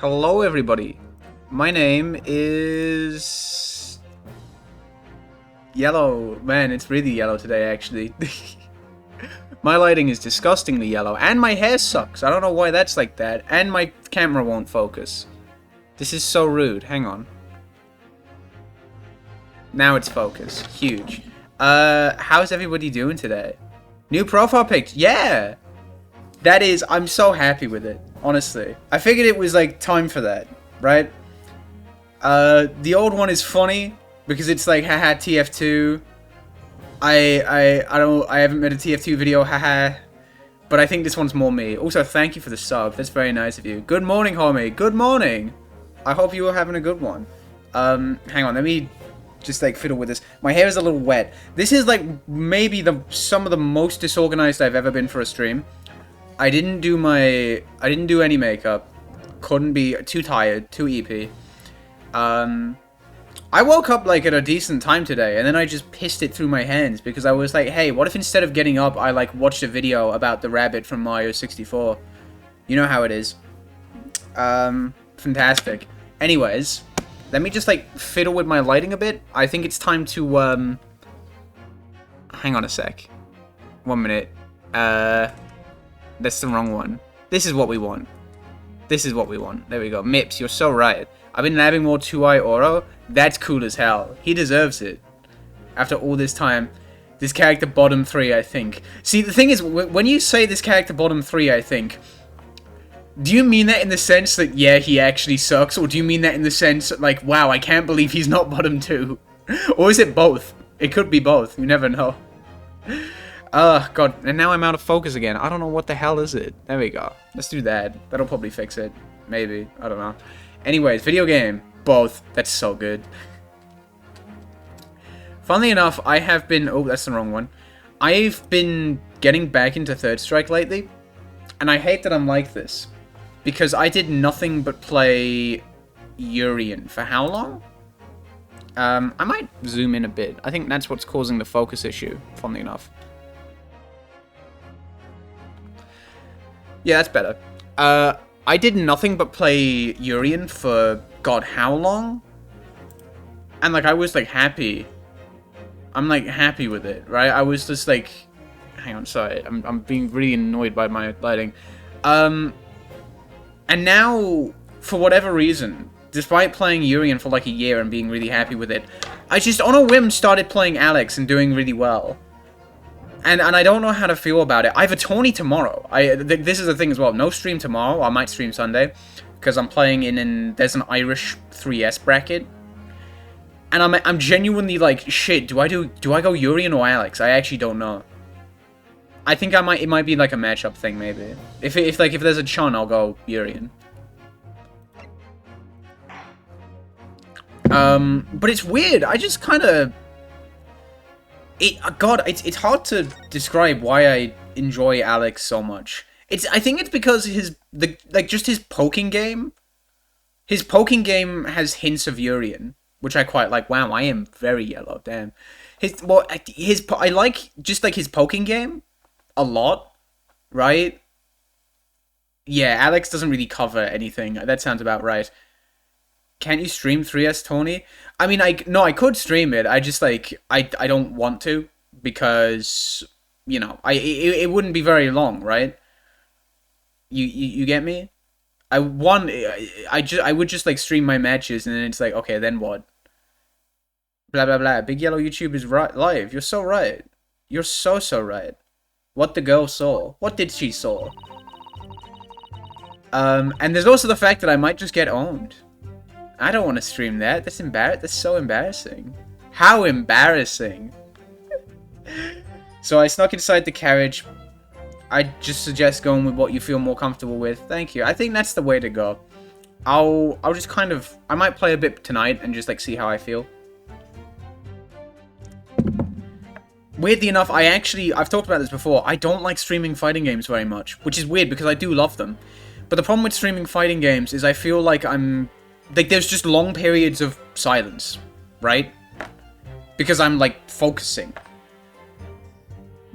Hello everybody, my name is... Yellow. Man, it's really yellow today actually. My lighting is disgustingly yellow, and my hair sucks. I don't know why that's like that, and my camera won't focus. This is so rude. Hang on. Now it's focused. Huge. How's everybody doing today? New profile pic. Yeah! That is, I'm so happy with it, honestly. I figured it was like time for that, right? The old one is funny because it's like haha TF2. I haven't made a TF2 video, haha. But I think this one's more me. Also, thank you for the sub. That's very nice of you. Good morning, homie. Good morning. I hope you were having a good one. Hang on, let me just like fiddle with this. My hair is a little wet. This is like maybe some of the most disorganized I've ever been for a stream. I didn't do any makeup. Couldn't be, too tired, too EP. I woke up like at a decent time today, and then I just pissed it through my hands because I was like, hey, what if instead of getting up, I like watched a video about the rabbit from Mario 64? You know how it is. Fantastic. Anyways, let me just like fiddle with my lighting a bit. I think it's time to, hang on a sec. 1 minute. That's the wrong one. This is what we want. This is what we want. There we go. Mips, you're so right. I've been nabbing more 2i Oro. That's cool as hell. He deserves it. After all this time. This character bottom 3, I think. See, the thing is, when you say this character bottom 3, I think, do you mean that in the sense that, yeah, he actually sucks? Or do you mean that in the sense, like, wow, I can't believe he's not bottom 2? Or is it both? It could be both. You never know. God, and now I'm out of focus again. I don't know what the hell is it. There we go. Let's do that. That'll probably fix it. Maybe. I don't know. Anyways, video game. Both. That's so good. Funnily enough, I have been... Oh, that's the wrong one. I've been getting back into Third Strike lately. And I hate that I'm like this. Because I did nothing but play Eureka for how long? I might zoom in a bit. I think that's what's causing the focus issue, funnily enough. Yeah, that's better. I did nothing but play Eureka for, God, how long? And, like, I was, like, happy. I'm, like, happy with it, right? I was just, like... Hang on, sorry. I'm being really annoyed by my lighting. And now, for whatever reason, despite playing Eureka for, like, a year and being really happy with it, I just, on a whim, started playing Alex and doing really well. And I don't know how to feel about it. I have a tourney tomorrow. This is the thing as well. No stream tomorrow. I might stream Sunday. Because I'm playing there's an Irish 3S bracket. And I'm genuinely like, shit, do I go Eureka or Alex? I actually don't know. I think it might be like a matchup thing maybe. If there's a Chun, I'll go Eureka. But it's weird. I just kind of... God, it's hard to describe why I enjoy Alex so much. I think it's because just his poking game. His poking game has hints of Eureka, which I quite like. Wow, I am very yellow. Damn. I like just like his poking game a lot, right? Yeah, Alex doesn't really cover anything. That sounds about right. Can't you stream 3S Tony? I mean, no, I could stream it. I just, like, I don't want to. Because, you know, it wouldn't be very long, right? You get me? I would just, like, stream my matches, and then it's like, okay, then what? Blah, blah, blah. Big Yellow YouTube is right live. You're so right. You're so right. What the girl saw. What did she saw? And there's also the fact that I might just get owned. I don't want to stream that. That's so embarrassing. How embarrassing. So I snuck inside the carriage. I just suggest going with what you feel more comfortable with. Thank you. I think that's the way to go. I'll just kind of... I might play a bit tonight and just like see how I feel. Weirdly enough, I've talked about this before. I don't like streaming fighting games very much. Which is weird because I do love them. But the problem with streaming fighting games is I feel like like, there's just long periods of silence, right? Because I'm, like, focusing.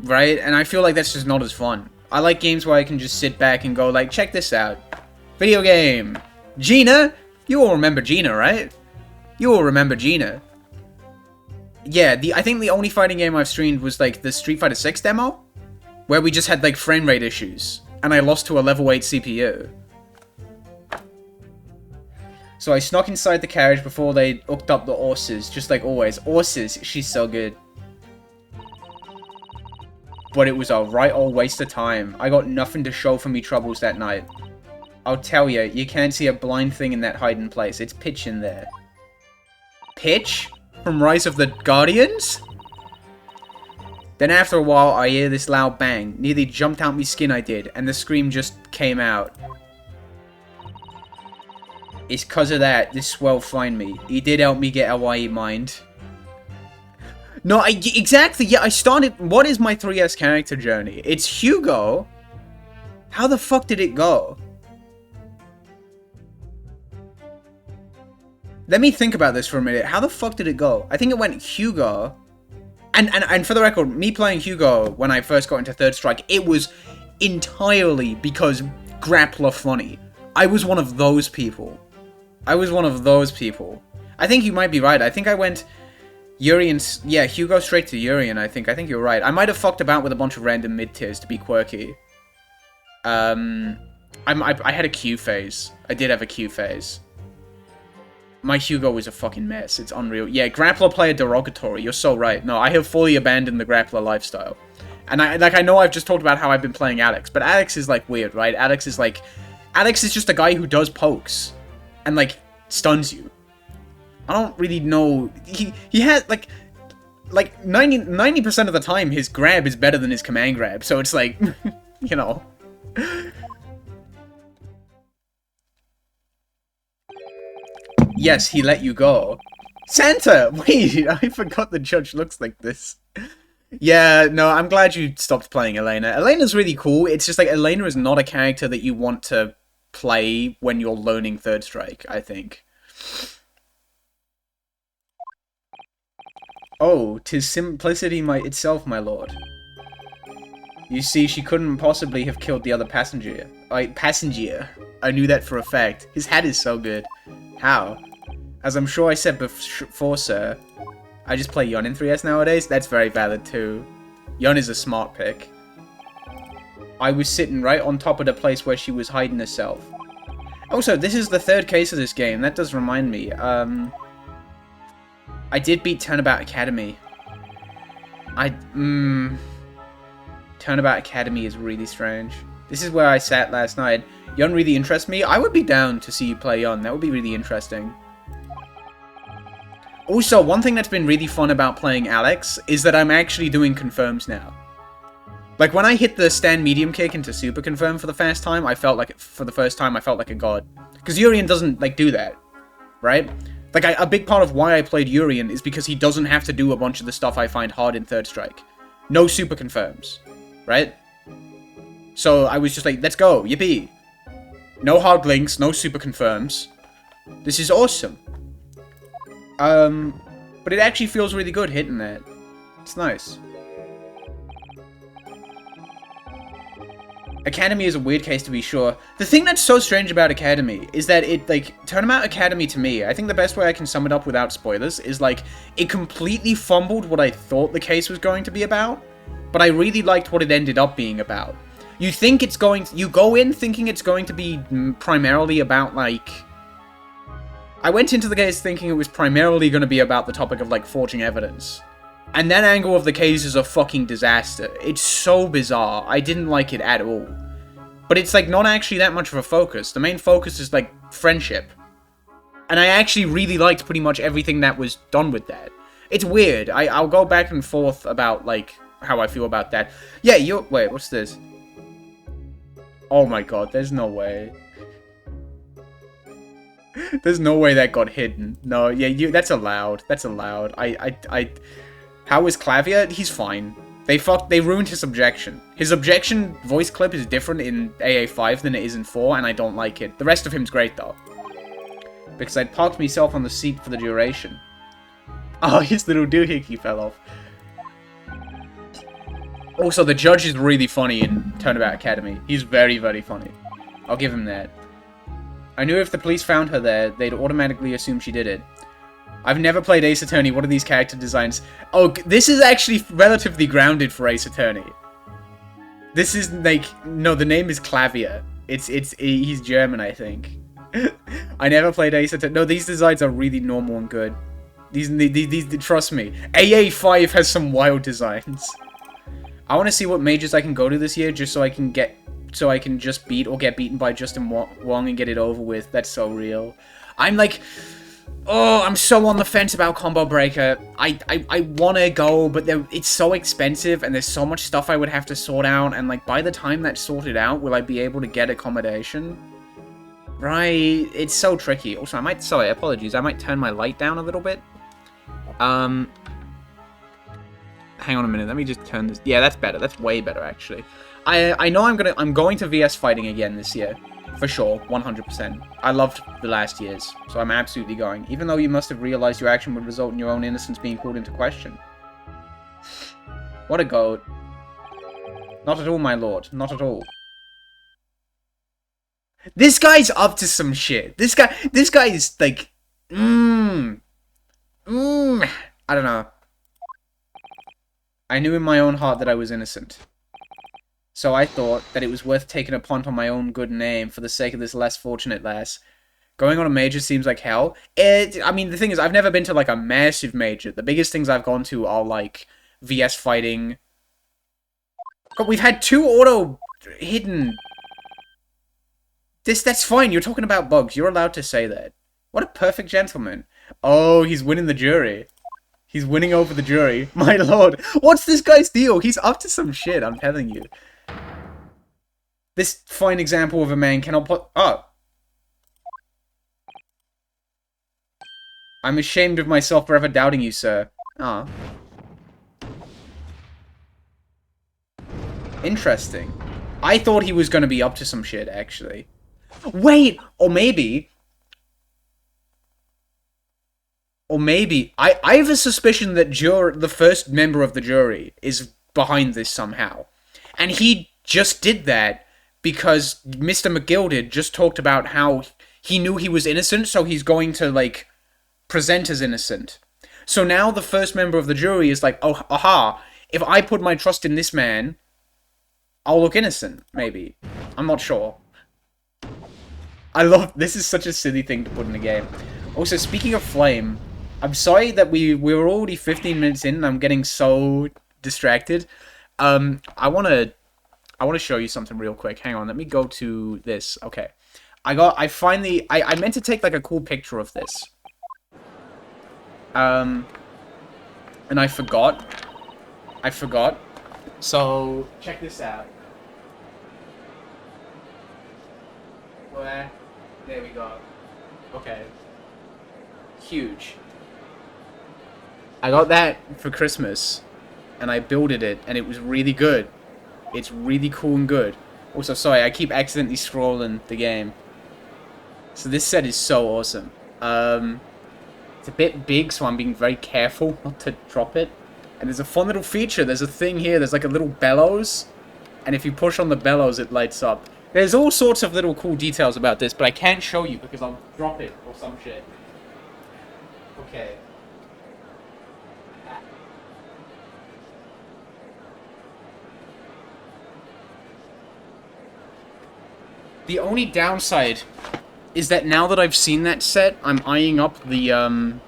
Right? And I feel like that's just not as fun. I like games where I can just sit back and go, like, check this out. Video game. Gina? You all remember Gina, right? You all remember Gina. Yeah, I think the only fighting game I've streamed was, like, the Street Fighter 6 demo, where we just had, like, frame rate issues, and I lost to a level 8 CPU. So I snuck inside the carriage before they hooked up the horses, just like always. Horses, she's so good. But it was a right old waste of time. I got nothing to show for me troubles that night. I'll tell you, you can't see a blind thing in that hiding place. It's Pitch in there. Pitch? From Rise of the Guardians? Then after a while, I hear this loud bang. Nearly jumped out me skin I did, and the scream just came out. It's cause of that, this swell find me. He did help me get Hawaii mind. No, exactly, yeah, I started... What is my 3S character journey? It's Hugo. How the fuck did it go? Let me think about this for a minute. How the fuck did it go? I think it went Hugo. And for the record, me playing Hugo when I first got into Third Strike, it was entirely because Grappler funny. I was one of those people. I think you might be right. I think I went Urian. Yeah, Hugo straight to Urian, I think. I think you're right. I might have fucked about with a bunch of random mid-tiers to be quirky. I had a Q phase. I did have a Q phase. My Hugo was a fucking mess. It's unreal. Yeah, Grappler player derogatory. You're so right. No, I have fully abandoned the Grappler lifestyle. And I know I've just talked about how I've been playing Alex, but Alex is, like, weird, right? Alex is just a guy who does pokes. And, like, stuns you. I don't really know. He has, like 90% of the time, his grab is better than his command grab. So it's like, you know. Yes, he let you go. Santa! Wait, I forgot the judge looks like this. Yeah, no, I'm glad you stopped playing Elena. Elena's really cool. It's just like, Elena is not a character that you want to play when you're learning Third Strike, I think. Oh, 'tis simplicity itself, my lord. You see, she couldn't possibly have killed the other passenger. Passenger. I knew that for a fact. His hat is so good. How? As I'm sure I said before, sir, I just play Yon in 3S nowadays. That's very valid too. Yon is a smart pick. I was sitting right on top of the place where she was hiding herself. Also, this is the third case of this game. That does remind me. I did beat Turnabout Academy. Turnabout Academy is really strange. This is where I sat last night. Yon really interests me. I would be down to see you play Yon. That would be really interesting. Also, one thing that's been really fun about playing Alex is that I'm actually doing confirms now. Like, when I hit the stand medium kick into super confirm for the first time, I felt like a god. Because Urian doesn't, like, do that. Right? Like, a big part of why I played Urian is because he doesn't have to do a bunch of the stuff I find hard in Third Strike. No super confirms. Right? So, I was just like, let's go, yippee. No hard links, no super confirms. This is awesome. But it actually feels really good hitting that. It's nice. Academy is a weird case to be sure. The thing that's so strange about Academy is that it, like, Turnabout Academy to me, I think the best way I can sum it up without spoilers is, like, it completely fumbled what I thought the case was going to be about, but I really liked what it ended up being about. You go in thinking it's going to be primarily about, like... I went into the case thinking it was primarily going to be about the topic of, like, forging evidence. And that angle of the case is a fucking disaster. It's so bizarre. I didn't like it at all. But it's, like, not actually that much of a focus. The main focus is, like, friendship. And I actually really liked pretty much everything that was done with that. It's weird. I'll go back and forth about, like, how I feel about that. Yeah, wait, what's this? Oh my god, there's no way. There's no way that got hidden. No, yeah, that's allowed. That's allowed. How is Clavier? He's fine. They ruined his objection. His objection voice clip is different in AA5 than it is in 4, and I don't like it. The rest of him's great, though. Because I'd parked myself on the seat for the duration. Oh, his little doohickey fell off. Also, the judge is really funny in Turnabout Academy. He's very, very funny. I'll give him that. I knew if the police found her there, they'd automatically assume she did it. I've never played Ace Attorney. What are these character designs? Oh, this is actually relatively grounded for Ace Attorney. This is like... No, the name is Clavier. He's German, I think. I never played Ace Attorney. No, these designs are really normal and good. These trust me. AA5 has some wild designs. I want to see what majors I can go to this year, just so I can just beat or get beaten by Justin Wong and get it over with. That's so real. I'm like... Oh, I'm so on the fence about Combo Breaker. I want to go, but it's so expensive, and there's so much stuff I would have to sort out, and, like, by the time that's sorted out, will I be able to get accommodation? Right, it's so tricky. Also, sorry, apologies, I might turn my light down a little bit. Hang on a minute, let me just turn this... Yeah, that's better, that's way better, actually. I know I'm going to VS fighting again this year. For sure, 100%. I loved the last years, so I'm absolutely going. Even though you must have realized your action would result in your own innocence being called into question. What a goat. Not at all, my lord. Not at all. This guy's up to some shit. This guy is like... I don't know. I knew in my own heart that I was innocent. So I thought that it was worth taking a punt on my own good name for the sake of this less fortunate lass. Going on a major seems like hell. I mean, the thing is, I've never been to, like, a massive major. The biggest things I've gone to are, like, VS fighting. God, we've had 2 auto hidden. That's fine. You're talking about bugs. You're allowed to say that. What a perfect gentleman. Oh, he's winning the jury. He's winning over the jury. My lord. What's this guy's deal? He's up to some shit, I'm telling you. This fine example of a man cannot put... Oh. I'm ashamed of myself for ever doubting you, sir. Ah. Interesting. I thought he was going to be up to some shit, actually. Wait! Or maybe... I have a suspicion that the first member of the jury is behind this somehow. And he just did that because Mr. McGilded just talked about how he knew he was innocent, so he's going to, like, present as innocent. So now the first member of the jury is like, oh, aha, if I put my trust in this man, I'll look innocent, maybe. I'm not sure. This is such a silly thing to put in a game. Also, speaking of Flame, I'm sorry that we were already 15 minutes in and I'm getting so distracted. I want to show you something real quick. Hang on, let me go to this. Okay. I meant to take, like, a cool picture of this. And I forgot. So, check this out. Where? There we go. Okay. Huge. I got that for Christmas, and I builded it, and it was really good. It's really cool and good. Also, sorry, I keep accidentally scrolling the game. So this set is so awesome. It's a bit big, so I'm being very careful not to drop it. And there's a fun little feature. There's a thing here. There's like a little bellows, and if you push on the bellows, it lights up. There's all sorts of little cool details about this, but I can't show you because I'll drop it or some shit. Okay. The only downside is that now that I've seen that set, I'm eyeing up the, Hang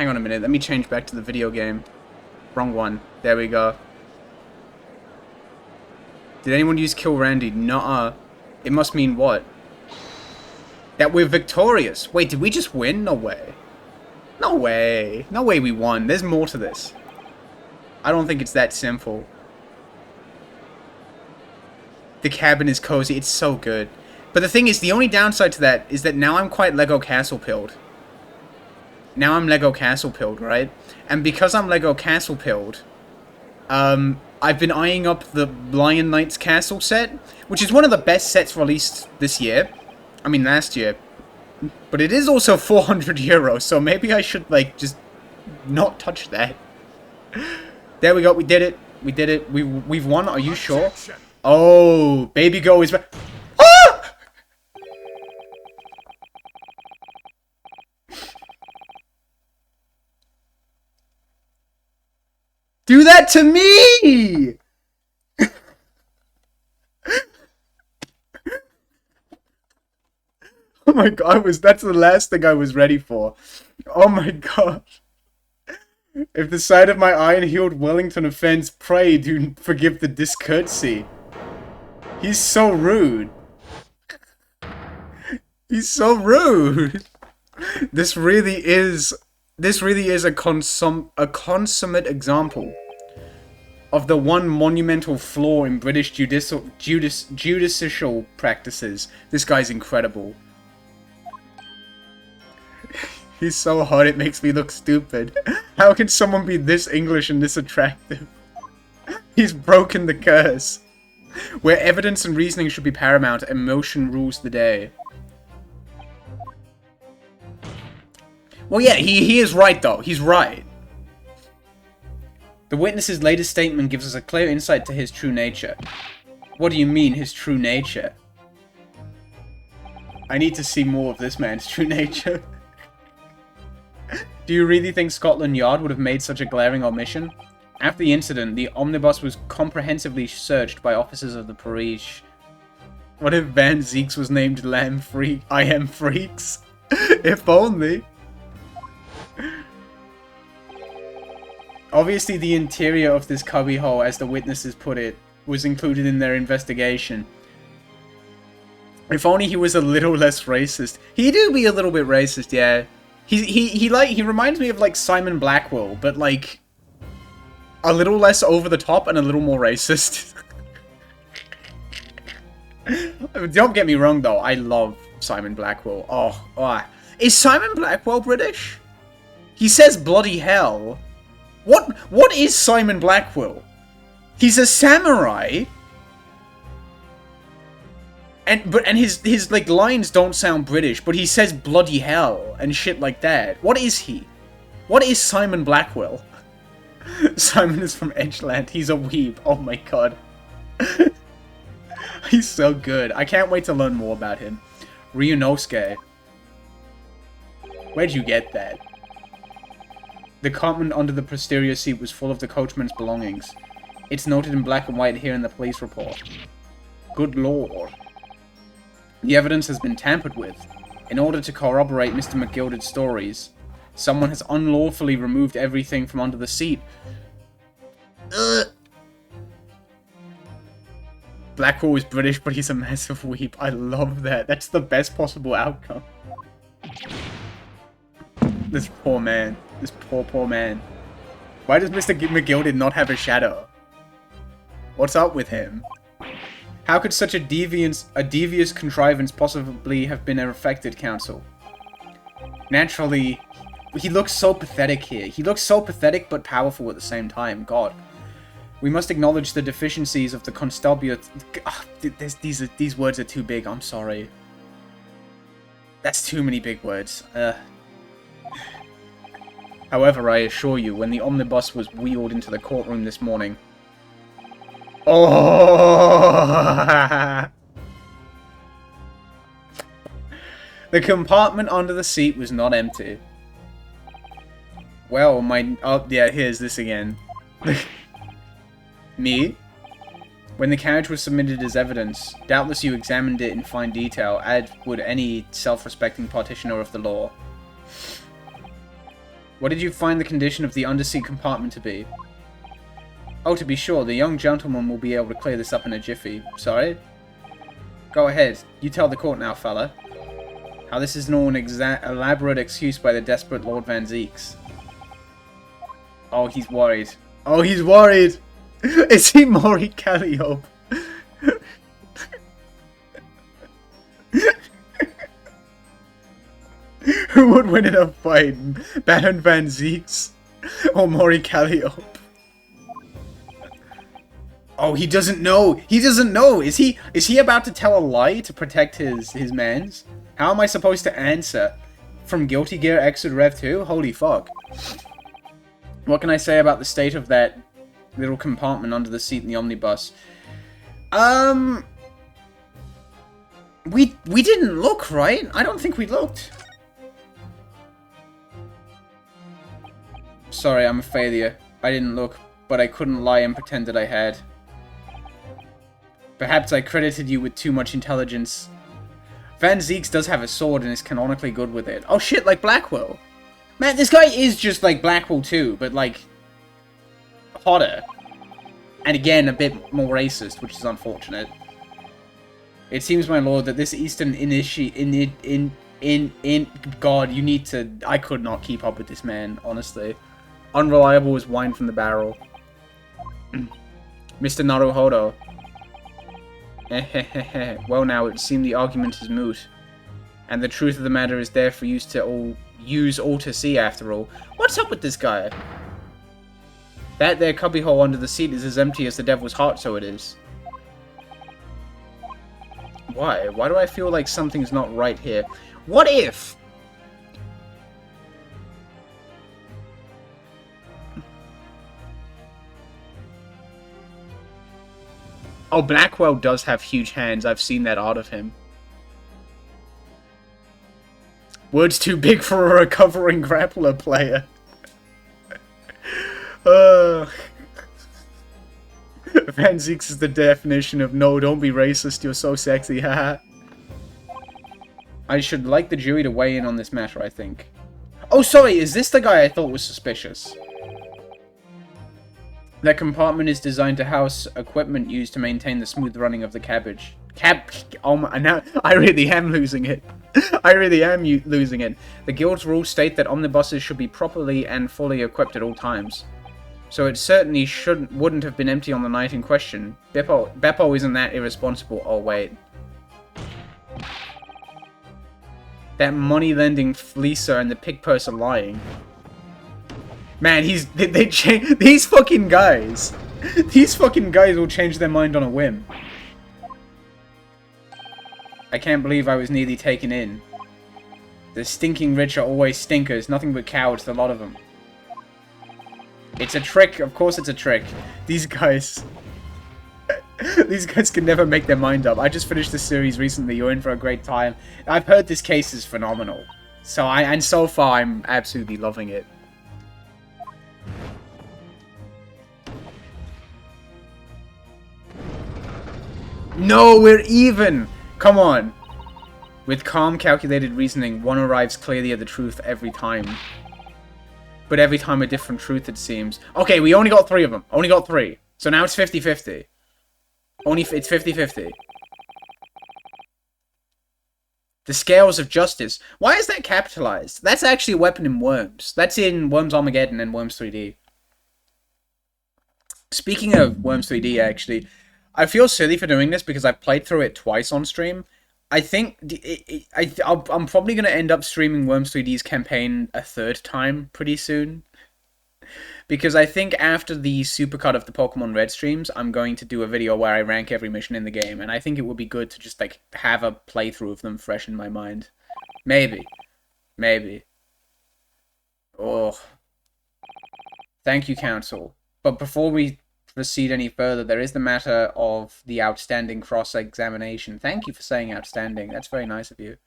on a minute, let me change back to the video game. Wrong one. There we go. Did anyone use Kill Randy? Nuh-uh. It must mean what? That we're victorious. Wait, did we just win? No way. No way. No way we won. There's more to this. I don't think it's that simple. The cabin is cozy. It's so good. But the thing is, the only downside to that is that now I'm quite Lego Castle pilled. Now I'm Lego Castle pilled, right? And because I'm Lego Castle pilled, I've been eyeing up the Lion Knight's Castle set, which is one of the best sets released this year. I mean, last year. But it is also 400 euros, so maybe I should, like, just not touch that. There we go. We did it. We did it. We've won. Are you sure? Oh, Baby Go is back. Ah! Do that to me! Oh my god, that's the last thing I was ready for. Oh my god. If the sight of my iron-heeled Wellington offends, pray do forgive the discourtesy. He's so rude. He's so rude. This really is a consummate example of the one monumental flaw in British judicial practices. This guy's incredible. He's so hot it makes me look stupid. How can someone be this English and this attractive? He's broken the curse. Where evidence and reasoning should be paramount, emotion rules the day. Well, yeah, he is right, though. He's right. The witness's latest statement gives us a clear insight to his true nature. What do you mean, his true nature? I need to see more of this man's true nature. Do you really think Scotland Yard would have made such a glaring omission? After the incident, the omnibus was comprehensively searched by officers of the police. What if Van Zeeks was named Lamb Freak? I am Freaks? If only. Obviously, the interior of this cubbyhole, as the witnesses put it, was included in their investigation. If only he was a little less racist. He do be a little bit racist, yeah. He reminds me of, like, Simon Blackwell, but, like, a little less over the top and a little more racist. Don't get me wrong, though. I love Simon Blackwell. Oh. Is Simon Blackwell British? He says bloody hell. What is Simon Blackwell? He's a samurai. And his like lines don't sound British, but he says bloody hell and shit like that. What is he? What is Simon Blackwell? Simon is from Edgeland. He's a weeb. Oh my god. He's so good. I can't wait to learn more about him. Ryunosuke. Where'd you get that? The compartment under the posterior seat was full of the coachman's belongings. It's noted in black and white here in the police report. Good lord. The evidence has been tampered with. In order to corroborate Mr. McGilded's stories, someone has unlawfully removed everything from under the seat. Ugh. Blackwell is British, but he's a massive weep. I love that. That's the best possible outcome. This poor man. This poor man. Why does Mr. McGilded not have a shadow? What's up with him? How could such a devious contrivance possibly have been affected, counsel? Naturally, he looks so pathetic here. He looks so pathetic but powerful at the same time. God. We must acknowledge the deficiencies of the constabulate. These words are too big. I'm sorry. That's too many big words. However, I assure you, when the omnibus was wheeled into the courtroom this morning... Oh! The compartment under the seat was not empty. Well, oh, yeah, here's this again. Me? When the carriage was submitted as evidence, doubtless you examined it in fine detail, as would any self-respecting practitioner of the law. What did you find the condition of the underseat compartment to be? Oh, to be sure, the young gentleman will be able to clear this up in a jiffy. Sorry? Go ahead. You tell the court now, fella. How this is all an elaborate excuse by the desperate Lord Van Zeeks. Oh, he's worried. Oh, he's worried! Is he Maury Calliope? Who would win in a fight? Baron Van Zeeks or Maury Calliope? Oh, he doesn't know. He doesn't know. Is he about to tell a lie to protect his mans? How am I supposed to answer? From Guilty Gear Exit Rev 2? Holy fuck. What can I say about the state of that little compartment under the seat in the omnibus? We didn't look, right? I don't think we looked. Sorry, I'm a failure. I didn't look. but I couldn't lie and pretend that I had. Perhaps I credited you with too much intelligence. Van Zieks does have a sword and is canonically good with it. Oh shit, like Blackwell. Man, this guy is just like Blackwell too, but like hotter. And again, a bit more racist, which is unfortunate. It seems, my lord, that this Eastern God, you need to... I could not keep up with this man, honestly. Unreliable as wine from the barrel. Mr. Naruhodo. Well now, it would seem the argument is moot. And the truth of the matter is there for you to use all to see, after all. What's up with this guy? That there cubbyhole under the seat is as empty as the devil's heart, so it is. Why? Why do I feel like something's not right here? What if... Oh, Blackwell does have huge hands. I've seen that art of him. Words too big for a recovering grappler player. Van Zieks is the definition of no, don't be racist, you're so sexy, haha. I should like the jury to weigh in on this matter, I think. Oh, sorry, is this the guy I thought was suspicious? That compartment is designed to house equipment used to maintain the smooth running of the cabbage. Oh my, now I really am losing it. I really am losing it. The guild's rules state that omnibuses should be properly and fully equipped at all times. So it certainly wouldn't have been empty on the night in question. Beppo isn't that irresponsible. Oh, wait. That money-lending fleecer and the pig purse are lying. Man, these fucking guys. These fucking guys will change their mind on a whim. I can't believe I was nearly taken in. The stinking rich are always stinkers. Nothing but cowards, the lot of them. It's a trick. Of course it's a trick. These guys... These guys can never make their mind up. I just finished this series recently. You're in for a great time. I've heard this case is phenomenal. And so far, I'm absolutely loving it. No, we're even! Come on. With calm, calculated reasoning, one arrives clearly at the truth every time. But every time a different truth, it seems. Okay, we only got 3 of them. Only got 3. So now it's 50-50. It's 50-50. The scales of justice. Why is that capitalized? That's actually a weapon in Worms. That's in Worms Armageddon and Worms 3D. Speaking of Worms 3D, actually, I feel silly for doing this because I've played through it twice on stream. I think I'm probably going to end up streaming Worms 3D's campaign a 3rd time pretty soon. Because I think after the supercut of the Pokemon Red streams, I'm going to do a video where I rank every mission in the game. And I think it would be good to just, like, have a playthrough of them fresh in my mind. Maybe. Maybe. Oh. Thank you, Council. But before we proceed any further, there is the matter of the outstanding cross-examination. Thank you for saying outstanding. That's very nice of you.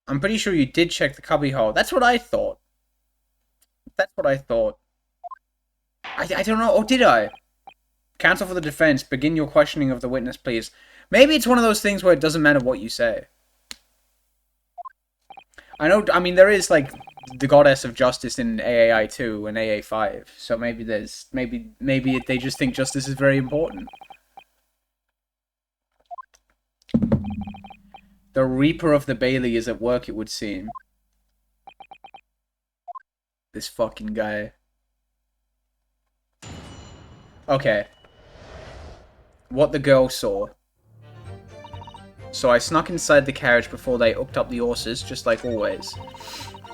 I'm pretty sure you did check the cubbyhole. That's what I thought. That's what I thought. I don't know. Oh, did I? Counsel for the defense, begin your questioning of the witness, please. Maybe it's one of those things where it doesn't matter what you say. I mean, there is, like, the goddess of justice in AAI 2 and AA 5. So maybe maybe they just think justice is very important. The Reaper of the Bailey is at work, it would seem. This fucking guy. Okay. What the girl saw. So I snuck inside the carriage before they hooked up the horses, just like always.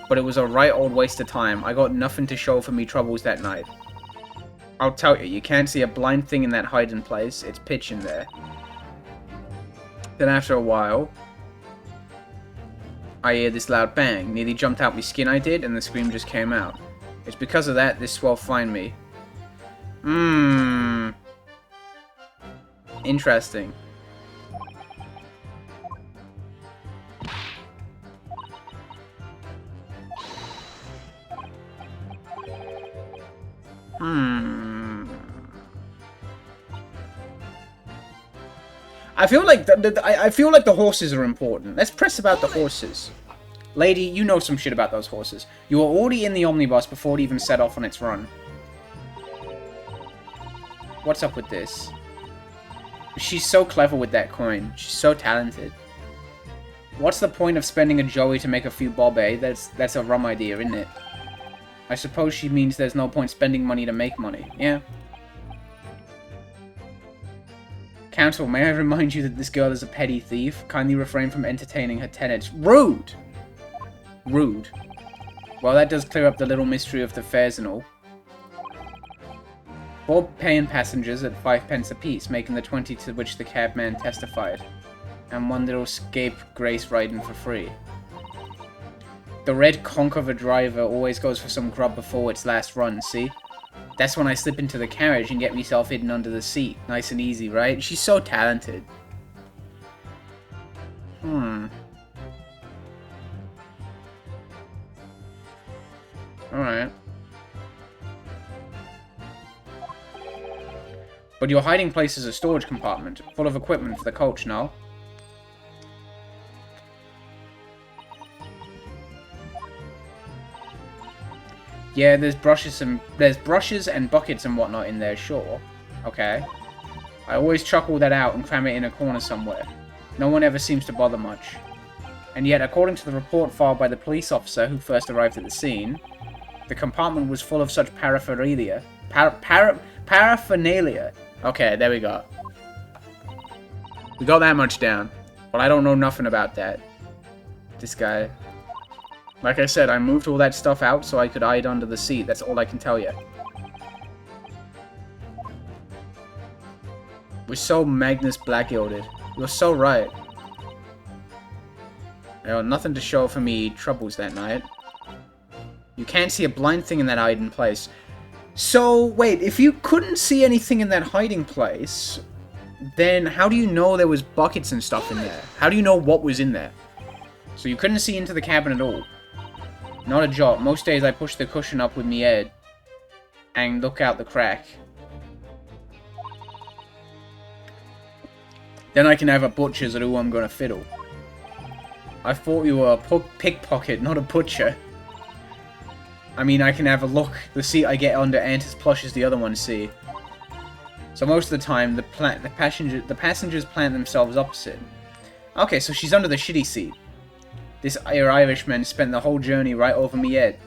But it was a right old waste of time. I got nothing to show for me troubles that night. I'll tell you, you can't see a blind thing in that hiding place. It's pitch in there. Then after a while, I hear this loud bang. Nearly jumped out my skin I did, and the scream just came out. It's because of that this swell find me. Interesting. I feel like I feel like the horses are important. Let's press about the horses. Lady, you know some shit about those horses. You were already in the omnibus before it even set off on its run. What's up with this? She's so clever with that coin. She's so talented. What's the point of spending a joey to make a few bob, eh? That's a rum idea, isn't it? I suppose she means there's no point spending money to make money. Yeah. Counsel, may I remind you that this girl is a petty thief? Kindly refrain from entertaining her tenants. Rude! Rude. Well, that does clear up the little mystery of the fares and all. 4 paying passengers at 5 pence apiece, making the 20 to which the cabman testified. And 1 little scapegrace riding for free. The red conch of a driver always goes for some grub before its last run, see? That's when I slip into the carriage and get myself hidden under the seat. Nice and easy, right? She's so talented. Alright. But your hiding place is a storage compartment, full of equipment for the coach, no? Yeah, there's brushes and buckets and whatnot in there, sure. Okay. I always chuckle that out and cram it in a corner somewhere. No one ever seems to bother much. And yet, according to the report filed by the police officer who first arrived at the scene, the compartment was full of such paraphernalia. Paraphernalia. Okay, there we go. We got that much down. But I don't know nothing about that. This guy. Like I said, I moved all that stuff out so I could hide under the seat. That's all I can tell you. We're so Magnus Black-Gilded. You're so right. There are nothing to show for me troubles that night. You can't see a blind thing in that hiding place. So, wait, if you couldn't see anything in that hiding place, then how do you know there was buckets and stuff in there? How do you know what was in there? So you couldn't see into the cabin at all. Not a jot. Most days I push the cushion up with me head and look out the crack. Then I can have a butcher's at who I'm gonna fiddle. I thought you were a pickpocket, not a butcher. I mean, I can have a look. The seat I get under ain't as plush as the other ones see. So most of the time, the passengers plant themselves opposite. Okay, so she's under the shitty seat. This Irishman spent the whole journey right over me head.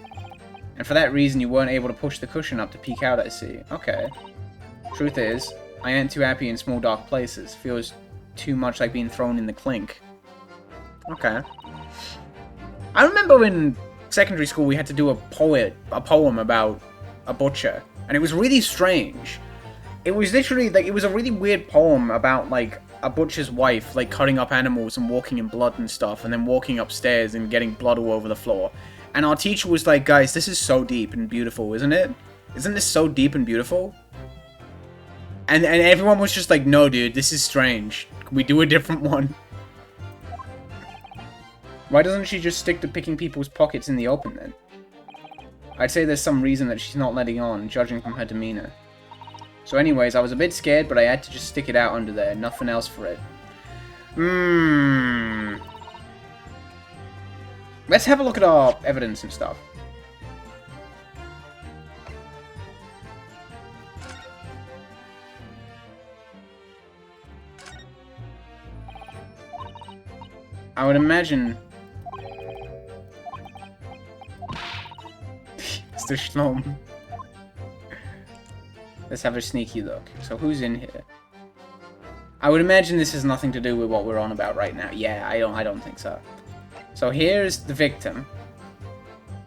And for that reason, you weren't able to push the cushion up to peek out, I see. Okay. Truth is, I ain't too happy in small dark places. Feels too much like being thrown in the clink. Okay. I remember in secondary school we had to do a poem about a butcher. And it was really strange. It was literally, like, it was a really weird poem about, like, a butcher's wife, like, cutting up animals and walking in blood and stuff, and then walking upstairs and getting blood all over the floor. And our teacher was like, guys, this is so deep and beautiful, isn't it? Isn't this so deep and beautiful? And everyone was just like, no, dude, this is strange. Can we do a different one? Why doesn't she just stick to picking people's pockets in the open, then? I'd say there's some reason that she's not letting on, judging from her demeanor. So anyways, I was a bit scared, but I had to just stick it out under there. Nothing else for it. Let's have a look at our evidence and stuff. I would imagine... Mr. Schlom. Let's have a sneaky look. So who's in here? I would imagine this has nothing to do with what we're on about right now. Yeah, I don't think so. So here's the victim.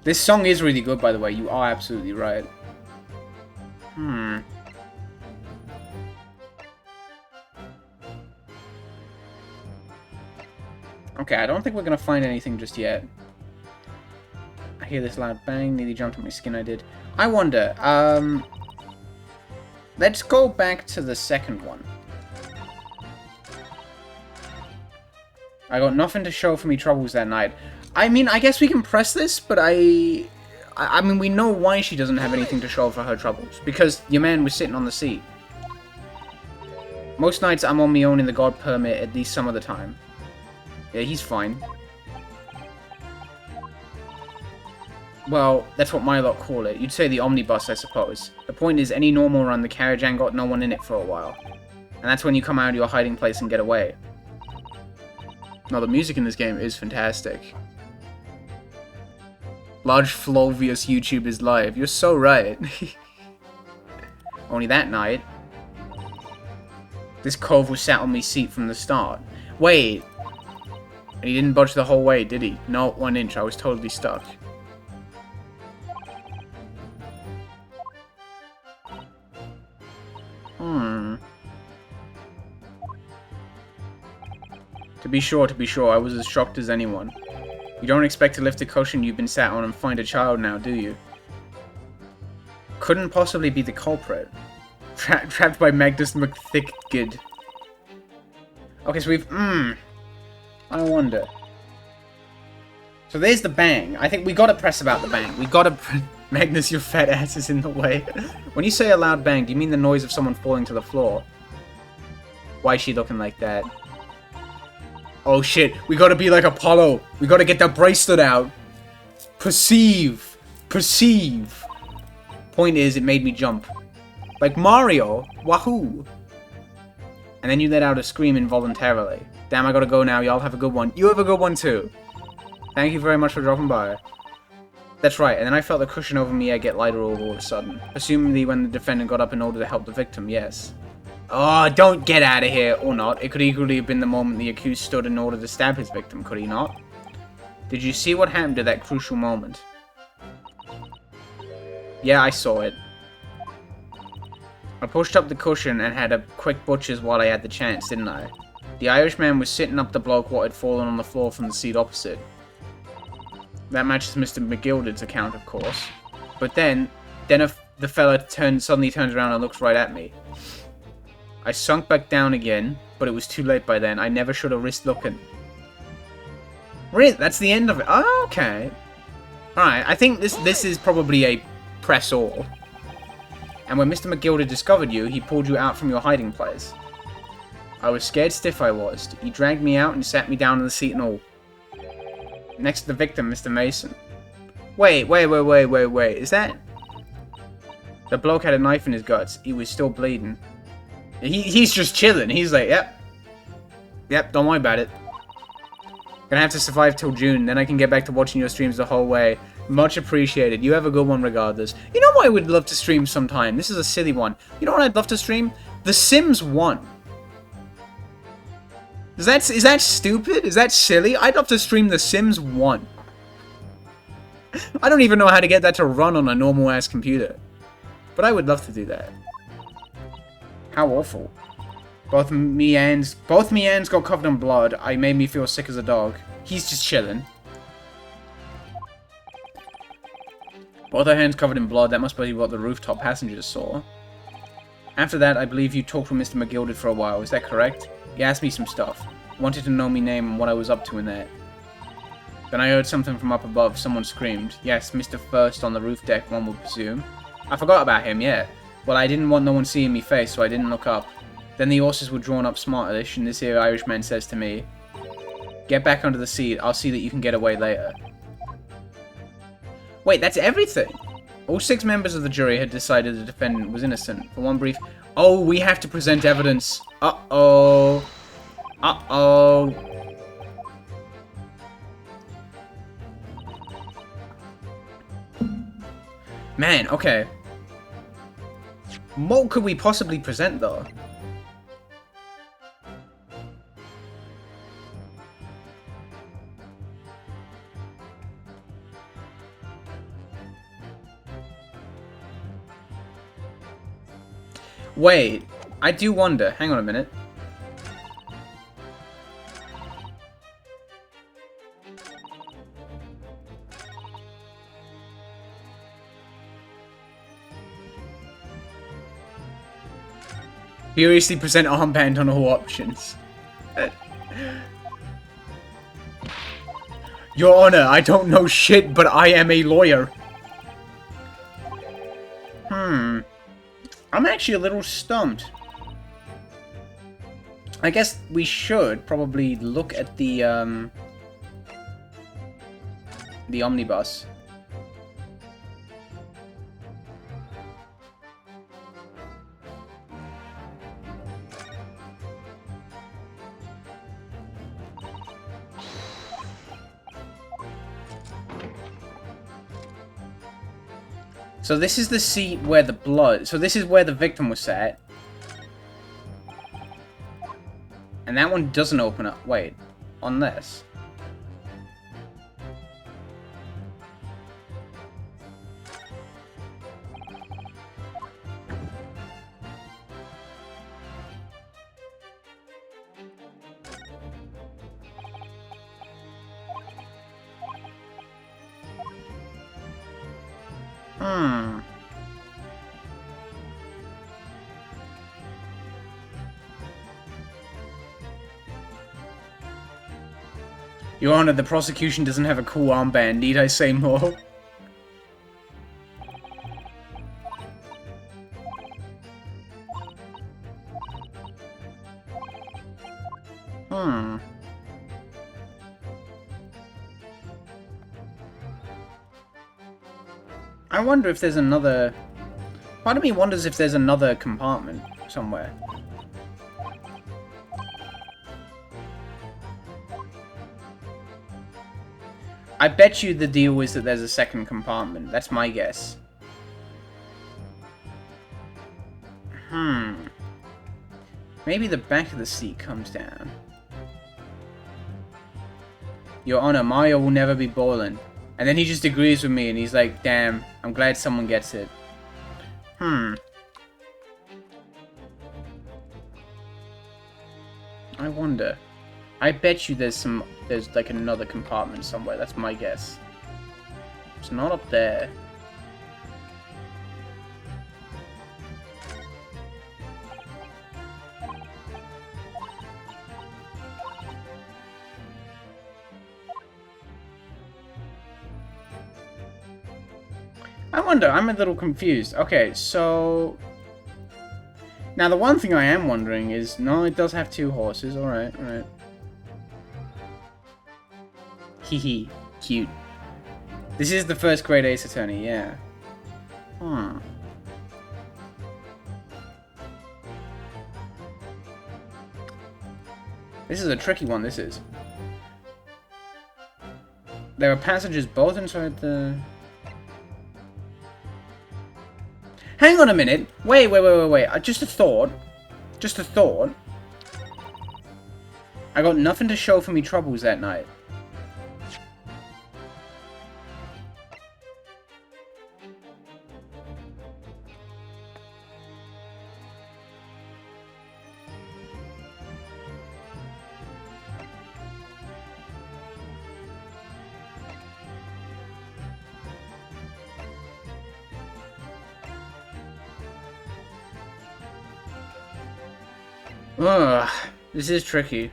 This song is really good, by the way. You are absolutely right. Okay, I don't think we're gonna find anything just yet. I hear this loud bang. Nearly jumped on my skin, I did. I wonder, let's go back to the second one. I got nothing to show for me troubles that night. I mean, I guess we can press this, but I mean, we know why she doesn't have anything to show for her troubles. Because your man was sitting on the seat. Most nights I'm on my own in the god permit at least some of the time. Yeah, he's fine. Well, that's what my lot call it. You'd say the omnibus, I suppose. The point is, any normal run, the carriage ain't got no one in it for a while. And that's when you come out of your hiding place and get away. No, the music in this game is fantastic. Large Flavius YouTube is live. You're so right. Only that night, this cove was sat on me seat from the start. Wait. And he didn't budge the whole way, did he? Not 1 inch. I was totally stuck. To be sure, I was as shocked as anyone. You don't expect to lift a cushion you've been sat on and find a child now, do you? Couldn't possibly be the culprit. Trapped by Magnus McThickgid. Okay, so we've... I wonder. So there's the bang. I think we gotta press about the bang. We gotta... Magnus, your fat ass is in the way. When you say a loud bang, do you mean the noise of someone falling to the floor? Why is she looking like that? Oh shit, we gotta be like Apollo. We gotta get that bracelet out. Perceive. Perceive. Point is, it made me jump. Like Mario. Wahoo. And then you let out a scream involuntarily. Damn, I gotta go now. Y'all have a good one. You have a good one too. Thank you very much for dropping by. That's right, and then I felt the cushion over me get lighter all of a sudden. Assumingly when the defendant got up in order to help the victim, yes. Oh, don't get out of here, or not. It could equally have been the moment the accused stood in order to stab his victim, could he not? Did you see what happened at that crucial moment? Yeah, I saw it. I pushed up the cushion and had a quick butcher's while I had the chance, didn't I? The Irishman was sitting up the bloke what had fallen on the floor from the seat opposite. That matches Mr. McGilded's account, of course. But then the fella suddenly turns around and looks right at me. I sunk back down again, but it was too late by then. I never should have risked looking. Really? That's the end of it? Oh, okay. Alright, I think this is probably a press all. And when Mr. McGilded discovered you, he pulled you out from your hiding place. I was scared stiff, I was. He dragged me out and sat me down in the seat and all. Next to the victim, Mr. Mason. Wait. Is that... The bloke had a knife in his guts. He was still bleeding. He's just chilling. He's like, yep, don't worry about it. Gonna have to survive till June, then I can get back to watching your streams the whole way. Much appreciated. You have a good one regardless. You know what I would love to stream sometime? This is a silly one. You know what I'd love to stream? The Sims 1. Is that stupid? Is that silly? I'd love to stream The Sims 1. I don't even know how to get that to run on a normal-ass computer. But I would love to do that. How awful. Both me hands got covered in blood. I made me feel sick as a dog. He's just chilling. Both our hands covered in blood. That must be what the rooftop passengers saw. After that, I believe you talked with Mr. McGilded for a while. Is that correct? He asked me some stuff. Wanted to know me name and what I was up to in that. Then I heard something from up above. Someone screamed. Yes, Mr. First on the roof deck, one would presume. I forgot about him, yeah. Well, I didn't want no one seeing me face, so I didn't look up. Then the horses were drawn up smartish, and this here Irishman says to me, get back under the seat, I'll see that you can get away later. Wait, that's everything? All 6 members of the jury had decided the defendant was innocent. For one brief... Oh, we have to present evidence. Uh-oh. Uh-oh. Man, okay. What could we possibly present, though? Wait, I do wonder. Hang on a minute. Furiously present armband on all options. Your Honor, I don't know shit, but I am a lawyer. I'm actually a little stumped. I guess we should probably look at the omnibus. So this is the seat where the blood... So this is where the victim was sat. And that one doesn't open up. Wait. On this. Your Honor, the prosecution doesn't have a cool armband. Need I say more? I wonder if there's another... Part of me wonders if there's another compartment somewhere. I bet you the deal is that there's a second compartment. That's my guess. Maybe the back of the seat comes down. Your Honor, Mario will never be boiling. And then he just agrees with me and he's like, damn, I'm glad someone gets it. I wonder. I bet you there's like another compartment somewhere. That's my guess. It's not up there. I wonder, I'm a little confused. Okay, so... Now, the one thing I am wondering is... No, it does have 2 horses. Alright, alright. Hee. Cute. This is the first grade Ace Attorney, yeah. This is a tricky one, this is. There are passengers both inside the... Hang on a minute. Wait. Just a thought. I got nothing to show for me troubles that night. Ugh, this is tricky.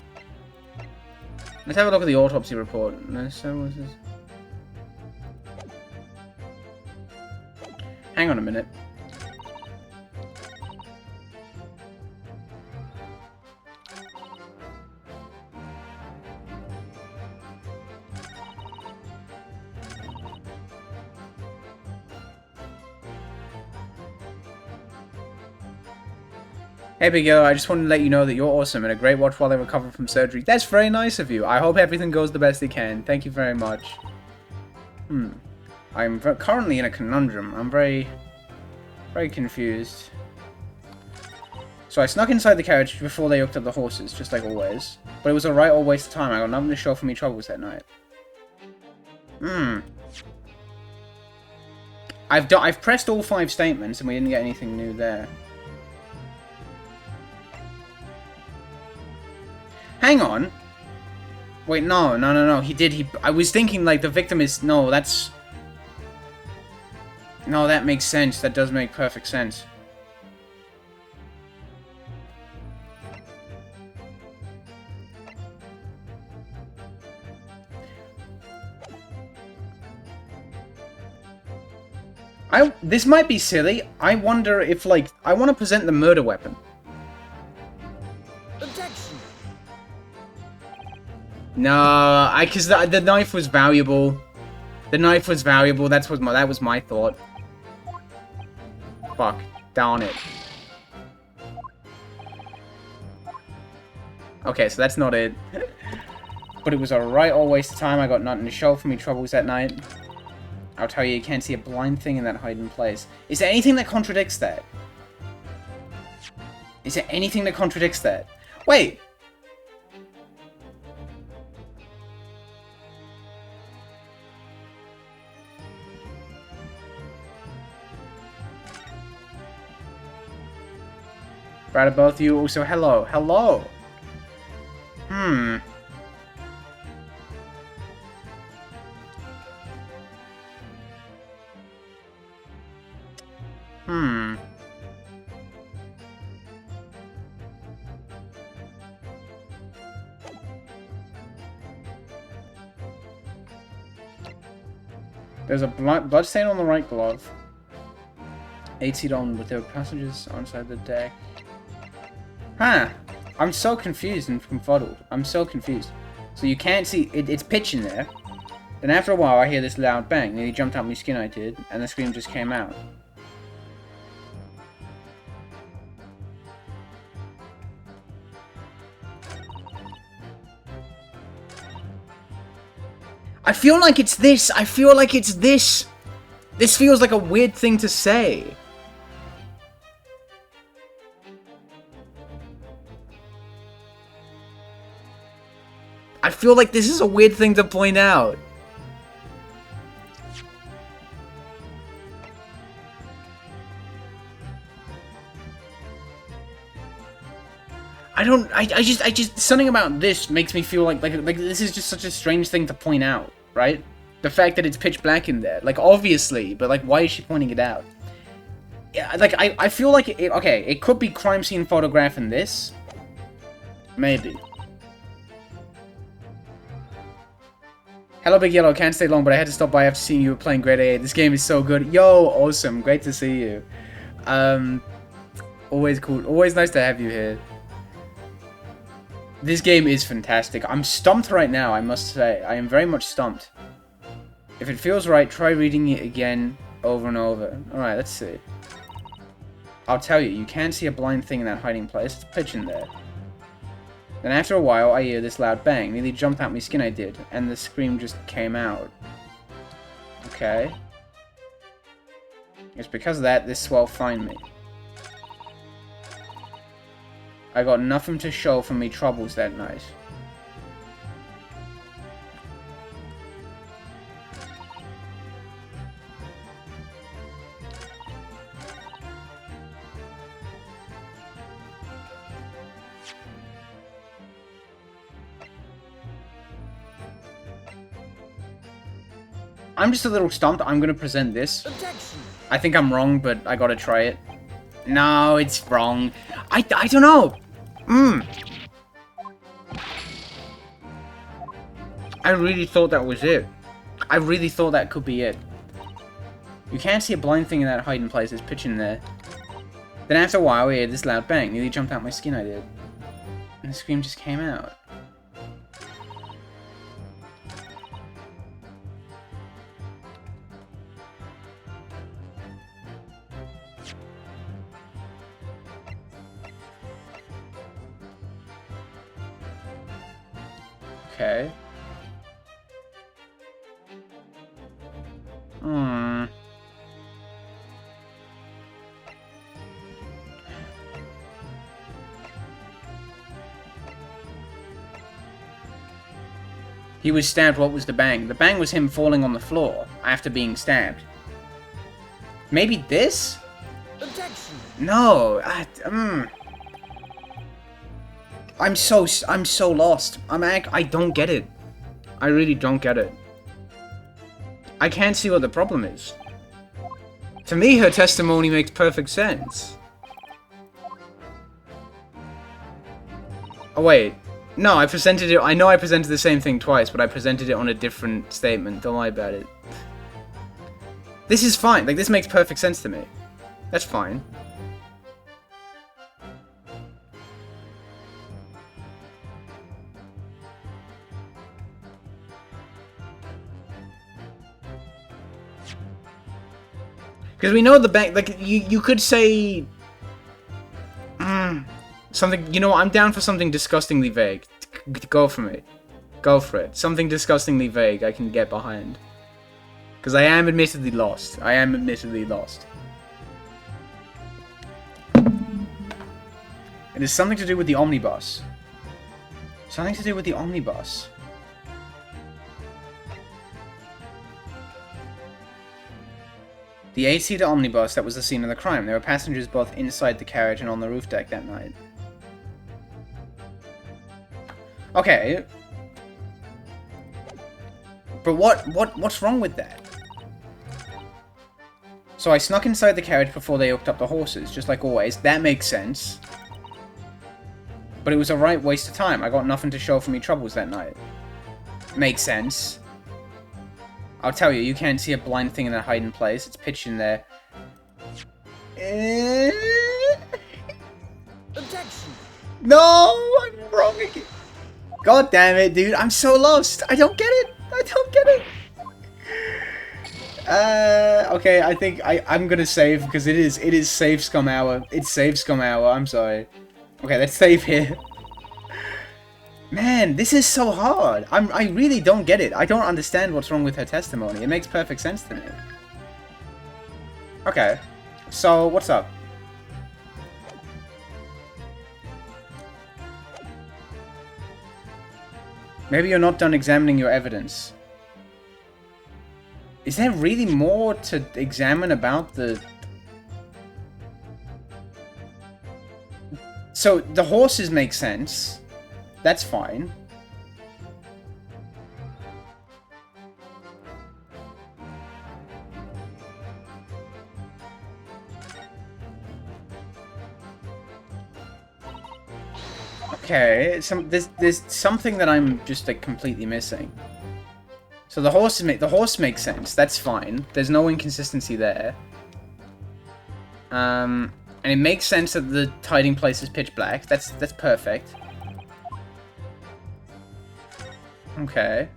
Let's have a look at the autopsy report. Hang on a minute. Hey Big Yellow, I just wanted to let you know that you're awesome and a great watch while I recover from surgery. That's very nice of you. I hope everything goes the best it can. Thank you very much. I'm currently in a conundrum. I'm very confused. So I snuck inside the carriage before they hooked up the horses, just like always. But it was a right old waste of time. I got nothing to show for me troubles that night. I've pressed all 5 statements and we didn't get anything new there. Hang on. Wait, no. I was thinking, like, the victim is... No, that's... No, that makes sense. That does make perfect sense. This might be silly. I wonder if, like... I want to present the murder weapon. Objection. No, cause the knife was valuable. The knife was valuable. That was my thought. Fuck, darn it. Okay, so that's not it. But it was a right old waste of time. I got nothing to show for me troubles that night. I'll tell you can't see a blind thing in that hiding place. Is there anything that contradicts that? Is there anything that contradicts that? Wait! Right above both you, also hello. Hello! Hmm. There's a blood stain on the right glove. 8 seat on with their passengers outside the deck. Huh. I'm so confused and confuddled. I'm so confused. So you can't see... It's pitch in there. Then after a while I hear this loud bang. Nearly jumped out my skin I did. And the scream just came out. I feel like it's this. I feel like it's this. This feels like a weird thing to say. I feel like this is a weird thing to point out. I just something about this makes me feel like this is just such a strange thing to point out, right? The fact that it's pitch black in there, like obviously, but like why is she pointing it out? Yeah, like I feel like okay, it could be crime scene photograph in this, maybe. Hello, Big Yellow. Can't stay long, but I had to stop by after seeing you were playing Grade A. This game is so good. Yo, awesome. Great to see you. Always cool. Always nice to have you here. This game is fantastic. I'm stumped right now, I must say. I am very much stumped. If it feels right, try reading it again over and over. Alright, let's see. I'll tell you, you can't see a blind thing in that hiding place. It's pitch in there. Then after a while, I hear this loud bang. Nearly jumped out my skin I did. And the scream just came out. Okay. It's because of that, this swell find me. I got nothing to show for me troubles that night. I'm just a little stumped. I'm gonna present this. Objection. I think I'm wrong, but I gotta try it. No, it's wrong. I don't know. I really thought that was it. I really thought that could be it. You can't see a blind thing in that hiding place. There's pitch in there. Then after a while, we heard this loud bang. Nearly jumped out my skin I did. And the scream just came out. Okay. He was stabbed. What was the bang? The bang was him falling on the floor after being stabbed. Maybe this? Objection. No. I'm so lost. I don't get it. I really don't get it. I can't see what the problem is. To me, her testimony makes perfect sense. Oh wait. No, I presented it. I know I presented the same thing twice, but I presented it on a different statement. Don't worry about it. This is fine. Like, this makes perfect sense to me. That's fine. Because we know the bank, like, you could say... something, you know what, I'm down for something disgustingly vague. Go for me. Go for it. Something disgustingly vague I can get behind. Because I am admittedly lost. I am admittedly lost. It is something to do with the omnibus. Something to do with the omnibus. The 8-seater omnibus that was the scene of the crime. There were passengers both inside the carriage and on the roof deck that night. Okay. But what's wrong with that? So I snuck inside the carriage before they hooked up the horses, just like always. That makes sense. But it was a right waste of time. I got nothing to show for me troubles that night. Makes sense. I'll tell you, you can't see a blind thing in a hiding place. It's pitched in there. Objection! No! I'm wrong again. God damn it, dude. I'm so lost. I don't get it. I don't get it. Okay, I think I'm gonna save because it is save scum hour. It's save scum hour. I'm sorry. Okay, let's save here. Man, this is so hard. I really don't get it. I don't understand what's wrong with her testimony. It makes perfect sense to me. Okay, so what's up? Maybe you're not done examining your evidence. Is there really more to examine about the... So, the horses make sense. That's fine. Okay, there's something that I'm just like completely missing. So the horse makes sense. That's fine. There's no inconsistency there. And it makes sense that the hiding place is pitch black. That's perfect. Okay.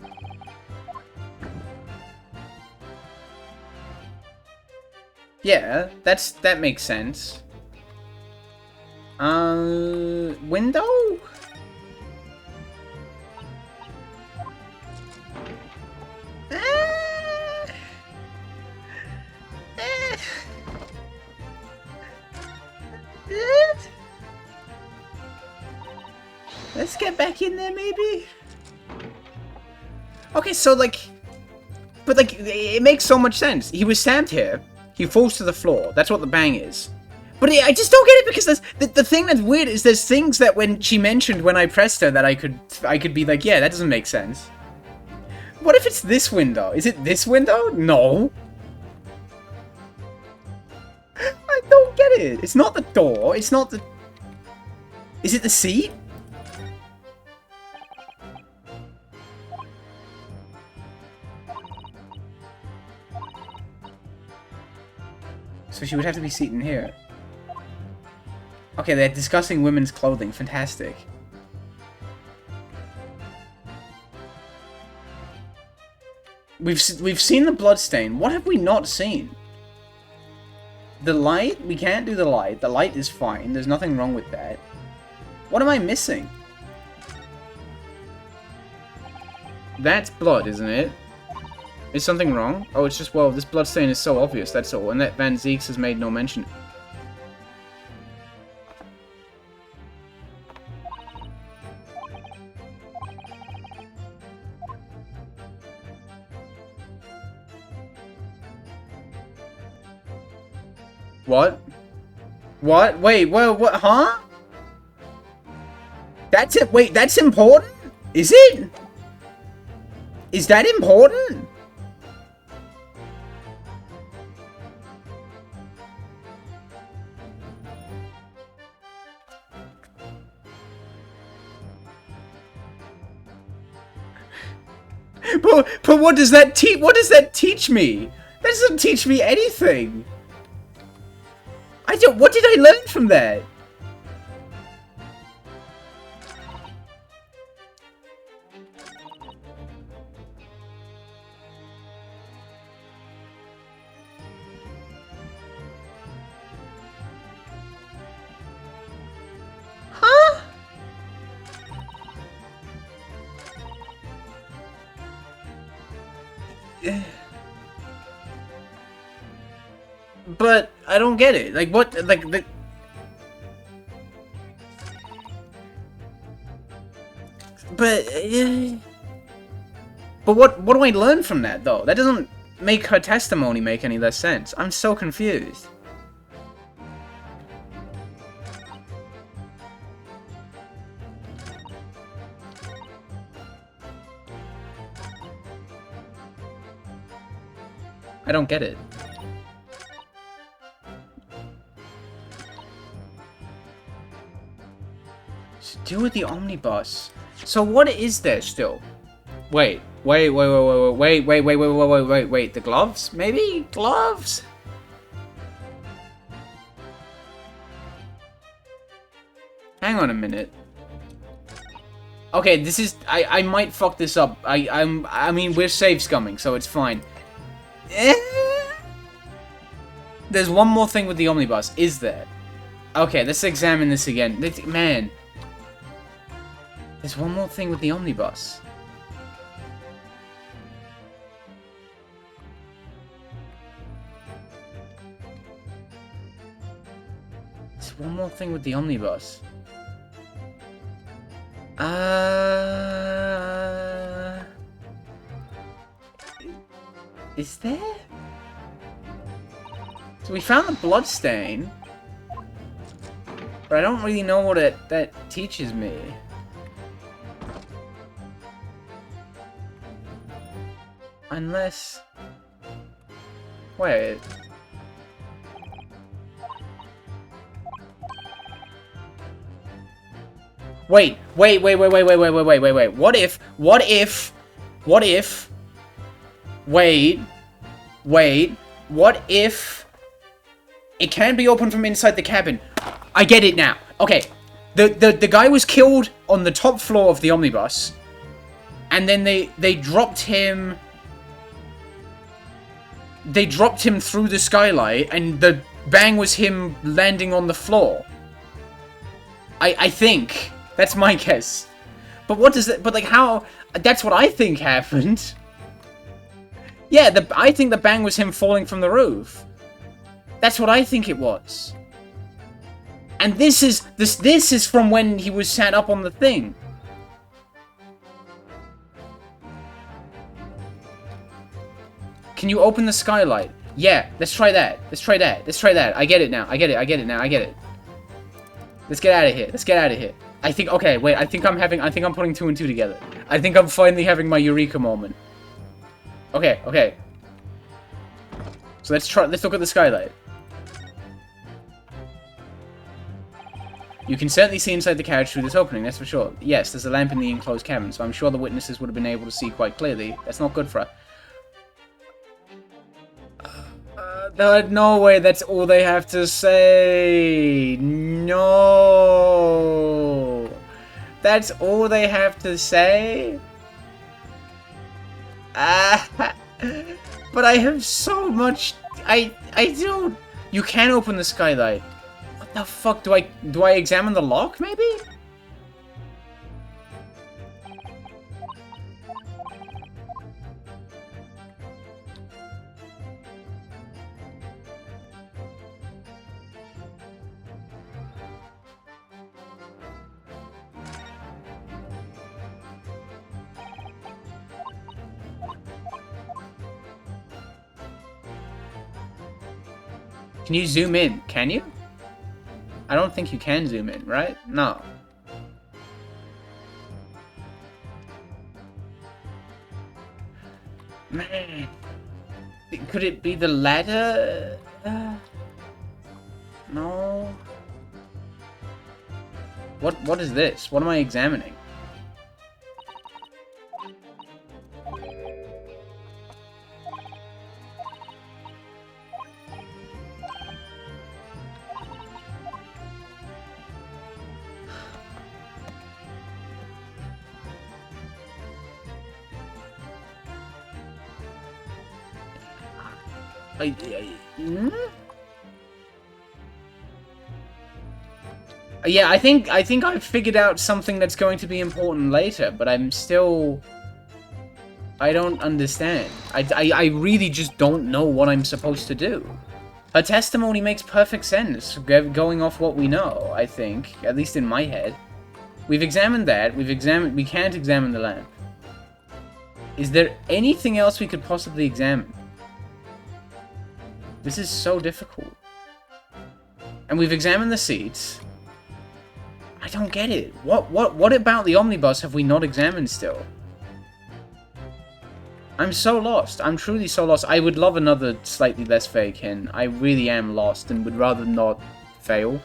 Yeah, that makes sense. Window? Let's get back in there, maybe? Okay, so, like... But, like, it makes so much sense. He was stabbed here. He falls to the floor. That's what the bang is. But I just don't get it because the thing that's weird is there's things that when she mentioned when I pressed her that I could be like, yeah, that doesn't make sense. What if it's this window? Is it this window? No. I don't get it. It's not the door. It's not the... Is it the seat? So she would have to be seated in here. Okay, they're discussing women's clothing. Fantastic. We've seen the bloodstain. What have we not seen? The light? We can't do the light. The light is fine. There's nothing wrong with that. What am I missing? That's blood, isn't it? Is something wrong? Oh, it's just, well, this bloodstain is so obvious, that's all. And that Van Zeeks has made no mention. What? What? Wait, what? Huh? That's it. Wait, that's important? Is it? Is that important? But what does that teach? What does that teach me? That doesn't teach me anything. What did I learn from that? But I don't get it. Like what? Like the. But what do I learn from that though? That doesn't make her testimony make any less sense. I'm so confused. I don't get it. To do with the omnibus. So what is there still? Wait. The gloves? Maybe? Gloves? Hang on a minute. Okay, this is... I might fuck this up. I mean, we're save scumming, so it's fine. There's one more thing with the omnibus, is there? Okay, let's examine this again. Man. There's one more thing with the omnibus. There's one more thing with the omnibus. Is there? So we found the blood stain. But I don't really know what that teaches me. Unless... Wait. Wait. What if... Wait. What if... It can be opened from inside the cabin. I get it now. Okay. The guy was killed on the top floor of the omnibus. And then they dropped him... They dropped him through the skylight, and the bang was him landing on the floor. I think. That's my guess. But what does that... But, like, how... That's what I think happened. Yeah, I think the bang was him falling from the roof. That's what I think it was. And this is from when he was sat up on the thing. Can you open the skylight? Yeah, let's try that. Let's try that. I get it now. I get it. Let's get out of here. I think, okay, wait, I think I'm putting 2 and 2 together. I think I'm finally having my Eureka moment. Okay. So let's look at the skylight. You can certainly see inside the carriage through this opening, that's for sure. Yes, there's a lamp in the enclosed cabin, so I'm sure the witnesses would have been able to see quite clearly. That's not good for us. No way, that's all they have to say. No. That's all they have to say? But I have so much... I don't... You can open the skylight. What the fuck? Do I examine the lock, maybe? Can you zoom in? Can you? I don't think you can zoom in, right? No. Man. Could it be the ladder? No. What is this? What am I examining? Yeah, I think I've figured out something that's going to be important later, but I'm still I don't understand. I really just don't know what I'm supposed to do. Her testimony makes perfect sense, going off what we know, I think. At least in my head. We've examined that. We can't examine the lamp. Is there anything else we could possibly examine? This is so difficult. And we've examined the seats. I don't get it. What about the omnibus have we not examined still? I'm so lost. I'm truly so lost. I would love another slightly less vague hint. I really am lost and would rather not fail.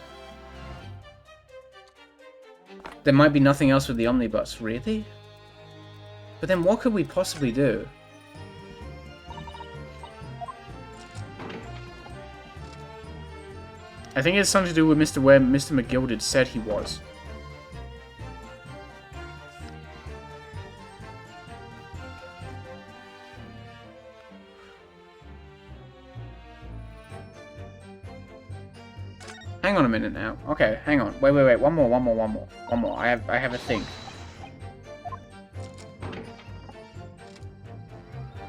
There might be nothing else with the omnibus. Really? But then what could we possibly do? I think it's something to do with where Mr. McGilded said he was. Hang on a minute now. Okay, hang on. Wait. One more. I have a think.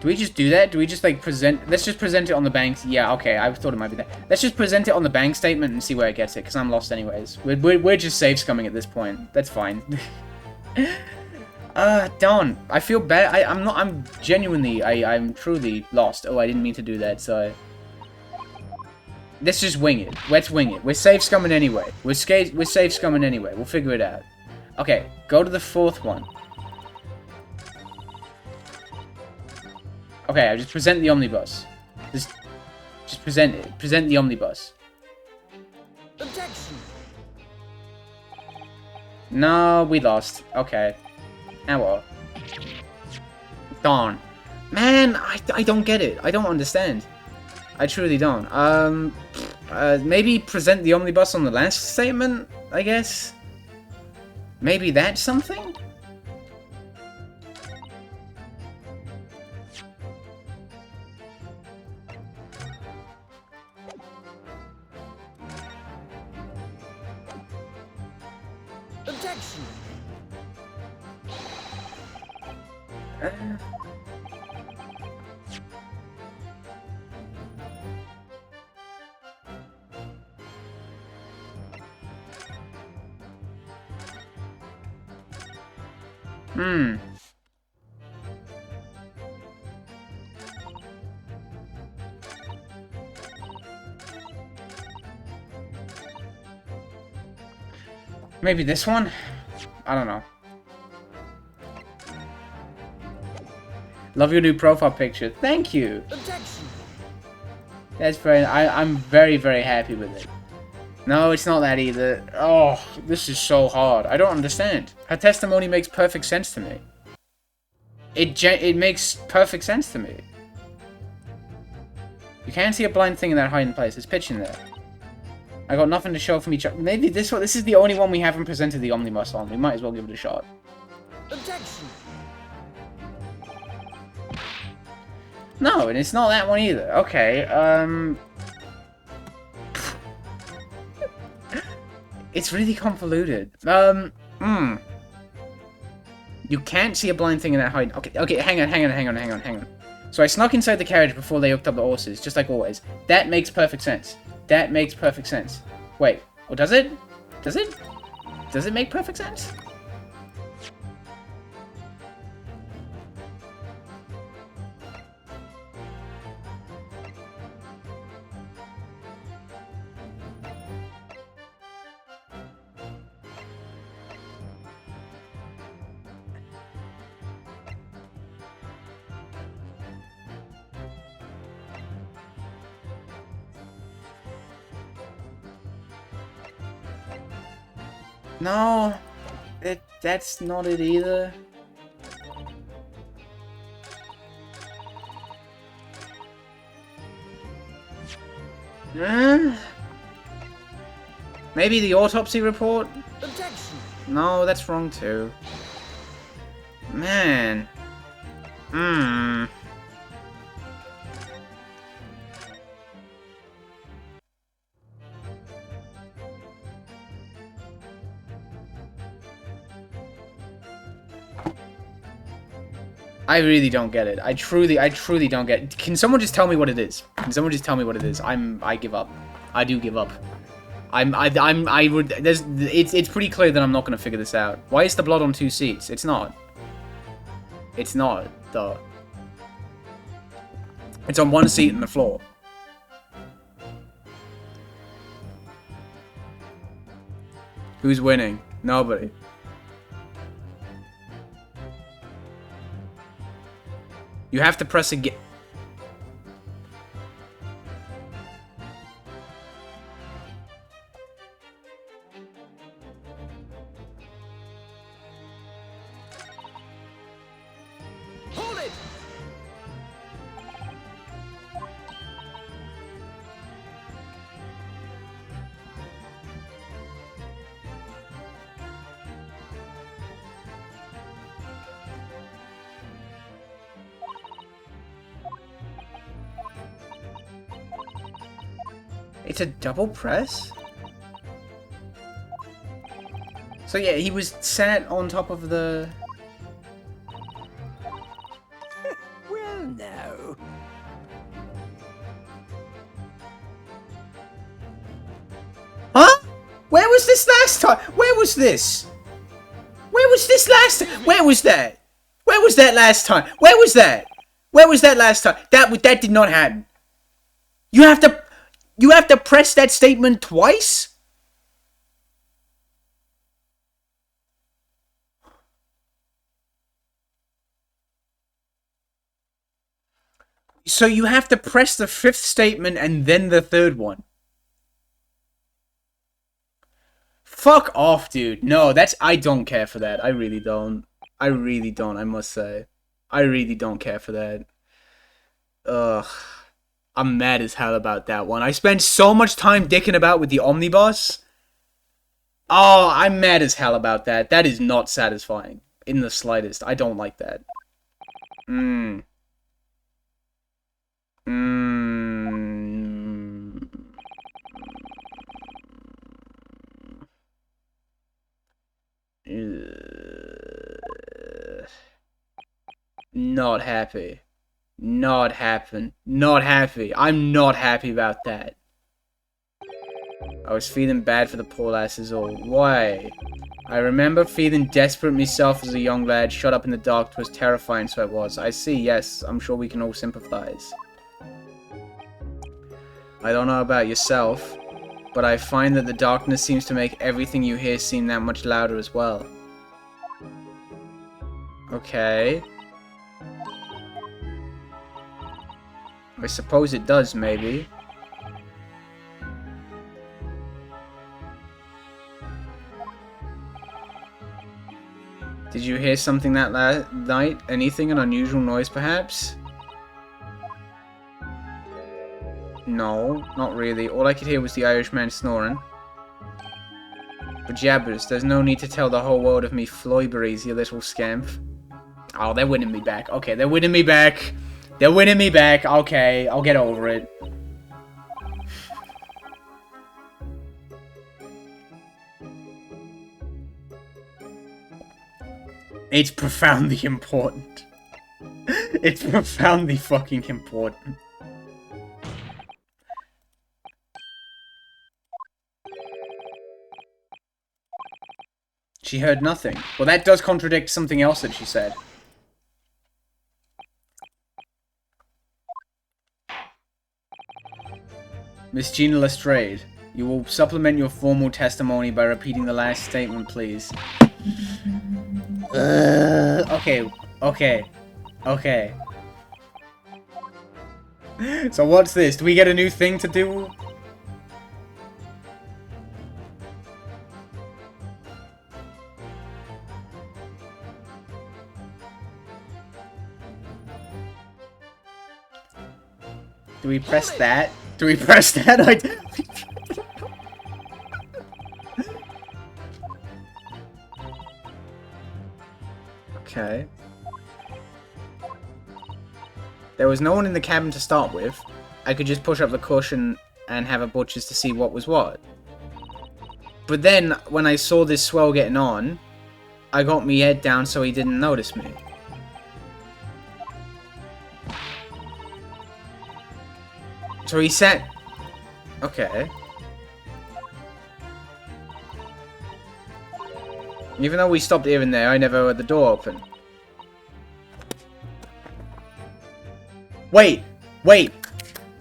Do we just do that? Do we just, like, present... Let's just present it on the bank... Yeah, okay, I thought it might be that. Let's just present it on the bank statement and see where it gets it, because I'm lost anyways. We're just save scumming at this point. That's fine. Darn. I feel bad. I'm genuinely... I'm truly lost. Oh, I didn't mean to do that, so... Let's just wing it. Let's wing it. We're save scumming anyway. We're save scumming anyway. We'll figure it out. Okay, go to the fourth one. Okay, I just present the omnibus. Just present it. Present the omnibus. Objection. No, we lost. Okay. Now what? Darn. Man, I don't get it. I don't understand. I truly don't. Maybe present the omnibus on the last statement, I guess? Maybe that's something? Objection. Maybe this one? I don't know. Love your new profile picture. Thank you. Objection. That's very... I'm very, very happy with it. No, it's not that either. Oh, this is so hard. I don't understand. Her testimony makes perfect sense to me. It makes perfect sense to me. You can't see a blind thing in that hiding place. There's pitch in there. I got nothing to show from each other. Maybe this one. This is the only one we haven't presented the omnibus on. We might as well give it a shot. Objection. No, and it's not that one either. Okay, It's really convoluted. You can't see a blind thing in that hiding. Okay, hang on. So I snuck inside the carriage before they hooked up the horses, just like always. That makes perfect sense. That makes perfect sense. Wait, well, does it? Does it? Does it make perfect sense? No, that's not it either. Maybe the autopsy report? Objection. No, that's wrong too. Man. I really don't get it. I truly don't get it. Can someone just tell me what it is? Can someone just tell me what it is? I give up. I do give up. It's pretty clear that I'm not gonna figure this out. Why is the blood on 2 seats? It's not. It's not, though. It's on 1 seat in the floor. Who's winning? Nobody. You have to press again. Hold it! It's a double press? So yeah, he was sat on top of the... Well, no. Huh? Where was this last time? Where was this? Where was this last time? Where was that? Where was that last time? Where was that? Where was that last time? That did not happen. You have to press that statement twice? So you have to press the 5th statement and then the 3rd one. Fuck off, dude. No, I don't care for that. I really don't. I really don't, I must say. I really don't care for that. Ugh. I'm mad as hell about that one. I spent so much time dicking about with the omnibus. Oh, I'm mad as hell about that. That is not satisfying. In the slightest. I don't like that. Not happy. Not happen. Not happy. I'm not happy about that. I was feeling bad for the poor lasses all. Why? I remember feeling desperate myself as a young lad, shut up in the dark. 'Twas terrifying, so it was. I see, yes. I'm sure we can all sympathize. I don't know about yourself, but I find that the darkness seems to make everything you hear seem that much louder as well. Okay. I suppose it does, maybe. Did you hear something that night? Anything? An unusual noise, perhaps? No, not really. All I could hear was the Irishman snoring. But jabbers, there's no need to tell the whole world of me floyberries, you little scamp. Oh, they're winning me back. Okay, they're winning me back. They're winning me back. Okay, I'll get over it. It's profoundly important. It's profoundly fucking important. She heard nothing. Well, that does contradict something else that she said. Miss Gina Lestrade, you will supplement your formal testimony by repeating the last statement, please. Okay. So what's this? Do we get a new thing to do? Do we press that? Do we press that? Okay. There was no one in the cabin to start with. I could just push up the cushion and have a butcher's to see what was what. But then, when I saw this swell getting on, I got me head down so he didn't notice me. So he said... Okay. Even though we stopped here and there, I never heard the door open. Wait! Wait!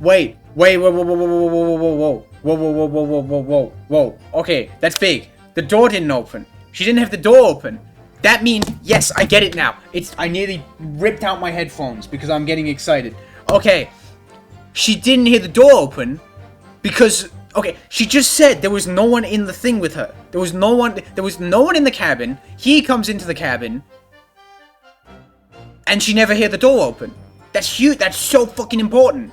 Wait! Wait! Whoa! Whoa! Whoa! Whoa! Whoa! Whoa! Whoa! Whoa! Whoa! Whoa! Whoa! Whoa! Whoa! Whoa! Whoa! Okay, that's big. The door didn't open. She didn't have the door open. That means, yes, I get it now. I nearly ripped out my headphones because I'm getting excited. Okay. She didn't hear the door open because, okay, she just said there was no one in the thing with her. There was no one in the cabin. He comes into the cabin and she never heard the door open. That's huge. That's so fucking important.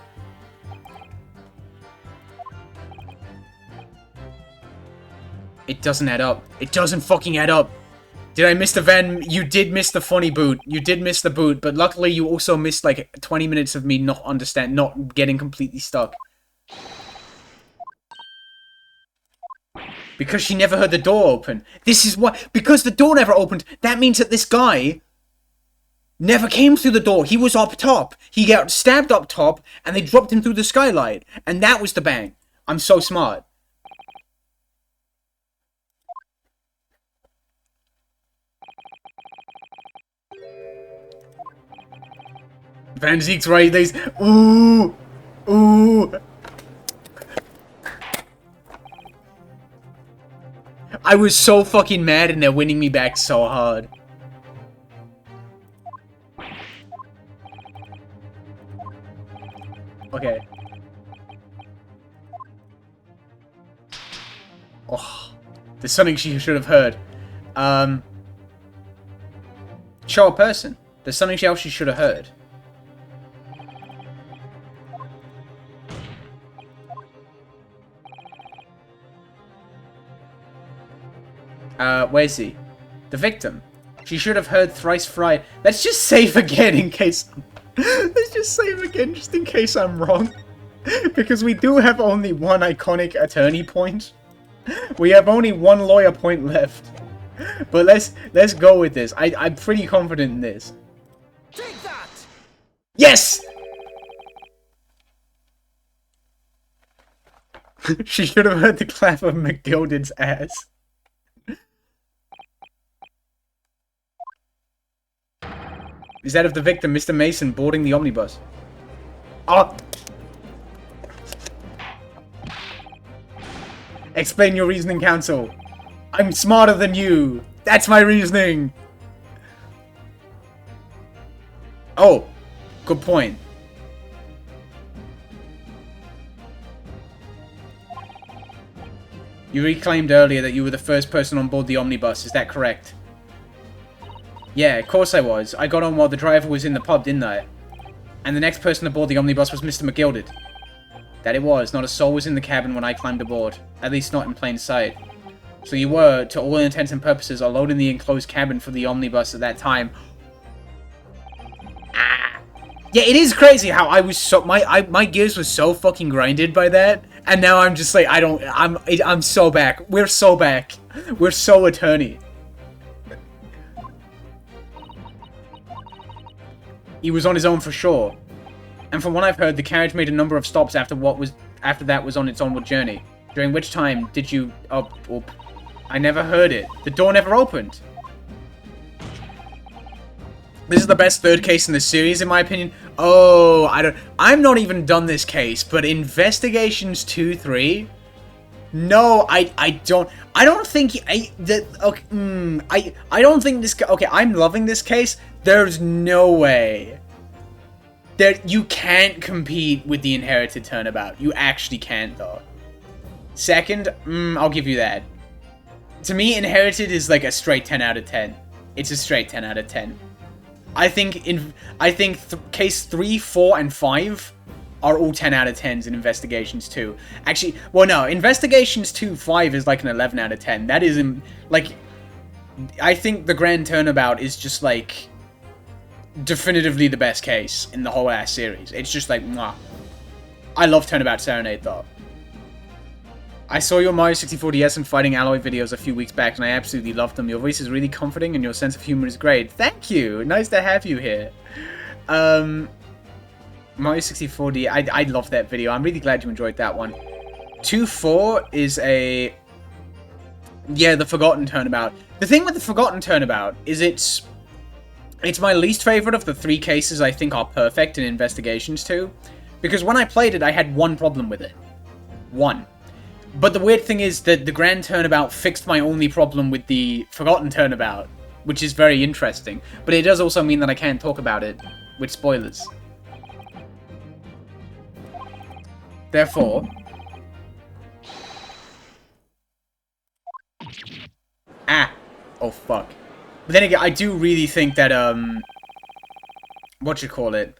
It doesn't add up. It doesn't fucking add up. Did I miss the van? You did miss the funny boot. You did miss the boot, but luckily you also missed like 20 minutes of me not getting completely stuck. Because she never heard the door open. This is why. Because the door never opened, that means that this guy never came through the door. He was up top. He got stabbed up top, and they dropped him through the skylight. And that was the bang. I'm so smart. Van Zeke's right. There's ooh. I was so fucking mad and they're winning me back so hard. Okay. Oh, there's something she should have heard. Show a person. There's something else she should have heard. Where's he? The victim. She should have heard thrice fried. Let's just save again in case... Let's just save again just in case I'm wrong. Because we do have only one iconic attorney point. We have only one lawyer point left. But let's go with this. I'm pretty confident in this. Take that! Yes! She should have heard the clap of McGilded's ass. Is that of the victim, Mr. Mason, boarding the omnibus? Oh! Explain your reasoning, counsel. I'm smarter than you. That's my reasoning. Oh, good point. You reclaimed earlier that you were the first person on board the omnibus. Is that correct? Yeah, of course I was. I got on while the driver was in the pub, didn't I? And the next person aboard the omnibus was Mr. McGilded. That it was. Not a soul was in the cabin when I climbed aboard. At least not in plain sight. So you were, to all intents and purposes, alone in the enclosed cabin for the omnibus at that time. Ah. Yeah, it is crazy how I was so... My gears were so fucking grinded by that. And now I'm just like, I'm so back. We're so back. We're so attorney. He was on his own for sure. And from what I've heard, the carriage made a number of stops after that was on its onward journey. During which time did you... I never heard it. The door never opened. This is the best third case in the series, in my opinion. Oh, I'm not even done this case, but Investigations 2-3... No, I don't think... I don't think this... Okay, I'm loving this case. There's no way that you can't compete with the Inherited Turnabout. You actually can't, though. Second, I'll give you that. To me, Inherited is like a straight 10 out of 10. It's a straight 10 out of 10. I think case 3, 4, and 5 are all 10 out of 10s in Investigations 2. Actually, well, no, Investigations 2, 5 is like an 11 out of 10. That is, like, I think the Grand Turnabout is just, like, definitively the best case in the whole ass series. It's just like, mwah. I love Turnabout Serenade, though. I saw your Mario 64 DS and Fighting Alloy videos a few weeks back, and I absolutely loved them. Your voice is really comforting, and your sense of humor is great. Thank you! Nice to have you here. Mario 64D, I love that video. I'm really glad you enjoyed that one. 2-4 is a... Yeah, the Forgotten Turnabout. The thing with the Forgotten Turnabout is it's my least favorite of the 3 cases I think are perfect in Investigations 2. Because when I played it, I had one problem with it. One. But the weird thing is that the Grand Turnabout fixed my only problem with the Forgotten Turnabout, which is very interesting. But it does also mean that I can't talk about it with spoilers. Therefore... Ah! Oh, fuck. But then again, I do really think that, whatchamacallit?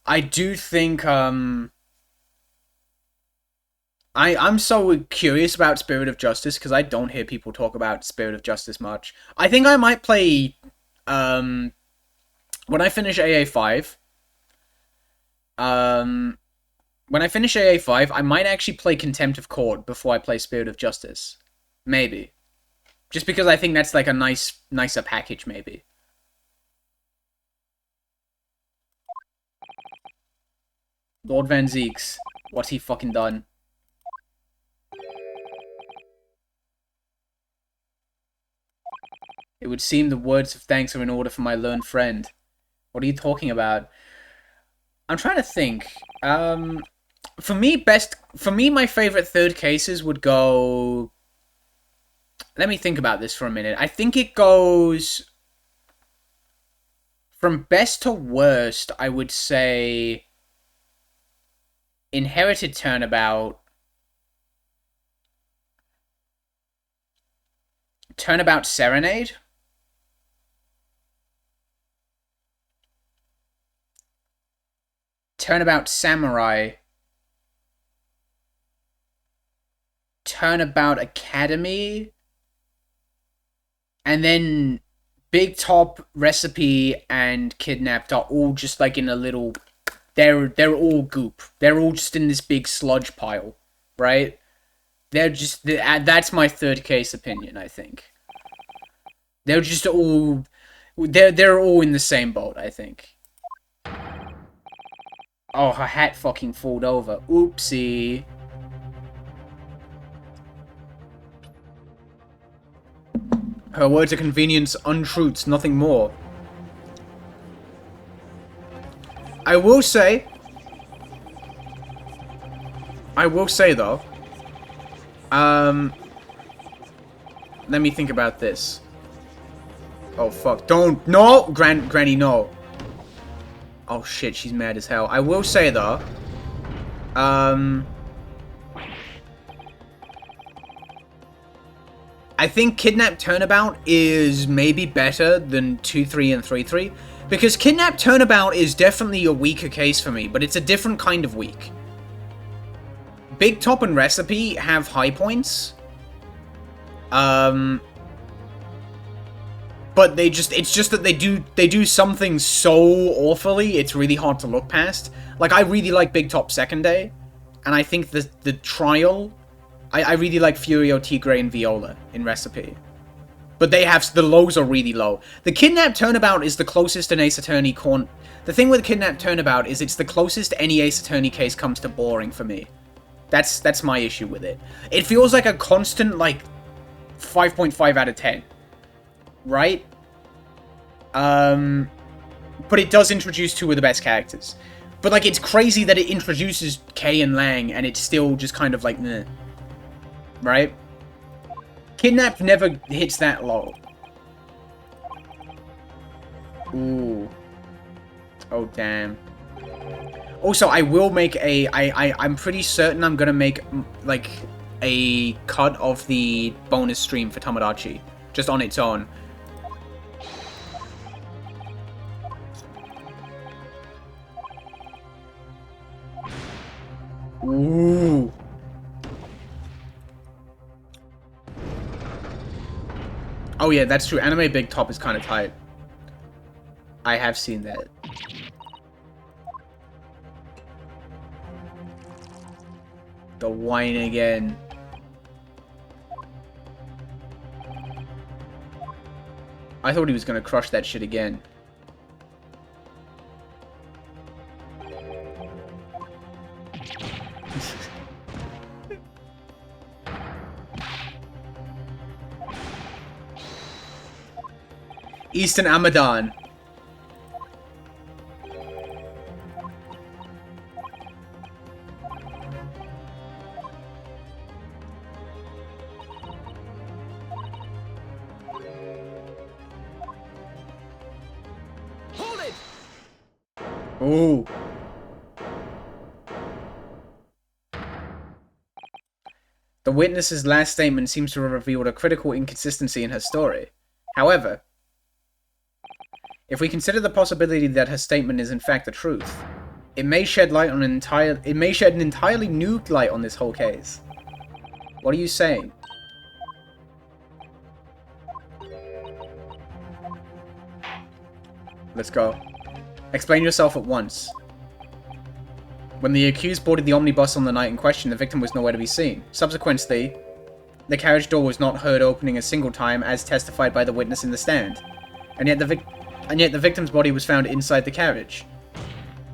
I do think, I'm so curious about Spirit of Justice, because I don't hear people talk about Spirit of Justice much. I think I might play, when I finish AA5, I might actually play Contempt of Court before I play Spirit of Justice. Maybe. Just because I think that's like a nicer package, maybe. Lord Van Zeeks. What's he fucking done? It would seem the words of thanks are in order for my learned friend. What are you talking about? I'm trying to think. For me, my favorite third cases would go... Let me think about this for a minute. I think it goes... From best to worst, I would say... Inherited Turnabout. Turnabout Serenade. Turnabout Samurai. Turnabout Academy. And then Big Top, Recipe, and Kidnapped are all just like in a little... They're all goop. They're all just in this big sludge pile, right? They're just... That's my third case opinion, I think. They're just all... They're all in the same boat, I think. Oh, her hat fucking falled over. Oopsie. Her words are convenience, untruths, nothing more. I will say though, let me think about this. Oh fuck, don't, no! Granny, no. Oh shit, she's mad as hell. I will say though, I think Kidnap Turnabout is maybe better than 2-3 and 3-3. Because Kidnap Turnabout is definitely a weaker case for me, but it's a different kind of weak. Big Top and Recipe have high points. But it's just that they do something so awfully, it's really hard to look past. Like, I really like Big Top Second Day, and I think the Trial... I really like Furio, Tigre, and Viola in Recipe. But they have... The lows are really low. The Kidnap Turnabout is the closest an Ace Attorney The thing with Kidnap Turnabout is it's the closest any Ace Attorney case comes to boring for me. That's my issue with it. It feels like a constant, like, 5.5 out of 10. Right? But it does introduce 2 of the best characters. But, like, it's crazy that it introduces Kay and Lang, and it's still just kind of like, meh. Right? Kidnap never hits that low. Ooh. Oh, damn. Also, I will make a... I'm pretty certain I'm gonna make, like, a cut of the bonus stream for Tomodachi. Just on its own. Ooh. Oh yeah, that's true. Anime Big Top is kind of tight. I have seen that. The whine again. I thought he was gonna crush that shit again. Eastern Amadan. Hold it! Ooh. The witness's last statement seems to have revealed a critical inconsistency in her story. However, if we consider the possibility that her statement is in fact the truth, it may shed an entirely new light on this whole case. What are you saying? Let's go. Explain yourself at once. When the accused boarded the omnibus on the night in question, the victim was nowhere to be seen. Subsequently, the carriage door was not heard opening a single time, as testified by the witness in the stand. And yet the victim's body was found inside the carriage.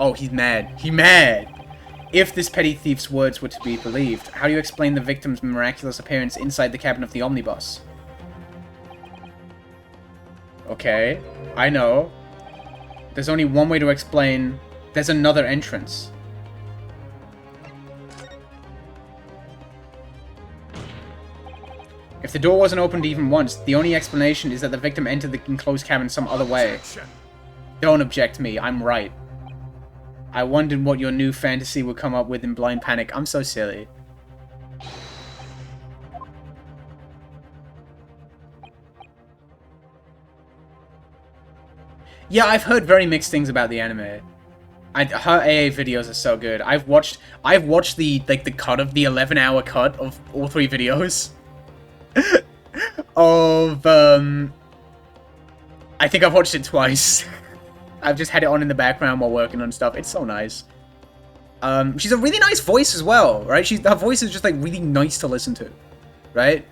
Oh, he's mad. He's mad! If this petty thief's words were to be believed, how do you explain the victim's miraculous appearance inside the cabin of the omnibus? Okay, I know. There's only one way to explain. There's another entrance. If the door wasn't opened even once, the only explanation is that the victim entered the enclosed cabin some other way. Don't object me, I'm right. I wondered what your new fantasy would come up with in blind panic. I'm so silly. Yeah, I've heard very mixed things about the anime. Her AA videos are so good. I've watched the cut of the 11-hour cut of all 3 videos. Of I think I've watched it twice. I've just had it on in the background while working on stuff. It's so nice. She's a really nice voice as well, right? Her voice is just like really nice to listen to, right?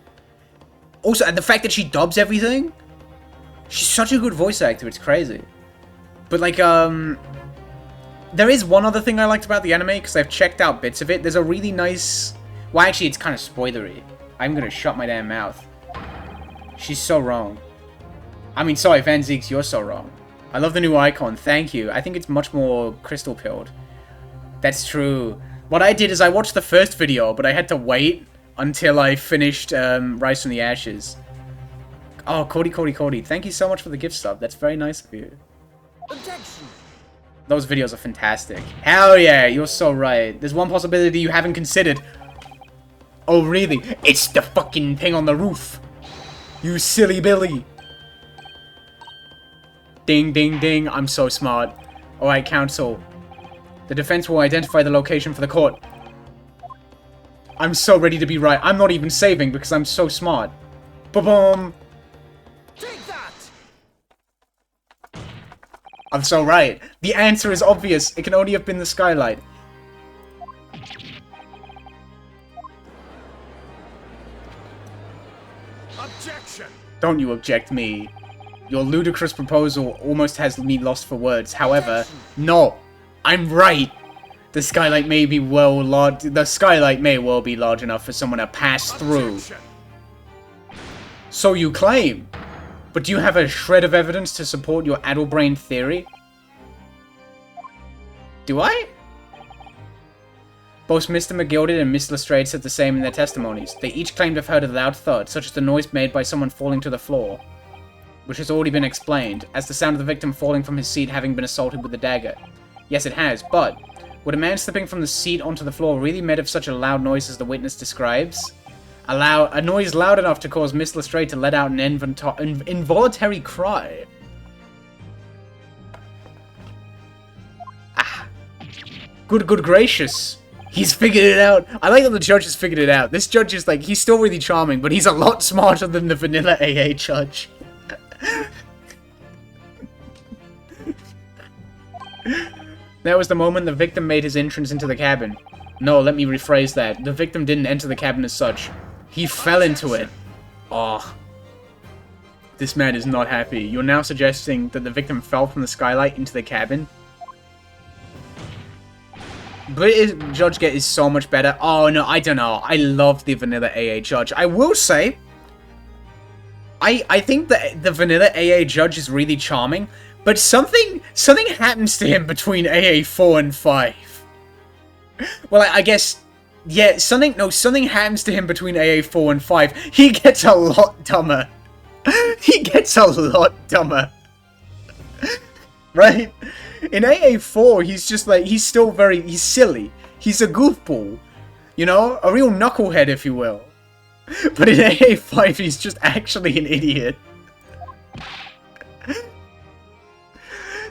Also, and the fact that she dubs everything, she's such a good voice actor. It's crazy. But like, there is one other thing I liked about the anime because I've checked out bits of it. There's a really nice. Well, actually, it's kind of spoilery. I'm gonna shut my damn mouth. She's so wrong. I mean, sorry, Van Zeeks, you're so wrong. I love the new icon, thank you. I think it's much more crystal-pilled. That's true. What I did is I watched the first video, but I had to wait until I finished Rise from the Ashes. Oh, Cody, thank you so much for the gift sub. That's very nice of you. Objection! Those videos are fantastic. Hell yeah, you're so right. There's one possibility you haven't considered. Oh, really? It's the fucking thing on the roof. You silly Billy. Ding, ding, ding. I'm so smart. Alright, counsel. The defense will identify the location for the court. I'm so ready to be right. I'm not even saving because I'm so smart. Ba-boom. Take that! I'm so right. The answer is obvious. It can only have been the skylight. Objection! Don't you object me. Your ludicrous proposal almost has me lost for words. However, no, I'm right. The skylight may be The skylight may well be large enough for someone to pass through. So you claim. But do you have a shred of evidence to support your addle-brained theory? Do I? Both Mr. McGilded and Miss Lestrade said the same in their testimonies. They each claimed to have heard a loud thud, such as the noise made by someone falling to the floor, which has already been explained, as the sound of the victim falling from his seat having been assaulted with a dagger. Yes, it has, but would a man slipping from the seat onto the floor really made of such a loud noise as the witness describes? A noise loud enough to cause Miss Lestrade to let out an involuntary cry. Ah. Good gracious. He's figured it out. I like that the judge has figured it out. This judge is like, he's still really charming, but he's a lot smarter than the vanilla AA judge. That was the moment the victim made his entrance into the cabin. No, let me rephrase that. The victim didn't enter the cabin as such. He fell into it. Oh. This man is not happy. You're now suggesting that the victim fell from the skylight into the cabin? British Judge Get is so much better. Oh, no, I don't know. I love the vanilla AA Judge. I will say, I think that the vanilla AA judge is really charming, but something happens to him between AA 4 and 5. Well, I guess, yeah, something happens to him between AA 4 and 5. He gets a lot dumber. He gets a lot dumber. Right? In AA 4, he's just like, he's silly. He's a goofball. You know? A real knucklehead, if you will. But in AA 5, he's just actually an idiot.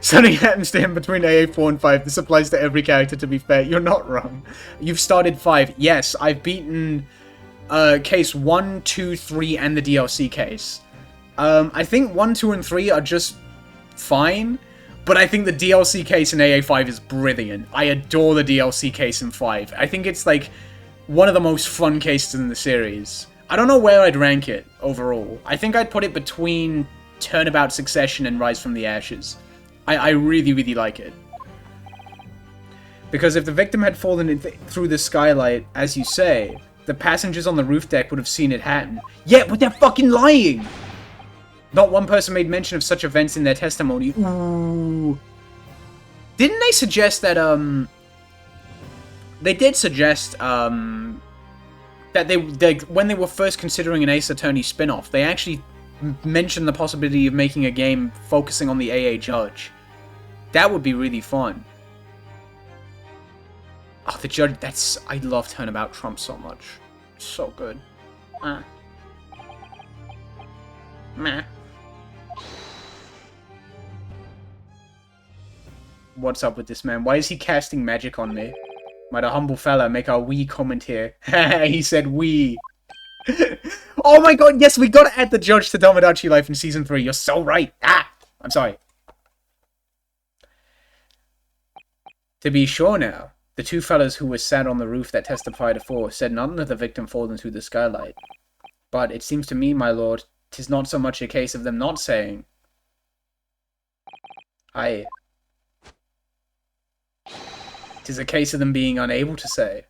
Something happens to him between AA 4 and 5. This applies to every character, to be fair. You're not wrong. You've started 5. Yes, I've beaten case 1, 2, 3, and the DLC case. I think 1, 2, and 3 are just fine. But I think the DLC case in AA 5 is brilliant. I adore the DLC case in 5. I think it's like one of the most fun cases in the series. I don't know where I'd rank it overall. I think I'd put it between Turnabout Succession and Rise from the Ashes. I really, really like it. Because if the victim had fallen through the skylight, as you say, the passengers on the roof deck would have seen it happen. Yeah, but they're fucking lying! Not one person made mention of such events in their testimony. Ooh. Didn't they suggest that, They did suggest, that when they were first considering an Ace Attorney spin-off, they actually mentioned the possibility of making a game focusing on the AA judge. That would be really fun. Oh, the judge, I love Turnabout Trump so much. So good. Meh. What's up with this man? Why is he casting magic on me? Might a humble fella make our wee comment here? He said wee. Oh my god, yes, we gotta add the judge to Tomodachi Life in Season 3. You're so right. I'm sorry. To be sure now, the two fellas who were sat on the roof that testified afore said none of the victim fallen through the skylight. But it seems to me, my lord, 'tis not so much a case of them not saying. Aye. 'Tis a case of them being unable to say.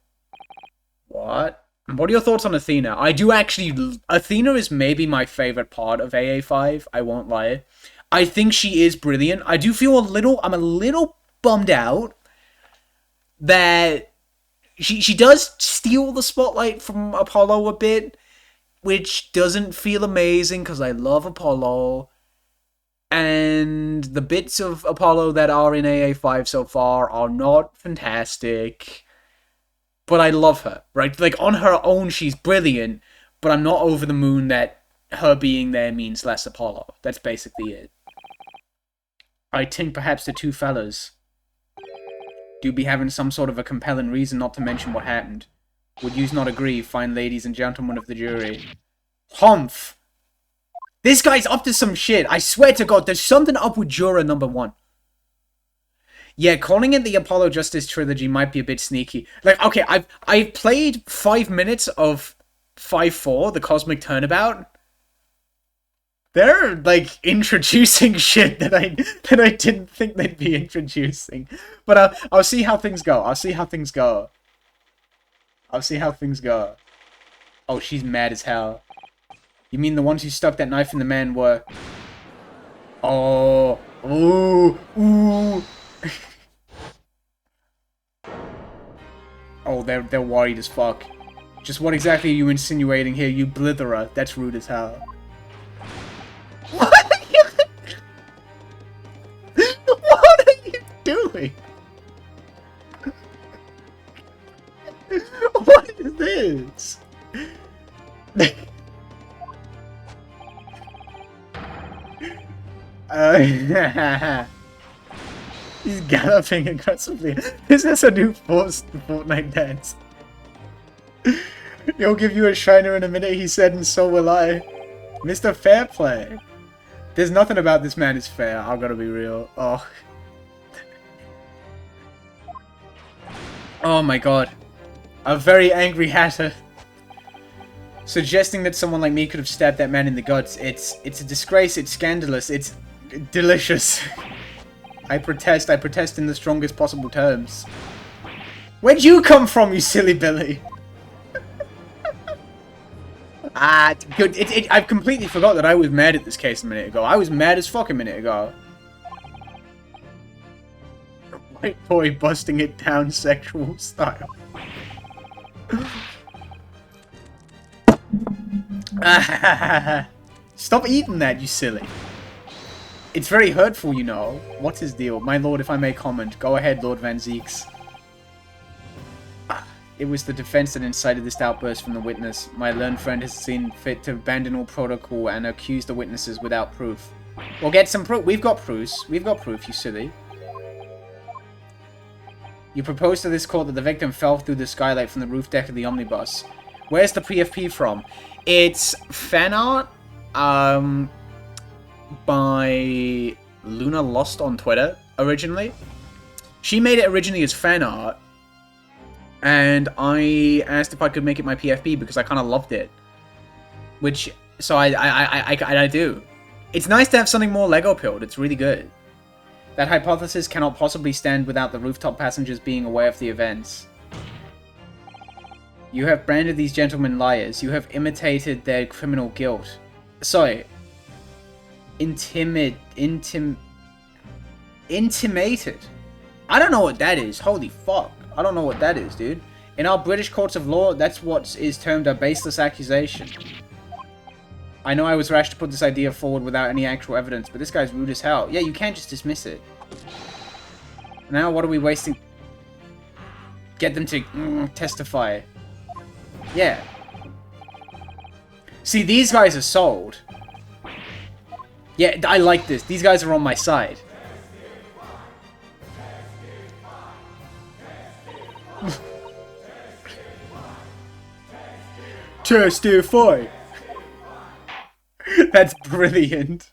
What? What are your thoughts on Athena? I do actually... Athena is maybe my favorite part of AA5, I won't lie. I think she is brilliant. I do feel I'm a little bummed out that she does steal the spotlight from Apollo a bit, which doesn't feel amazing because I love Apollo. And the bits of Apollo that are in AA5 so far are not fantastic. But I love her, right? Like, on her own, she's brilliant, but I'm not over the moon that her being there means less Apollo. That's basically it. I think perhaps the two fellas do be having some sort of a compelling reason not to mention what happened. Would yous not agree, fine ladies and gentlemen of the jury? Humph! This guy's up to some shit. I swear to God, there's something up with juror number 1. Yeah, calling it the Apollo Justice Trilogy might be a bit sneaky. Like, okay, I've played 5 minutes of 5-4, the Cosmic Turnabout. They're, like, introducing shit that I didn't think they'd be introducing. But I'll see how things go. I'll see how things go. Oh, she's mad as hell. You mean the ones who stuck that knife in the man were... Oh. Ooh. Ooh. Oh, they're worried as fuck. Just what exactly are you insinuating here, you blitherer? That's rude as hell. What are you... What are you doing? What is this? He's galloping aggressively. This is a new Fortnite dance. He'll give you a shiner in a minute, he said, and so will I. Mr. Fairplay. There's nothing about this man is fair, I've gotta be real. Oh. Oh my god. A very angry hatter. Suggesting that someone like me could have stabbed that man in the guts. It's a disgrace, it's scandalous, it's delicious. I protest in the strongest possible terms. Where'd you come from, you silly Billy? Good. I've completely forgot that I was mad at this case a minute ago. I was mad as fuck a minute ago. White boy busting it down sexual style. Stop eating that, you silly. It's very hurtful, you know. What's his deal? My lord, if I may comment. Go ahead, Lord Van Zeeks. It was the defense that incited this outburst from the witness. My learned friend has seen fit to abandon all protocol and accuse the witnesses without proof. Well, get some proof. We've got proofs. We've got proof, you silly. You proposed to this court that the victim fell through the skylight from the roof deck of the omnibus. Where's the PFP from? It's fan art, by Luna Lost on Twitter, originally. She made it originally as fan art, and I asked if I could make it my PFP because I kind of loved it. So I do. It's nice to have something more Lego-pilled. It's really good. That hypothesis cannot possibly stand without the rooftop passengers being aware of the events. You have branded these gentlemen liars. You have imitated their criminal guilt. Sorry. Intimated. I don't know what that is. Holy fuck. I don't know what that is, dude. In our British courts of law, that's what is termed a baseless accusation. I know I was rash to put this idea forward without any actual evidence, but this guy's rude as hell. Yeah, you can't just dismiss it. Now, what are we wasting? Get them to testify. Yeah. See, these guys are sold. Yeah, I like this. These guys are on my side. Testify. That's brilliant.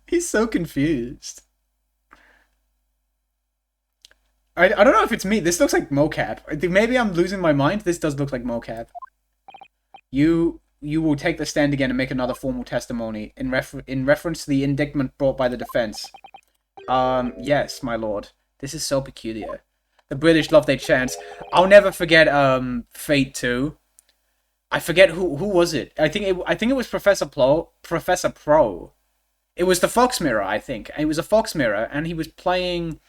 He's so confused. I don't know if it's me. This looks like mocap. I think maybe I'm losing my mind. This does look like mocap. You will take the stand again and make another formal testimony in reference to the indictment brought by the defense. Yes, my lord. This is so peculiar. The British love their chance. I'll never forget Fate 2. I forget who was it. I think it was Professor Pro. It was the Fox Mirror, I think. It was a Fox Mirror, and he was playing.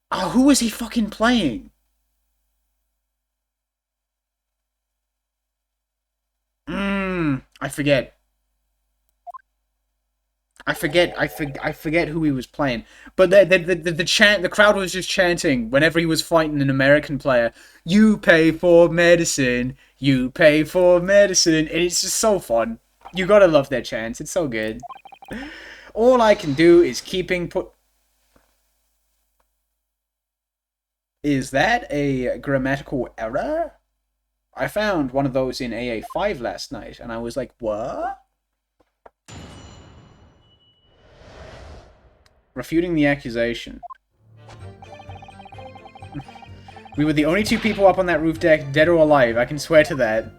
Oh, who was he fucking playing? I forget. I forget who he was playing. But the crowd was just chanting whenever he was fighting an American player. You pay for medicine. You pay for medicine. And it's just so fun. You gotta love their chants. It's so good. All I can do is Is that a grammatical error? I found one of those in AA5 last night, and I was like, what? Refuting the accusation. We were the only two people up on that roof deck, dead or alive, I can swear to that.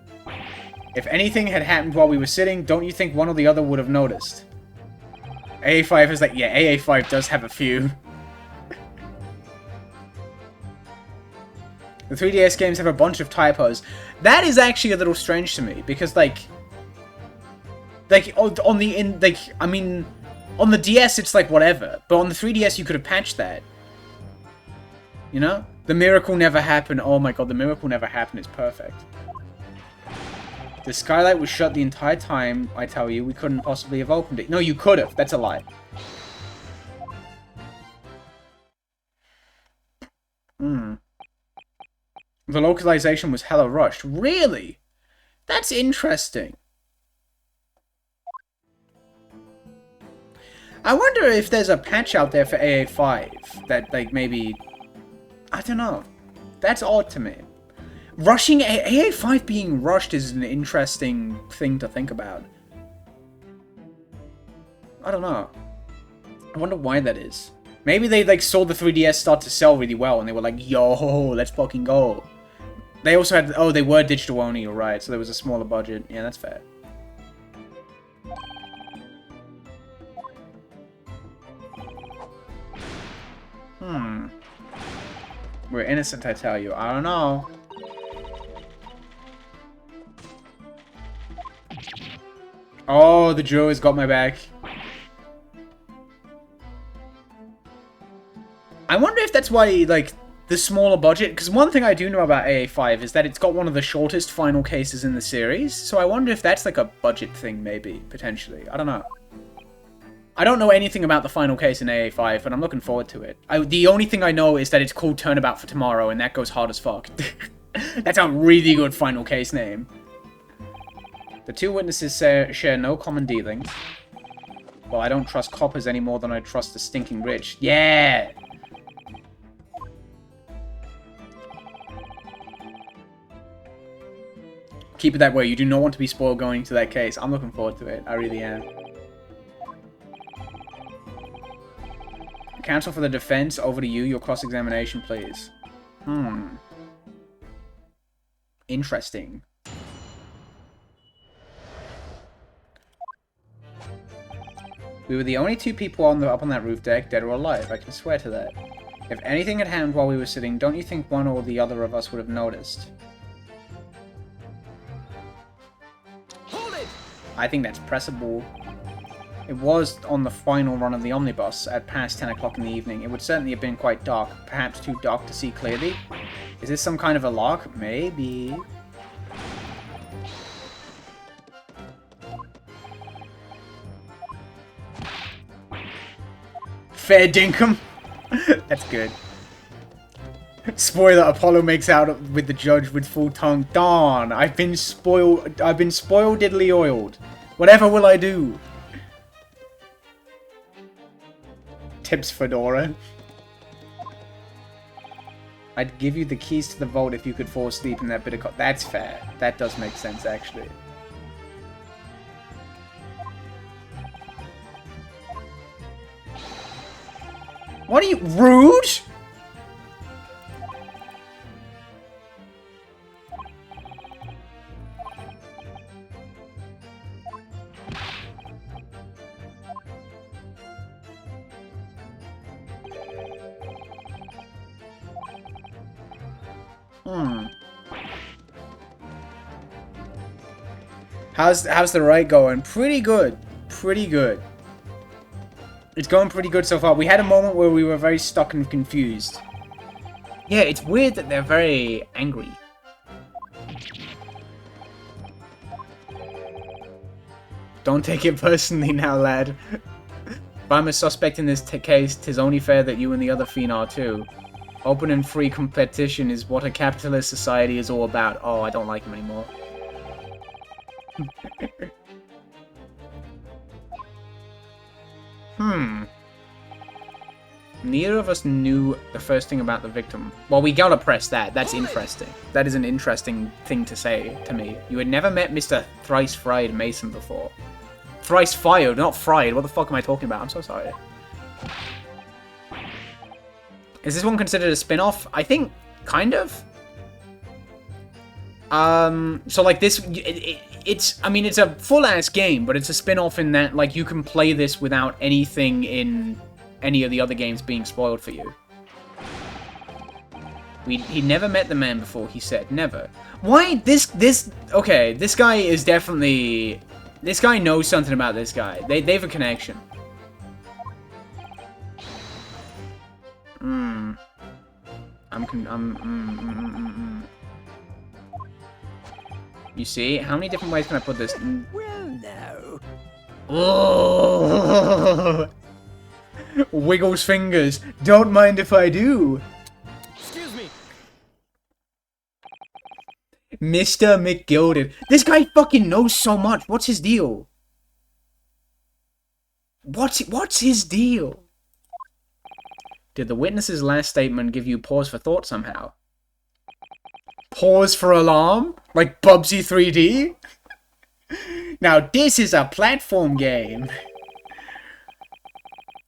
If anything had happened while we were sitting, don't you think one or the other would have noticed? AA5 is like, yeah, AA5 does have a few. The 3DS games have a bunch of typos. That is actually a little strange to me, because, on the DS it's like whatever, but on the 3DS you could have patched that. You know? The miracle never happened. Oh my god, the miracle never happened is perfect. The skylight was shut the entire time, I tell you. We couldn't possibly have opened it. No, you could have. That's a lie. The localization was hella rushed. Really? That's interesting. I wonder if there's a patch out there for AA5 that, like, maybe... I don't know. That's odd to me. Rushing... AA5 being rushed is an interesting thing to think about. I don't know. I wonder why that is. Maybe they, like, saw the 3DS start to sell really well and they were like, yo, let's fucking go. They also had... Oh, they were digital only, you're right. So there was a smaller budget. Yeah, that's fair. We're innocent, I tell you. I don't know. Oh, the Joe has got my back. I wonder if that's why, like, the smaller budget... Because one thing I do know about AA5 is that it's got one of the shortest final cases in the series. So I wonder if that's, like, a budget thing, maybe, potentially. I don't know. I don't know anything about the final case in AA5, but I'm looking forward to it. The only thing I know is that it's called Turnabout for Tomorrow, and that goes hard as fuck. That's a really good final case name. The two witnesses share no common dealings. Well, I don't trust coppers any more than I trust the stinking rich. Yeah! Keep it that way. You do not want to be spoiled going into that case. I'm looking forward to it. I really am. Counsel for the defense, over to you. Your cross-examination, please. Interesting. We were the only two people up on that roof deck, dead or alive. I can swear to that. If anything had happened while we were sitting, don't you think one or the other of us would have noticed? I think that's pressable. It was on the final run of the omnibus at past 10 o'clock in the evening. It would certainly have been quite dark, perhaps too dark to see clearly. Is this some kind of a lock? Maybe. Fair dinkum. That's good. Spoiler, Apollo makes out with the judge with full tongue. Darn, I've been spoiled diddly oiled. Whatever will I do? Tips Fedora. I'd give you the keys to the vault if you could fall asleep in that bit of That's fair. That does make sense, actually. What are you... Rude? How's the right going? Pretty good. Pretty good. It's going pretty good so far. We had a moment where we were very stuck and confused. Yeah, it's weird that they're very angry. Don't take it personally now, lad. If I'm a suspect in this case, 'tis only fair that you and the other fiend are too. Open and free competition is what a capitalist society is all about. Oh, I don't like him anymore. Neither of us knew the first thing about the victim. Well, we gotta press that. That's interesting. That is an interesting thing to say to me. You had never met Mr. Thrice Fried Mason before. Thrice fired, not fried. What the fuck am I talking about? I'm so sorry. Is this one considered a spin-off? I think, kind of. So like this, I mean, it's a full-ass game, but it's a spin-off in that, like, you can play this without anything in any of the other games being spoiled for you. He never met the man before, he said. Never. Why okay, this guy is definitely... This guy knows something about this guy. They have a connection. You see? How many different ways can I put this? Well, no. Oh! Wiggles fingers. Don't mind if I do. Excuse me. Mr. McGilded. This guy fucking knows so much. What's his deal? What's his deal? Did the witness's last statement give you pause for thought somehow? Pause for alarm? Like Bubsy 3D? Now this is a platform game.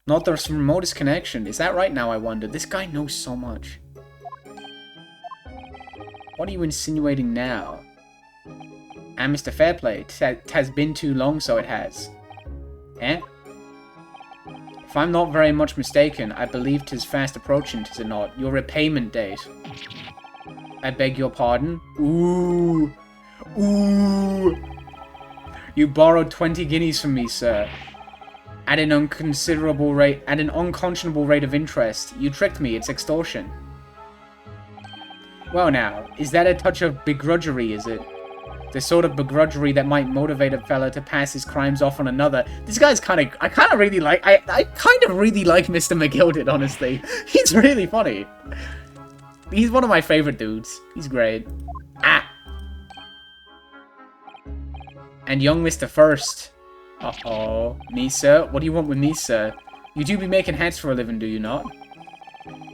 Not the remotest connection. Is that right now, I wonder? This guy knows so much. What are you insinuating now? And Mr. Fairplay, it has been too long, so it has. Eh? If I'm not very much mistaken, I believe 'tis fast approaching, 'tis it not? Your repayment date. I beg your pardon? Ooh. Ooh. You borrowed 20 guineas from me, sir. At an unconscionable rate of interest. You tricked me, it's extortion. Well now, is that a touch of begrudgery, is it? The sort of begrudgery that might motivate a fella to pass his crimes off on another. This guy's I kind of really like Mr. McGilded, honestly. He's really funny. He's one of my favorite dudes. He's great. Ah! And young Mr. First. Uh-oh. Me, sir? What do you want with me, sir? You do be making hats for a living, do you not?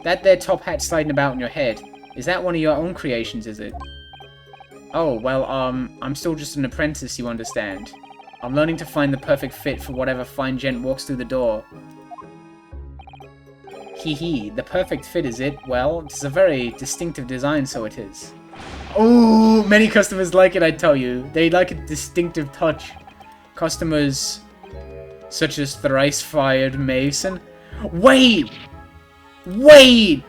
That there top hat sliding about in your head. Is that one of your own creations, is it? Oh, well, I'm still just an apprentice, you understand. I'm learning to find the perfect fit for whatever fine gent walks through the door. Hee hee, the perfect fit, is it? Well, it's a very distinctive design, so it is. Oh, many customers like it, I tell you. They like a distinctive touch. Customers such as thrice-fired Mason. Wait! Wait!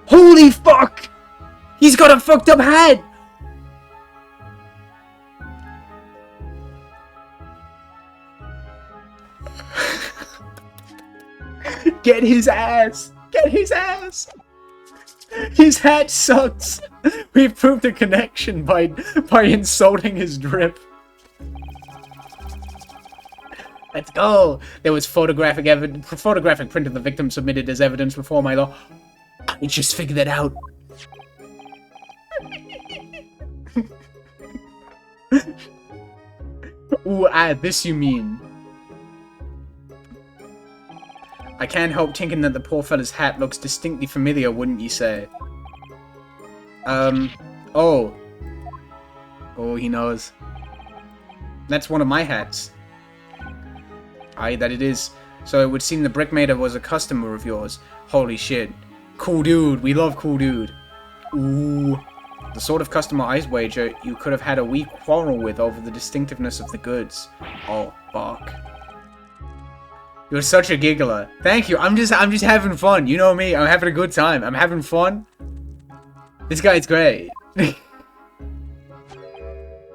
Holy fuck! He's got a fucked up head! Get his ass! Get his ass! His hat sucks! We've proved a connection by insulting his drip. Let's go! There was photographic print of the victim submitted as evidence before my law. I just figured that out. Ooh, this you mean. I can't help thinking that the poor fella's hat looks distinctly familiar, wouldn't you say? Oh. Oh, he knows. That's one of my hats. Aye, that it is. So it would seem the brickmaker was a customer of yours. Holy shit. Cool dude, we love cool dude. Ooh. The sort of customer I'd wager you could have had a wee quarrel with over the distinctiveness of the goods. Oh, fuck. You're such a giggler. Thank you. I'm just having fun. You know me. I'm having a good time. I'm having fun. This guy's great.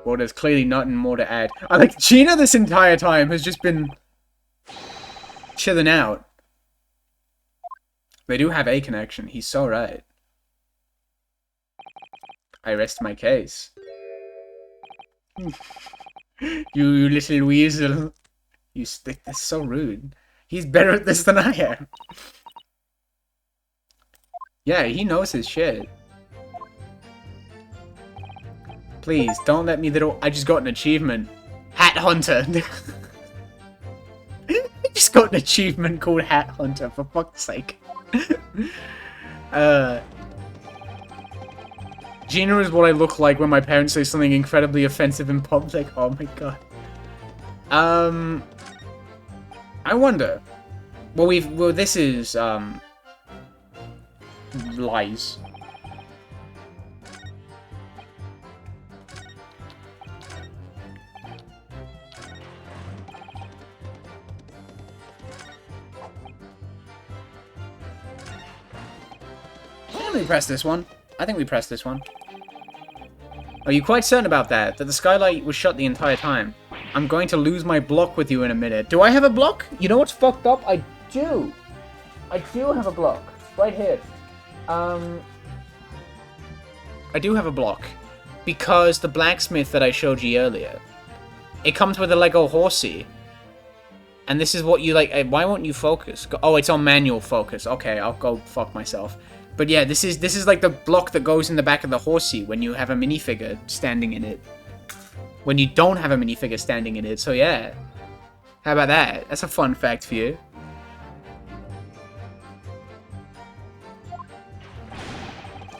Well, there's clearly nothing more to add. I like Gina this entire time has just been chilling out. They do have a connection. He's so right. I rest my case. You little weasel. You stick. That's so rude. He's better at this than I am. Yeah, he knows his shit. Please, don't let me little... I just got an achievement. Hat Hunter. I just got an achievement called Hat Hunter, for fuck's sake. Gina is what I look like when my parents say something incredibly offensive in public. Oh my god. I wonder. Well, this is, lies. Didn't we press this one? I think we pressed this one. Are you quite certain about that? That the skylight was shut the entire time? I'm going to lose my block with you in a minute. Do I have a block? You know what's fucked up? I do. I do have a block. Right here. I do have a block. Because the blacksmith that I showed you earlier, it comes with a Lego horsey. And this is what you like. Why won't you focus? Oh, it's on manual focus. Okay, I'll go fuck myself. But yeah, this is like the block that goes in the back of the horsey when you have a minifigure standing in it. When you don't have a minifigure standing in it, so yeah. How about that? That's a fun fact for you.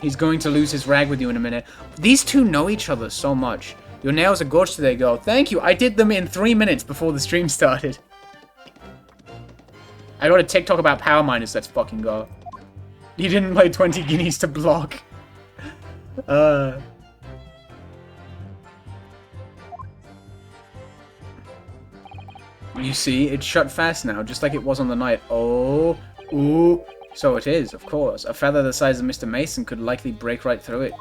He's going to lose his rag with you in a minute. These two know each other so much. Your nails are gorgeous today, girl. Thank you. I did them in 3 minutes before the stream started. I got a TikTok about power miners. Let's fucking go. He didn't play 20 guineas to block. You see, it's shut fast now, just like it was on the night. Oh, ooh. So it is, of course. A feather the size of Mr. Mason could likely break right through it.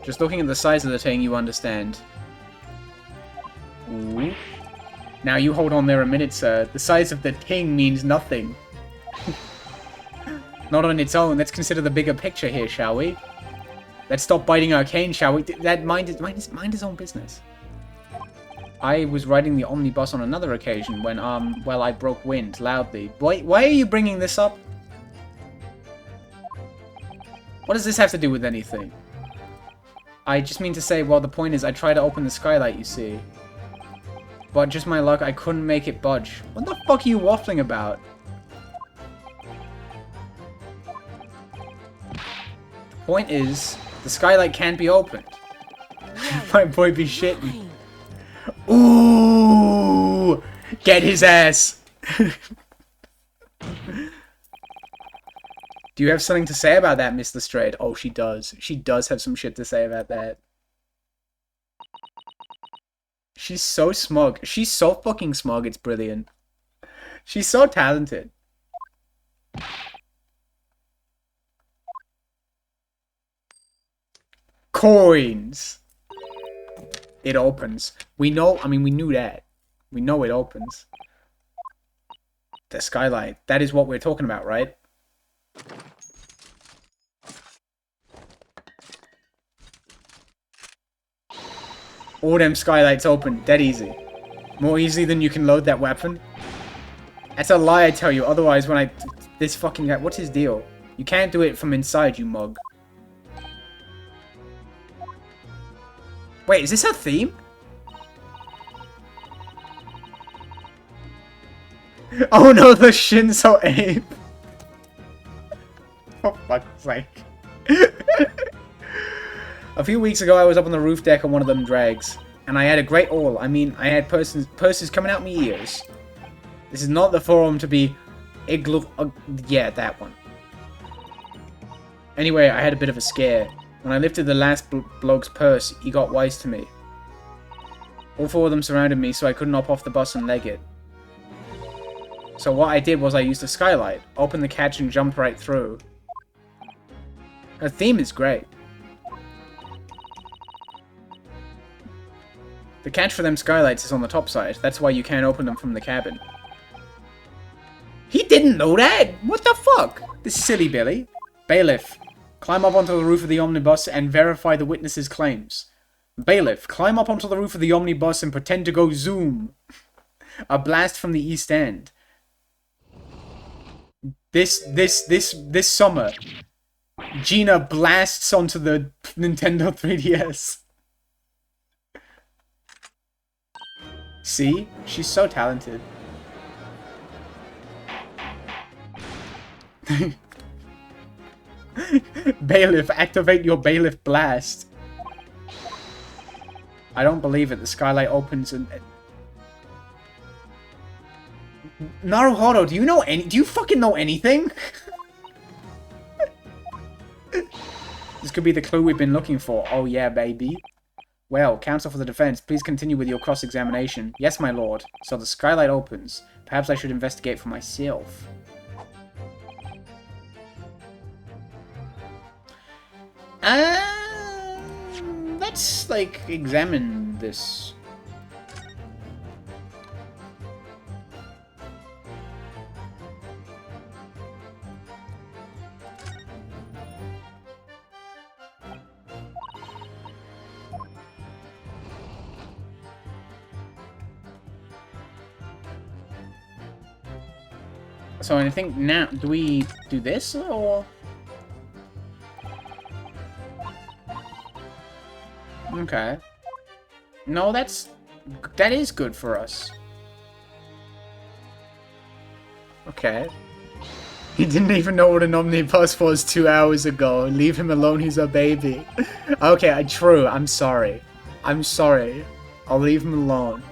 Just looking at the size of the thing, you understand. Ooh. Now you hold on there a minute, sir. The size of the thing means nothing. Not on its own. Let's consider the bigger picture here, shall we? Let's stop biting our cane, shall we? Mind his own business. I was riding the omnibus on another occasion when, well, I broke wind loudly. Why are you bringing this up? What does this have to do with anything? I just mean to say, well, the point is I tried to open the skylight, you see. But just my luck, I couldn't make it budge. What the fuck are you waffling about? The point is, the skylight can't be opened. My boy be shitting. Ooh! Get his ass! Do you have something to say about that, Miss Lestrade? Oh, she does. She does have some shit to say about that. She's so smug. She's so fucking smug, it's brilliant. She's so talented. Coins! It opens. We know, I mean, we knew that. We know it opens. The skylight. That is what we're talking about, right? All them skylights open. Dead easy. More easily than you can load that weapon. That's a lie, I tell you. Otherwise, when I... This fucking guy... What's his deal? You can't do it from inside, you mug. Wait, is this a theme? Oh no, the Shinzo ape. For fuck's sake. A few weeks ago, I was up on the roof deck on one of them drags, and I had a great haul. I mean, I had purses coming out my ears. This is not the forum to be yeah, that one. Anyway, I had a bit of a scare. When I lifted the last bloke's purse, he got wise to me. All four of them surrounded me, so I couldn't hop off the bus and leg it. So what I did was I used a skylight, opened the catch and jumped right through. Her theme is great. The catch for them skylights is on the top side. That's why you can't open them from the cabin. He didn't know that! What the fuck? This silly Billy. Bailiff, climb up onto the roof of the omnibus and verify the witness's claims. Bailiff, climb up onto the roof of the omnibus and pretend to go zoom. A blast from the East End. This summer, Gina blasts onto the Nintendo 3DS. See? She's so talented. Bailiff, activate your bailiff blast. I don't believe it. The skylight opens and... Naruhodo, do you fucking know anything? This could be the clue we've been looking for. Oh yeah, baby. Well, counsel for the defense, please continue with your cross-examination. Yes, my lord. So the skylight opens. Perhaps I should investigate for myself. Let's, like, examine this. So I think now, do we do this, or...? Okay. No, that is good for us. Okay. He didn't even know what an omnibus was 2 hours ago. Leave him alone, he's a baby. Okay, true, I'm sorry. I'm sorry. I'll leave him alone.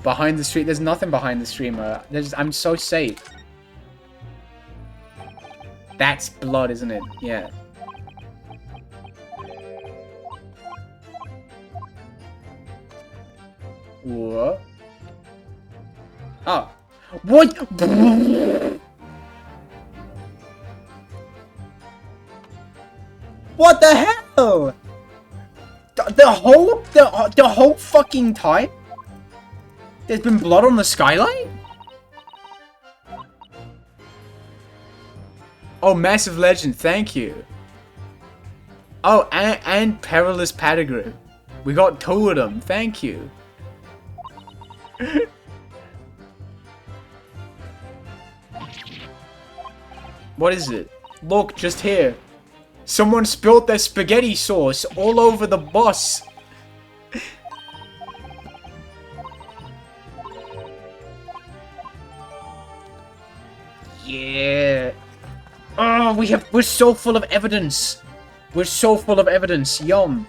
Behind the street, there's nothing behind the streamer. I'm so safe. That's blood, isn't it? Yeah. What? Oh. What? What the hell? The whole fucking time? There's been blood on the skylight? Oh, Massive Legend, thank you. Oh, and Perilous Patagram. We got 2 of them, thank you. What is it? Look, just here. Someone spilled their spaghetti sauce all over the bus. Yeah. Oh, we're so full of evidence. We're so full of evidence. Yum.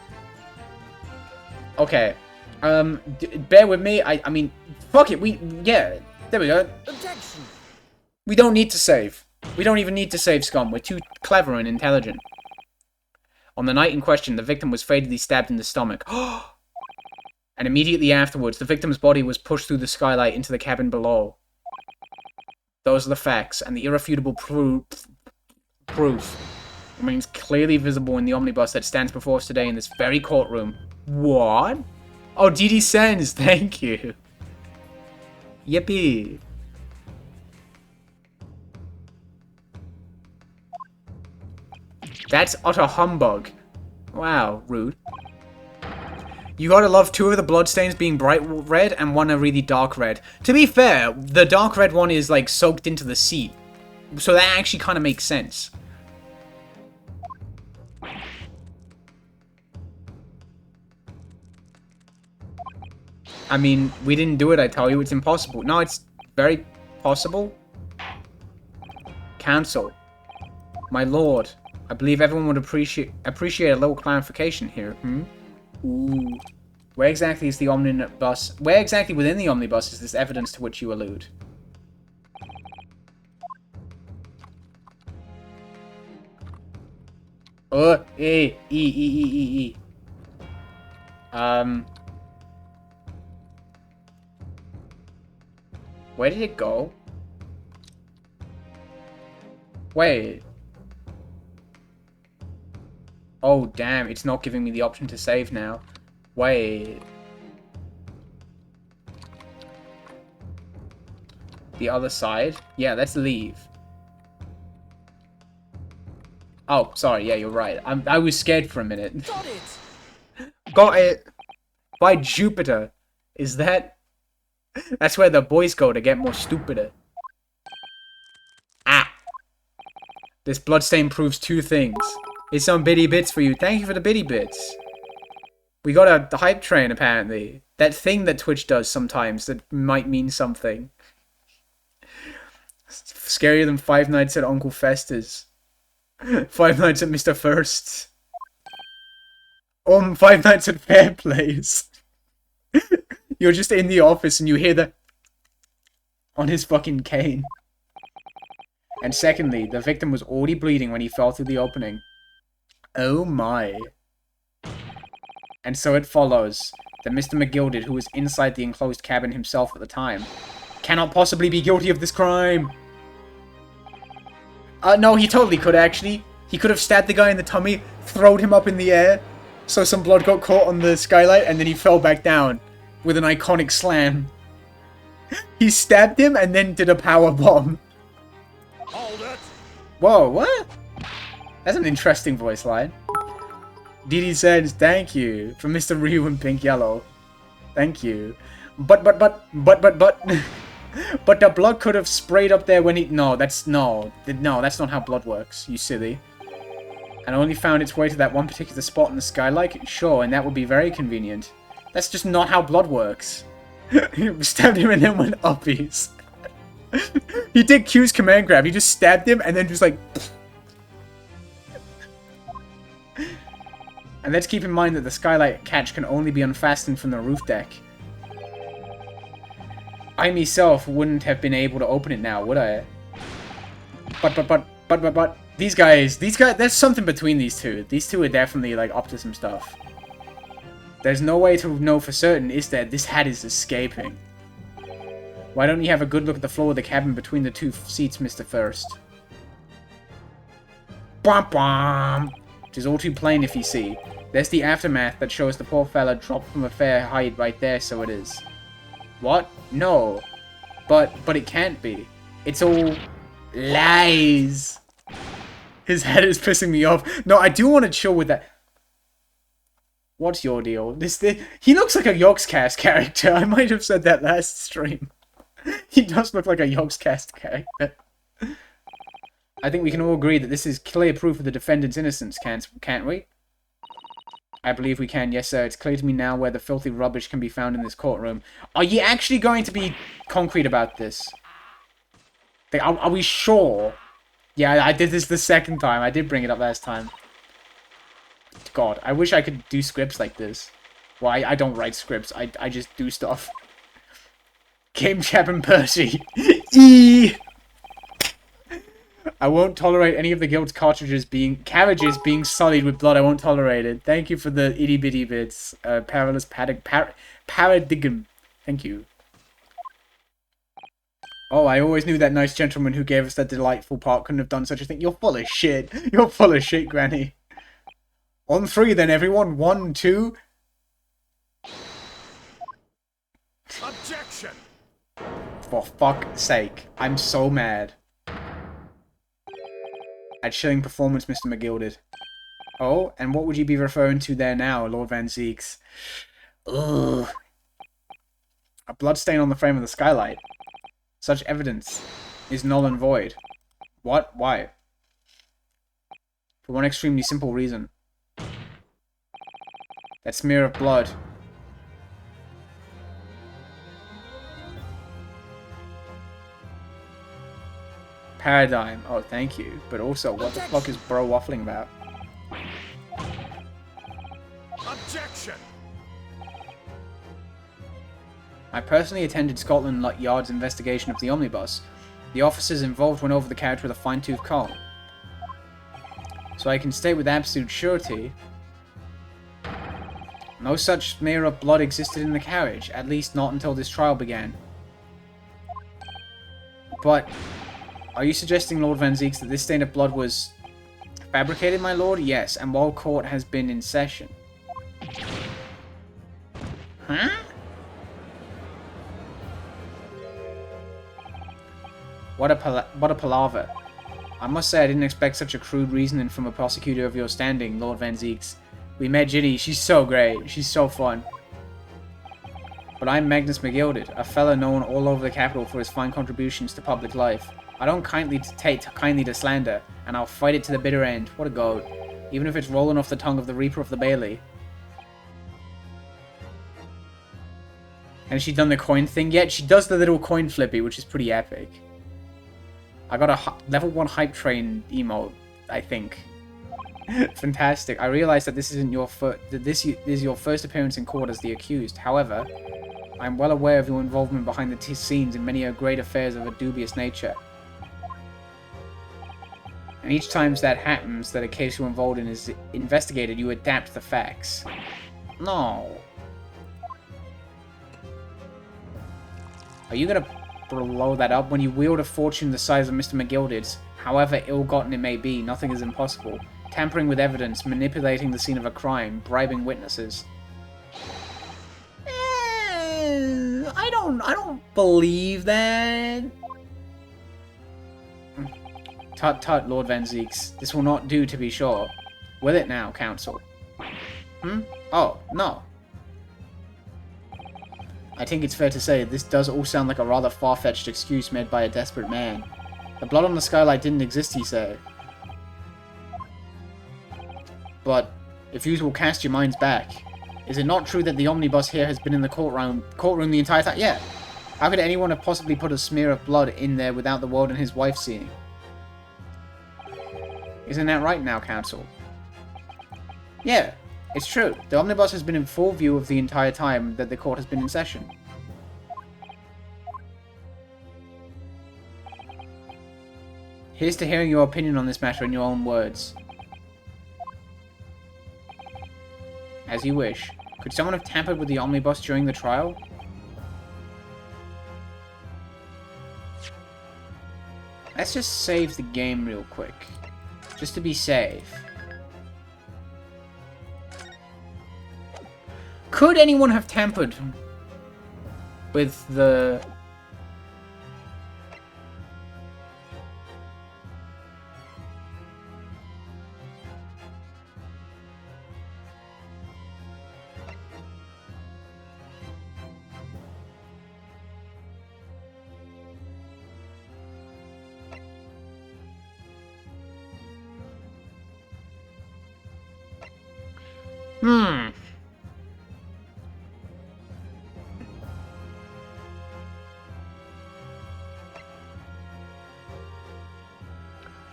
Okay. Bear with me. I mean, fuck it. Yeah. There we go. Objection. We don't need to save. We don't even need to save, scum. We're too clever and intelligent. On the night in question, the victim was fatally stabbed in the stomach. And immediately afterwards, the victim's body was pushed through the skylight into the cabin below. Those are the facts, and the irrefutable proof remains clearly visible in the omnibus that stands before us today in this very courtroom. What? Oh, DD Sens, thank you. Yippee. That's utter humbug. Wow, rude. You gotta love 2 of the bloodstains being bright red and 1 a really dark red. To be fair, the dark red one is like soaked into the seat. So that actually kind of makes sense. I mean, we didn't do it, I tell you. It's impossible. No, it's very possible. Cancel. My lord. I believe everyone would appreciate a little clarification here. Ooh. Where exactly is the omnibus? Where exactly within the omnibus is this evidence to which you allude? Where did it go? Wait. Oh, damn, it's not giving me the option to save now. Wait. The other side? Yeah, let's leave. Oh, sorry, yeah, you're right. I was scared for a minute. Got it! Got it! By Jupiter. Is that... That's where the boys go to get more stupider. Ah! This bloodstain proves 2 things. It's some bitty bits for you. Thank you for the bitty bits. We got a hype train, apparently. That thing that Twitch does sometimes that might mean something. Scarier than 5 Nights at Uncle Fester's. 5 Nights at Mr. First's. 5 Nights at Fair Plays. You're just in the office and you hear the... on his fucking cane. And secondly, the victim was already bleeding when he fell through the opening. Oh my. And so it follows that Mr. McGilded, who was inside the enclosed cabin himself at the time, cannot possibly be guilty of this crime. No, he totally could, actually. He could have stabbed the guy in the tummy, throwed him up in the air, so some blood got caught on the skylight, and then he fell back down with an iconic slam. He stabbed him and then did a power bomb. Hold it! Whoa, what? That's an interesting voice line. DD says, thank you, from Mr. Ryu in Pink Yellow. Thank you. But the blood could have sprayed up there when he... No, that's not how blood works, you silly. And only found its way to that one particular spot in the skylight? Sure, and that would be very convenient. That's just not how blood works. He stabbed him and then went uppies. He did Q's command grab, he just stabbed him and then just like... And let's keep in mind that the skylight catch can only be unfastened from the roof deck. I myself wouldn't have been able to open it now, would I? But these guys, there's something between these two. These two are definitely like up to some stuff. There's no way to know for certain, is there? This hat is escaping. Why don't you have a good look at the floor of the cabin between the 2 seats, Mr. First? Bwomp bwomp! It is all too plain if you see. There's the aftermath that shows the poor fella dropped from a fair height right there, so it is. What? No. But it can't be. It's all lies. His head is pissing me off. No, I do want to chill with that. What's your deal? He looks like a Yogscast character. I might have said that last stream. He does look like a Yogscast character. I think we can all agree that this is clear proof of the defendant's innocence, can't we? I believe we can, yes sir. It's clear to me now where the filthy rubbish can be found in this courtroom. Are you actually going to be concrete about this? Like, are we sure? Yeah, I did this the second time. I did bring it up last time. God, I wish I could do scripts like this. Well, I don't write scripts. I just do stuff. Game Chapman Percy. E. I won't tolerate any of the guild's carriages being sullied with blood. I won't tolerate it. Thank you for the itty bitty bits. Perilous paradigm. Thank you. Oh, I always knew that nice gentleman who gave us that delightful part couldn't have done such a thing. You're full of shit. You're full of shit, Granny. On 3 then, everyone. 1, 2. Objection! For fuck's sake. I'm so mad. A chilling performance, Mr. McGilded. Oh, and what would you be referring to there now, Lord Van Zeeks? Ugh. A bloodstain on the frame of the skylight. Such evidence is null and void. What? Why? For one extremely simple reason. That smear of blood. Paradigm. Oh, thank you. But also, what the fuck is bro waffling about? Objection! I personally attended Scotland Yard's investigation of the omnibus. The officers involved went over the carriage with a fine-tooth comb. So I can state with absolute surety, no such smear of blood existed in the carriage, at least not until this trial began. But are you suggesting, Lord Van Zeeks, that this stain of blood was fabricated, my lord? Yes, and while court has been in session. Huh? What a palaver. I must say I didn't expect such a crude reasoning from a prosecutor of your standing, Lord Van Zeeks. We met Ginny. She's so great. She's so fun. But I'm Magnus McGilded, a fellow known all over the capital for his fine contributions to public life. I don't take kindly to slander, and I'll fight it to the bitter end. What a goat. Even if it's rolling off the tongue of the Reaper of the Bailey. Has she done the coin thing yet? She does the little coin flippy, which is pretty epic. I got a level 1 hype train emote, I think. Fantastic. I realize that this isn't your this is your first appearance in court as the accused. However, I'm well aware of your involvement behind the scenes in many great affairs of a dubious nature. And each time that happens, that a case you're involved in is investigated, you adapt the facts. No. Are you gonna blow that up? When you wield a fortune the size of Mr. McGilded's, however ill-gotten it may be, nothing is impossible. Tampering with evidence, manipulating the scene of a crime, bribing witnesses. I don't believe that. Tut tut, Lord Van Zeeks. This will not do, to be sure. Will it now, counsel? Oh, no. I think it's fair to say this does all sound like a rather far-fetched excuse made by a desperate man. The blood on the skylight didn't exist, you say. But, if you will cast your minds back, is it not true that the omnibus here has been in the courtroom the entire time? Yeah. How could anyone have possibly put a smear of blood in there without the warden and his wife seeing? Isn't that right now, counsel? Yeah, it's true. The omnibus has been in full view of the entire time that the court has been in session. Here's to hearing your opinion on this matter in your own words. As you wish. Could someone have tampered with the omnibus during the trial? Let's just save the game real quick. Just to be safe. Could anyone have tampered with the...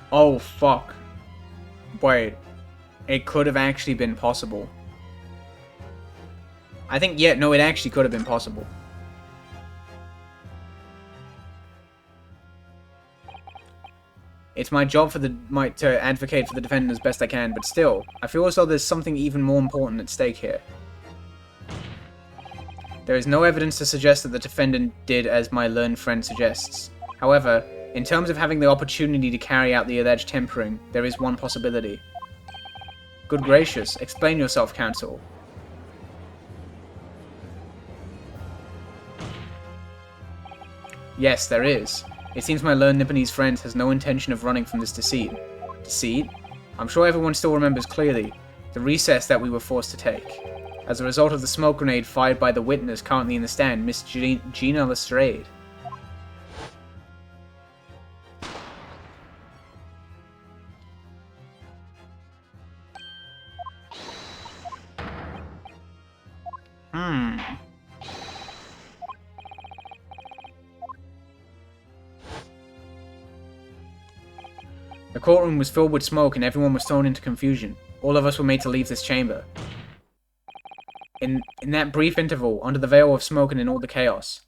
Oh, fuck. Wait. It could have actually been possible. I think, yeah, no, it actually could have been possible. It's my job to advocate for the defendant as best I can, but still, I feel as though there's something even more important at stake here. There is no evidence to suggest that the defendant did as my learned friend suggests. However, in terms of having the opportunity to carry out the alleged tempering, there is one possibility. Good gracious, explain yourself, counsel. Yes, there is. It seems my learned Nipponese friend has no intention of running from this deceit. Deceit? I'm sure everyone still remembers clearly the recess that we were forced to take. As a result of the smoke grenade fired by the witness currently in the stand, Miss Gina Lestrade. The courtroom was filled with smoke and everyone was thrown into confusion. All of us were made to leave this chamber. In that brief interval, under the veil of smoke and in all the chaos,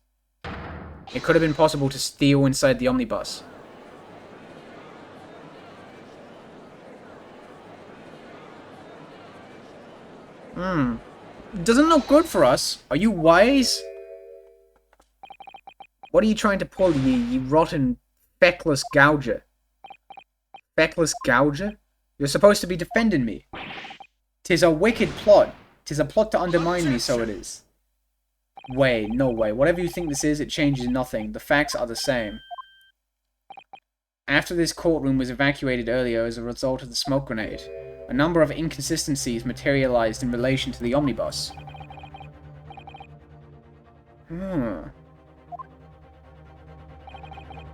it could have been possible to steal inside the omnibus. Doesn't look good for us. Are you wise? What are you trying to pull, you rotten, feckless gouger? Feckless gouger? You're supposed to be defending me. 'Tis a wicked plot. 'Tis a plot to undermine me, so it is. Way, no way. Whatever you think this is, it changes nothing. The facts are the same. After this courtroom was evacuated earlier as a result of the smoke grenade, a number of inconsistencies materialized in relation to the omnibus.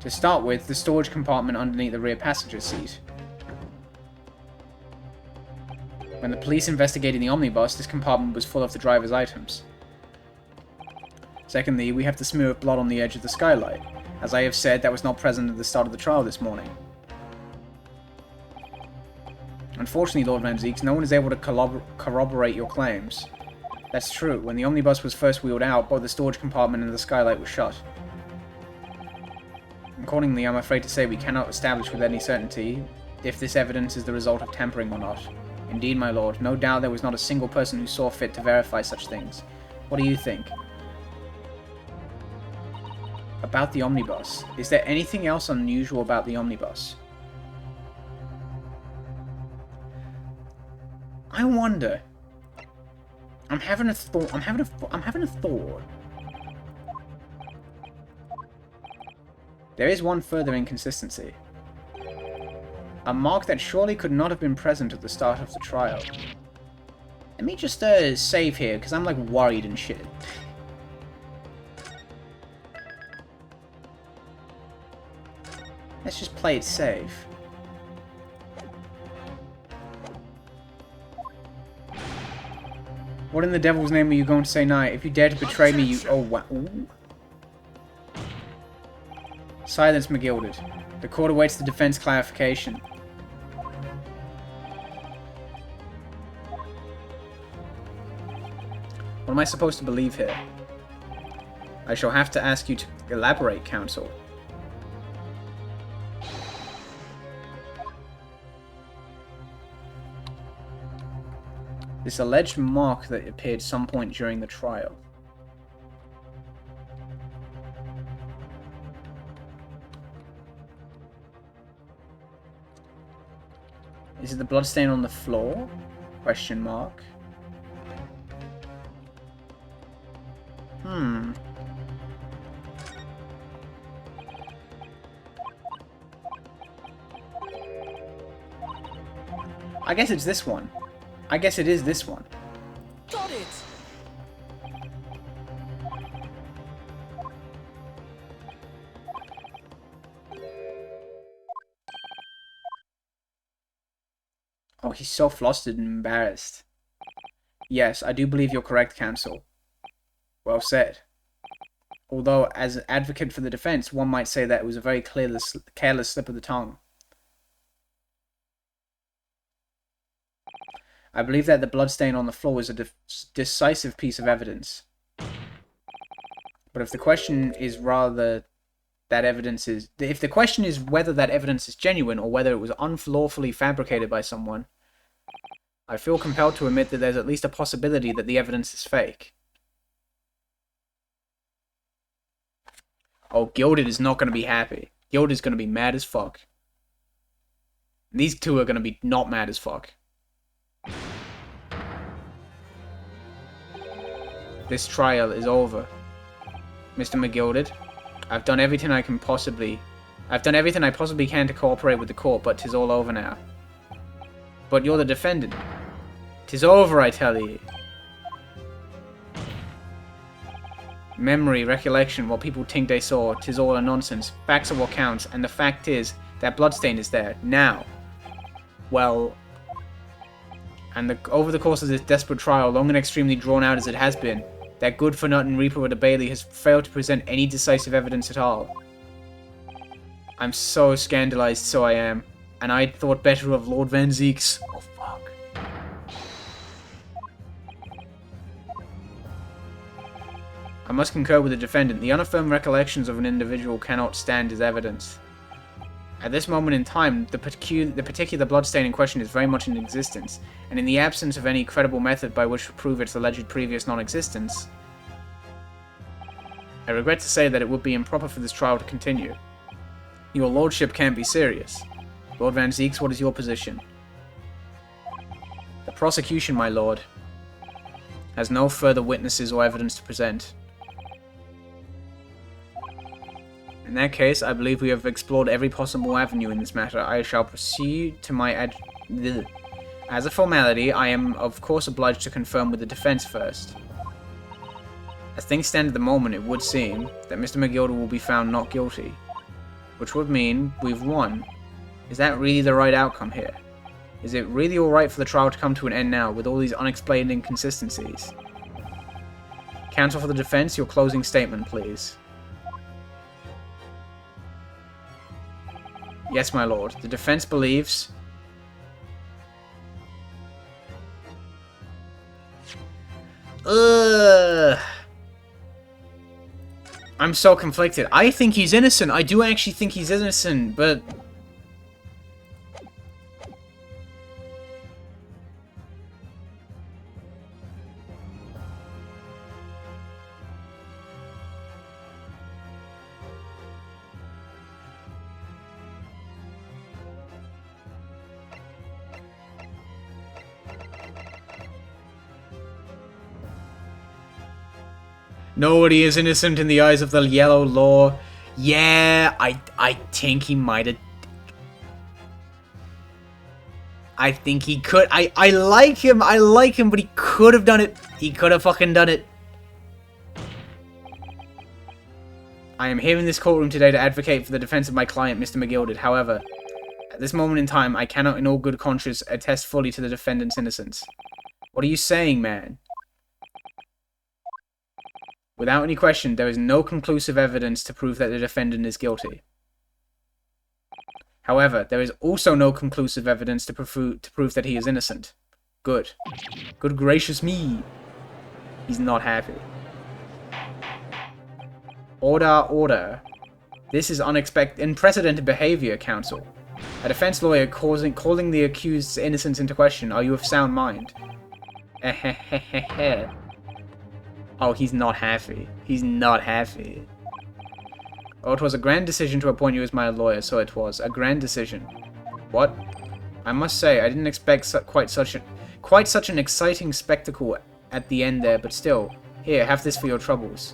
To start with, the storage compartment underneath the rear passenger seat. When the police investigated the omnibus, this compartment was full of the driver's items. Secondly, we have the smear of blood on the edge of the skylight. As I have said, that was not present at the start of the trial this morning. Unfortunately, Lord Ramzeeks, no one is able to corroborate your claims. That's true. When the omnibus was first wheeled out, both the storage compartment and the skylight were shut. Accordingly, I'm afraid to say we cannot establish with any certainty if this evidence is the result of tampering or not. Indeed, my lord, no doubt there was not a single person who saw fit to verify such things. What do you think? About the omnibus. Is there anything else unusual about the omnibus? I wonder. I'm having a thought. I'm having a thought. There is one further inconsistency. A mark that surely could not have been present at the start of the trial. Let me just save here, because I'm like worried and shit. Let's just play it safe. What in the devil's name are you going to say now? If you dare to betray me, you... Oh, wow. Ooh. Silence, McGilded. The court awaits the defense clarification. What am I supposed to believe here? I shall have to ask you to elaborate, counsel. This alleged mark that appeared some point during the trial. Is it the bloodstain on the floor? Question mark. I guess it's this one. I guess it is this one. Got it! Oh, he's so flustered and embarrassed. Yes, I do believe you're correct, counsel. Well said. Although, as an advocate for the defense, one might say that it was a very careless slip of the tongue. I believe that the bloodstain on the floor is a decisive piece of evidence. But if the question is whether that evidence is genuine or whether it was unlawfully fabricated by someone, I feel compelled to admit that there's at least a possibility that the evidence is fake. Oh, Gilded is not going to be happy. Gilded is going to be mad as fuck. These two are going to be not mad as fuck. This trial is over. Mr. McGilded, I've done everything I possibly can to cooperate with the court, but 'tis all over now. But you're the defendant. 'Tis over, I tell ye. Memory, recollection, what people think they saw, 'tis all a nonsense. Facts are what counts, and the fact is that bloodstain is there now. Well, and over the course of this desperate trial, long and extremely drawn out as it has been, that good-for-nothing Reaper of the Bailey has failed to present any decisive evidence at all. I'm so scandalized, so I am, and I thought better of Lord Van Zeek's. Oh, fuck. I must concur with the defendant. The unaffirmed recollections of an individual cannot stand as evidence. At this moment in time, the particular bloodstain in question is very much in existence, and in the absence of any credible method by which to prove its alleged previous non-existence, I regret to say that it would be improper for this trial to continue. Your lordship can't be serious. Lord Van Zeeks, what is your position? The prosecution, my lord, has no further witnesses or evidence to present. In that case, I believe we have explored every possible avenue in this matter. I shall proceed to my As a formality, I am of course obliged to confirm with the defense first. As things stand at the moment, it would seem that Mr. McGilder will be found not guilty, which would mean we've won. Is that really the right outcome here? Is it really alright for the trial to come to an end now, with all these unexplained inconsistencies? Counsel for the defense, your closing statement, please. Yes, my lord. The defense believes... I'm so conflicted. I think he's innocent. I do actually think he's innocent, but... Nobody is innocent in the eyes of the yellow law. Yeah, I think he might have... I think he could... I like him, but he could have done it. He could have fucking done it. I am here in this courtroom today to advocate for the defense of my client, Mr. McGilded. However, at this moment in time, I cannot in all good conscience attest fully to the defendant's innocence. What are you saying, man? Without any question, there is no conclusive evidence to prove that the defendant is guilty. However, there is also no conclusive evidence to prove that he is innocent. Good. Good gracious me. He's not happy. Order, order. This is unprecedented behavior, counsel. A defense lawyer calling the accused's innocence into question. Are you of sound mind? Oh, he's not happy. He's not happy. Oh, it was a grand decision to appoint you as my lawyer, so it was. A grand decision. What? I must say, I didn't expect quite such an exciting spectacle at the end there, but still, Here, have this for your troubles.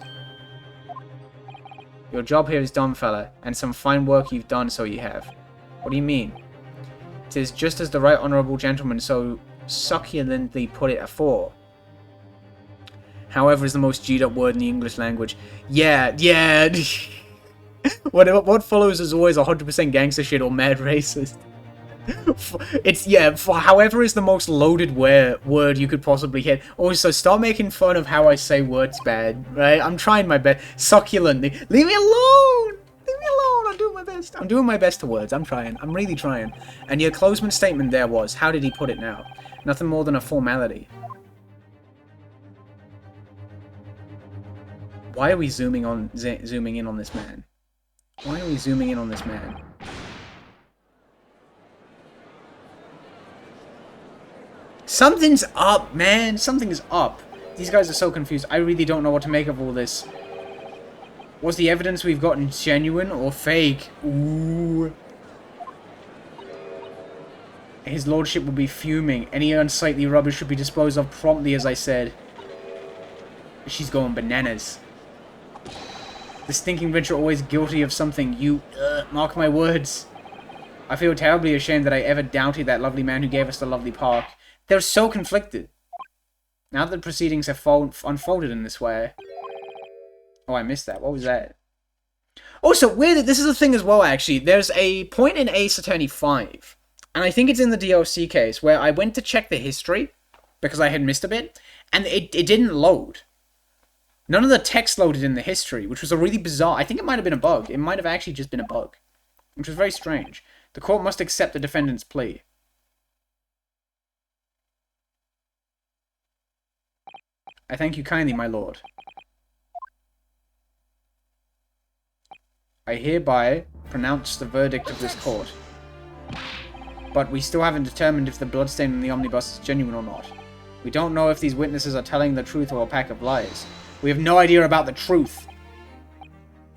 Your job here is done, fella, and some fine work you've done, so you have. What do you mean? 'Tis just as the right honourable gentleman so succulently put it afore. However is the most G'd up word in the English language. Yeah. What follows is always 100% gangster shit or mad racist. However is the most loaded word you could possibly hit. Also, stop making fun of how I say words bad, right? I'm trying my best. Succulently. Leave me alone! Leave me alone! I'm doing my best. I'm doing my best to words. I'm trying. I'm really trying. And your closing statement there was, how did he put it now? Nothing more than a formality. Why are we zooming in on this man? Why are we zooming in on this man? Something's up, man. Something's up. These guys are so confused. I really don't know what to make of all this. Was the evidence we've gotten genuine or fake? Ooh. His lordship will be fuming. Any unsightly rubbish should be disposed of promptly, as I said. She's going bananas. The stinking wretch are always guilty of something. You, mark my words. I feel terribly ashamed that I ever doubted that lovely man who gave us the lovely park. They're so conflicted. Now that the proceedings have unfolded in this way. Oh, I missed that. What was that? Also, weird, this is a thing as well, actually. There's a point in Ace Attorney 5, and I think it's in the DLC case, where I went to check the history, because I had missed a bit, and it didn't load. None of the text loaded in the history, which was a really bizarre... I think it might have been a bug. It might have actually just been a bug. Which was very strange. The court must accept the defendant's plea. I thank you kindly, my lord. I hereby pronounce the verdict of this court. But we still haven't determined if the bloodstain in the omnibus is genuine or not. We don't know if these witnesses are telling the truth or a pack of lies. We have no idea about the truth.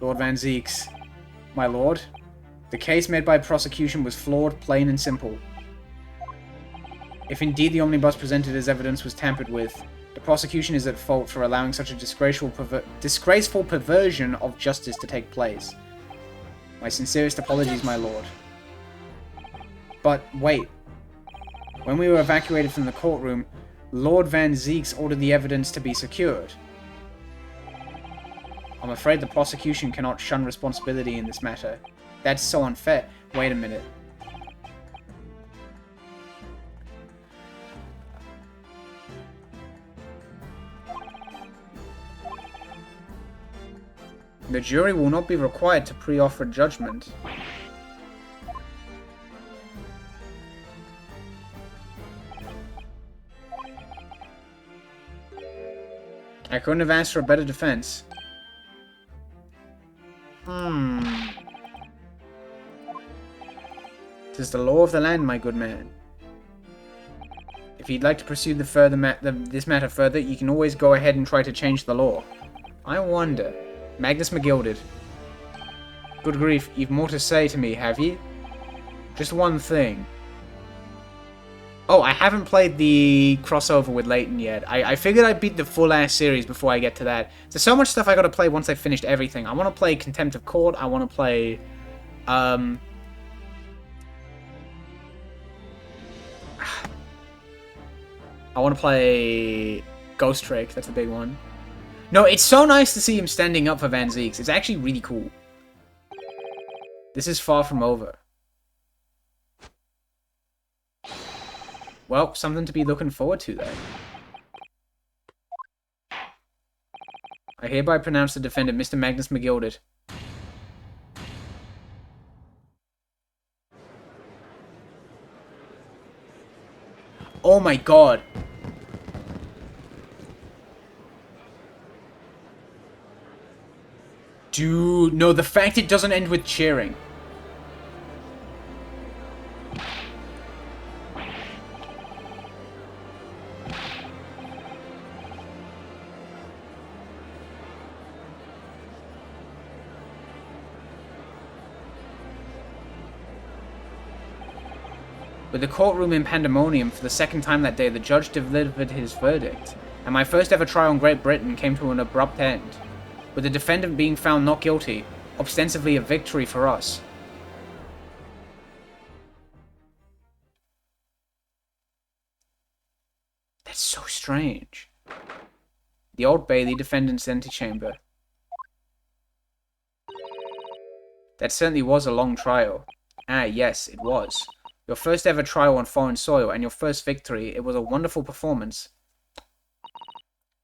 Lord Van Zeeks. My lord, the case made by prosecution was flawed, plain and simple. If indeed the omnibus presented as evidence was tampered with, the prosecution is at fault for allowing such a disgraceful perversion of justice to take place. My sincerest apologies, my lord. But wait. When we were evacuated from the courtroom, Lord Van Zeeks ordered the evidence to be secured. I'm afraid the prosecution cannot shun responsibility in this matter. That's so unfair. Wait a minute. The jury will not be required to pre-offer judgment. I couldn't have asked for a better defense. Tis the law of the land, my good man. If you'd like to pursue this matter further, you can always go ahead and try to change the law. I wonder... Magnus McGilded. Good grief, you've more to say to me, have you? Just one thing. Oh, I haven't played the crossover with Layton yet. I figured I'd beat the full-ass series before I get to that. There's so much stuff I gotta play once I've finished everything. I want to play Contempt of Court, I want to play... I want to play Ghost Trick, that's the big one. No, it's so nice to see him standing up for Van Zeeks. It's actually really cool. This is far from over. Well, something to be looking forward to, then. I hereby pronounce the defendant, Mr. Magnus McGilded. Oh my god. Dude, no, the fact it doesn't end with cheering. With the courtroom in pandemonium for the second time that day, the judge delivered his verdict. and my first ever trial in Great Britain came to an abrupt end, with the defendant being found not guilty, ostensibly a victory for us. That's so strange. The Old Bailey, defendant's antechamber. That certainly was a long trial. Ah, yes, it was. Your first ever trial on foreign soil, and your first victory. It was a wonderful performance.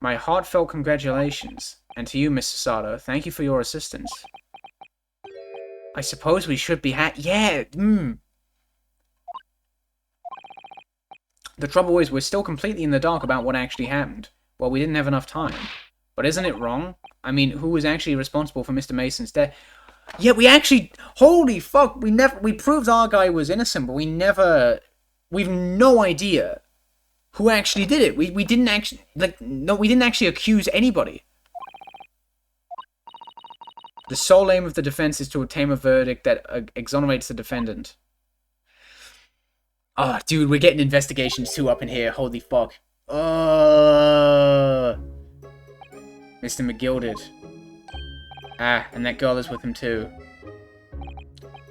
My heartfelt congratulations. And to you, Mr. Sato, thank you for your assistance. I suppose we should be yeah, The trouble is, we're still completely in the dark about what actually happened. Well, we didn't have enough time. But isn't it wrong? I mean, who was actually responsible for Mr. Mason's death? Yeah, we actually... Holy fuck, we proved our guy was innocent, but we've no idea who actually did it. We didn't actually... we didn't actually accuse anybody. The sole aim of the defense is to obtain a verdict that exonerates the defendant. Oh, dude, we're getting investigations 2 up in here. Holy fuck. Mr. McGilded. Ah, and that girl is with him too.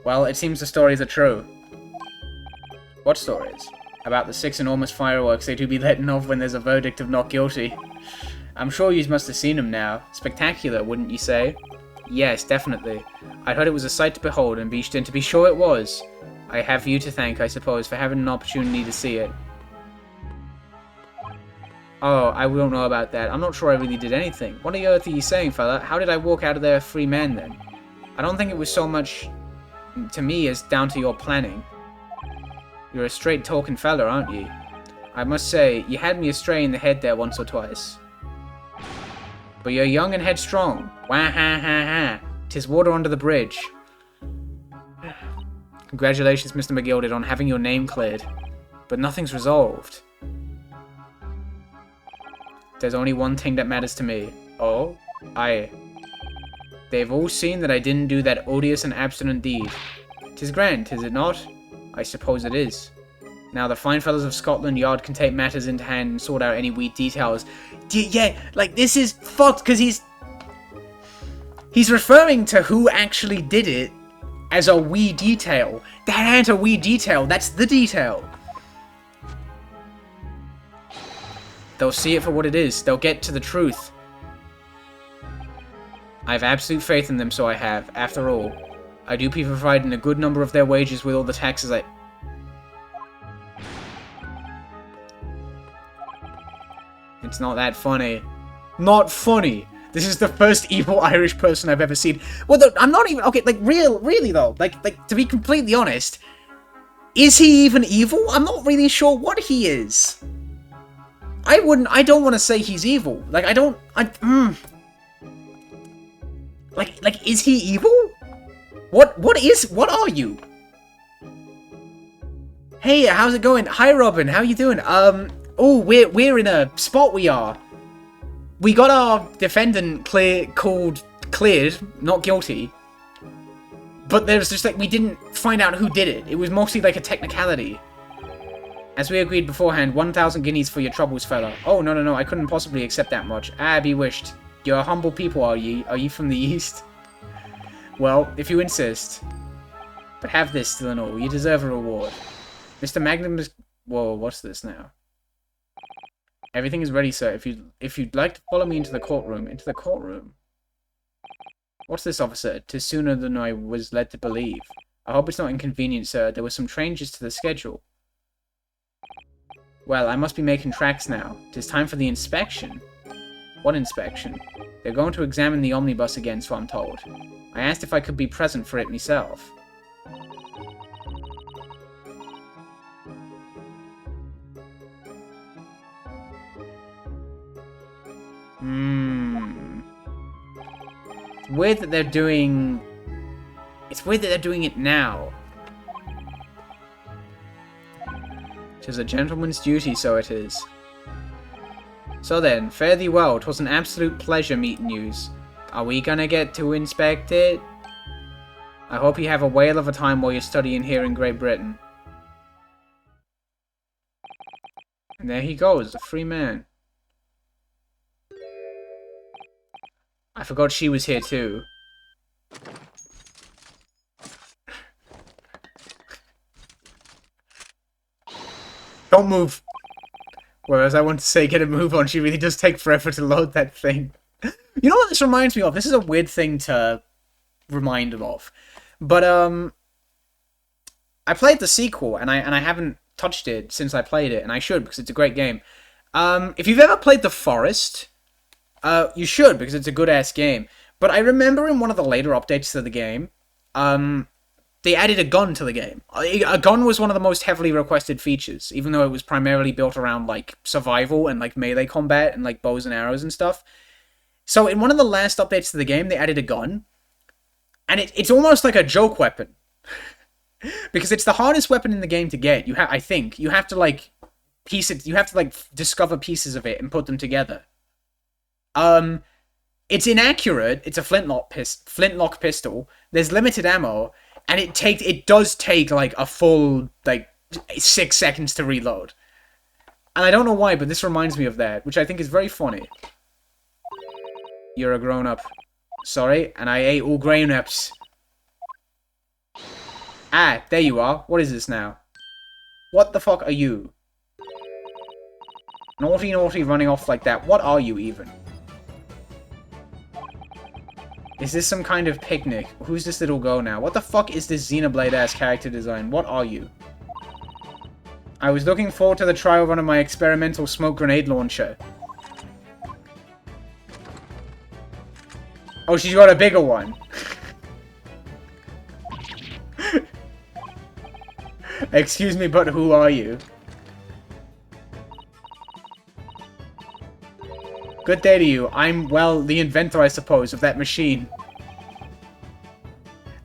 Well, it seems the stories are true. What stories? About the 6 enormous fireworks they do be letting off when there's a verdict of not guilty. I'm sure you must have seen them now. Spectacular, wouldn't you say? Yes, definitely. I heard it was a sight to behold, and to be sure it was. I have you to thank, I suppose, for having an opportunity to see it. Oh, I don't know about that. I'm not sure I really did anything. What on earth are you saying, fella? How did I walk out of there a free man, then? I don't think it was so much to me as down to your planning. You're a straight-talking fella, aren't you? I must say, you had me astray in the head there once or twice. But you're young and headstrong. Wah-ha-ha-ha. 'Tis water under the bridge. Congratulations, Mr. McGilded, on having your name cleared. But nothing's resolved. There's only one thing that matters to me. Oh? They've all seen that I didn't do that odious and abstinent deed. 'Tis grand, is it not? I suppose it is. Now the fine fellows of Scotland Yard can take matters into hand and sort out any wee details. Yeah, like, this is fucked, because he's referring to who actually did it as a wee detail. That ain't a wee detail, that's the detail. They'll see it for what it is. They'll get to the truth. I have absolute faith in them, so I have. After all, I do be providing a good number of their wages with all the taxes I... It's not that funny. Not funny! This is the first evil Irish person I've ever seen. Well, I'm not even... Okay, like, really, though. Like, to be completely honest, is he even evil? I'm not really sure what he is. I don't want to say he's evil. Like, Like, is he evil? What are you? Hey, how's it going? Hi, Robin, how you doing? Oh, we're in a spot, we are. We got our defendant cleared, not guilty. But there's just, like, we didn't find out who did it. It was mostly, like, a technicality. As we agreed beforehand, 1,000 guineas for your troubles, fella. Oh, no, I couldn't possibly accept that much. Ah, be wished. You're a humble people, are ye? Are ye from the east? Well, if you insist. But have this still and all. You deserve a reward. Mr. Magnum is... Whoa, what's this now? Everything is ready, sir. If you'd like to follow me into the courtroom. Into the courtroom? What's this, officer? 'Tis sooner than I was led to believe. I hope it's not inconvenient, sir. There were some changes to the schedule. Well, I must be making tracks now. 'Tis time for the inspection. What inspection? They're going to examine the omnibus again, so I'm told. I asked if I could be present for it myself. It's weird that they're doing... It's weird that they're doing it now. 'Tis a gentleman's duty, so it is. So then, fare thee well. 'Twas an absolute pleasure meeting yous. Are we gonna get to inspect it? I hope you have a whale of a time while you're studying here in Great Britain. And there he goes, a free man. I forgot she was here too. Don't move. Whereas I want to say get a move on, she really does take forever to load that thing. You know what this reminds me of? This is a weird thing to remind him of. But, I played the sequel, and I haven't touched it since I played it, and I should, because it's a great game. If you've ever played The Forest, you should, because it's a good-ass game. But I remember in one of the later updates to the game, they added a gun to the game. A gun was one of the most heavily requested features, even though it was primarily built around, like, survival and, like, melee combat and, like, bows and arrows and stuff. So in one of the last updates to the game, they added a gun, and it's almost like a joke weapon. Because it's the hardest weapon in the game to get. I think. You have to, like, piece it, you have to, like, discover pieces of it and put them together. It's inaccurate. It's a flintlock pistol. There's limited ammo. And it does take, like, a full, like, 6 seconds to reload. And I don't know why, but this reminds me of that, which I think is very funny. You're a grown-up. Sorry, and I ate all grown-ups. Ah, there you are. What is this now? What the fuck are you? Naughty, naughty, running off like that. What are you, even? Is this some kind of picnic? Who's this little girl now? What the fuck is this Xenoblade-ass character design? What are you? I was looking forward to the trial run of my experimental smoke grenade launcher. Oh, she's got a bigger one. Excuse me, but who are you? Good day to you. I'm, well, the inventor, I suppose, of that machine.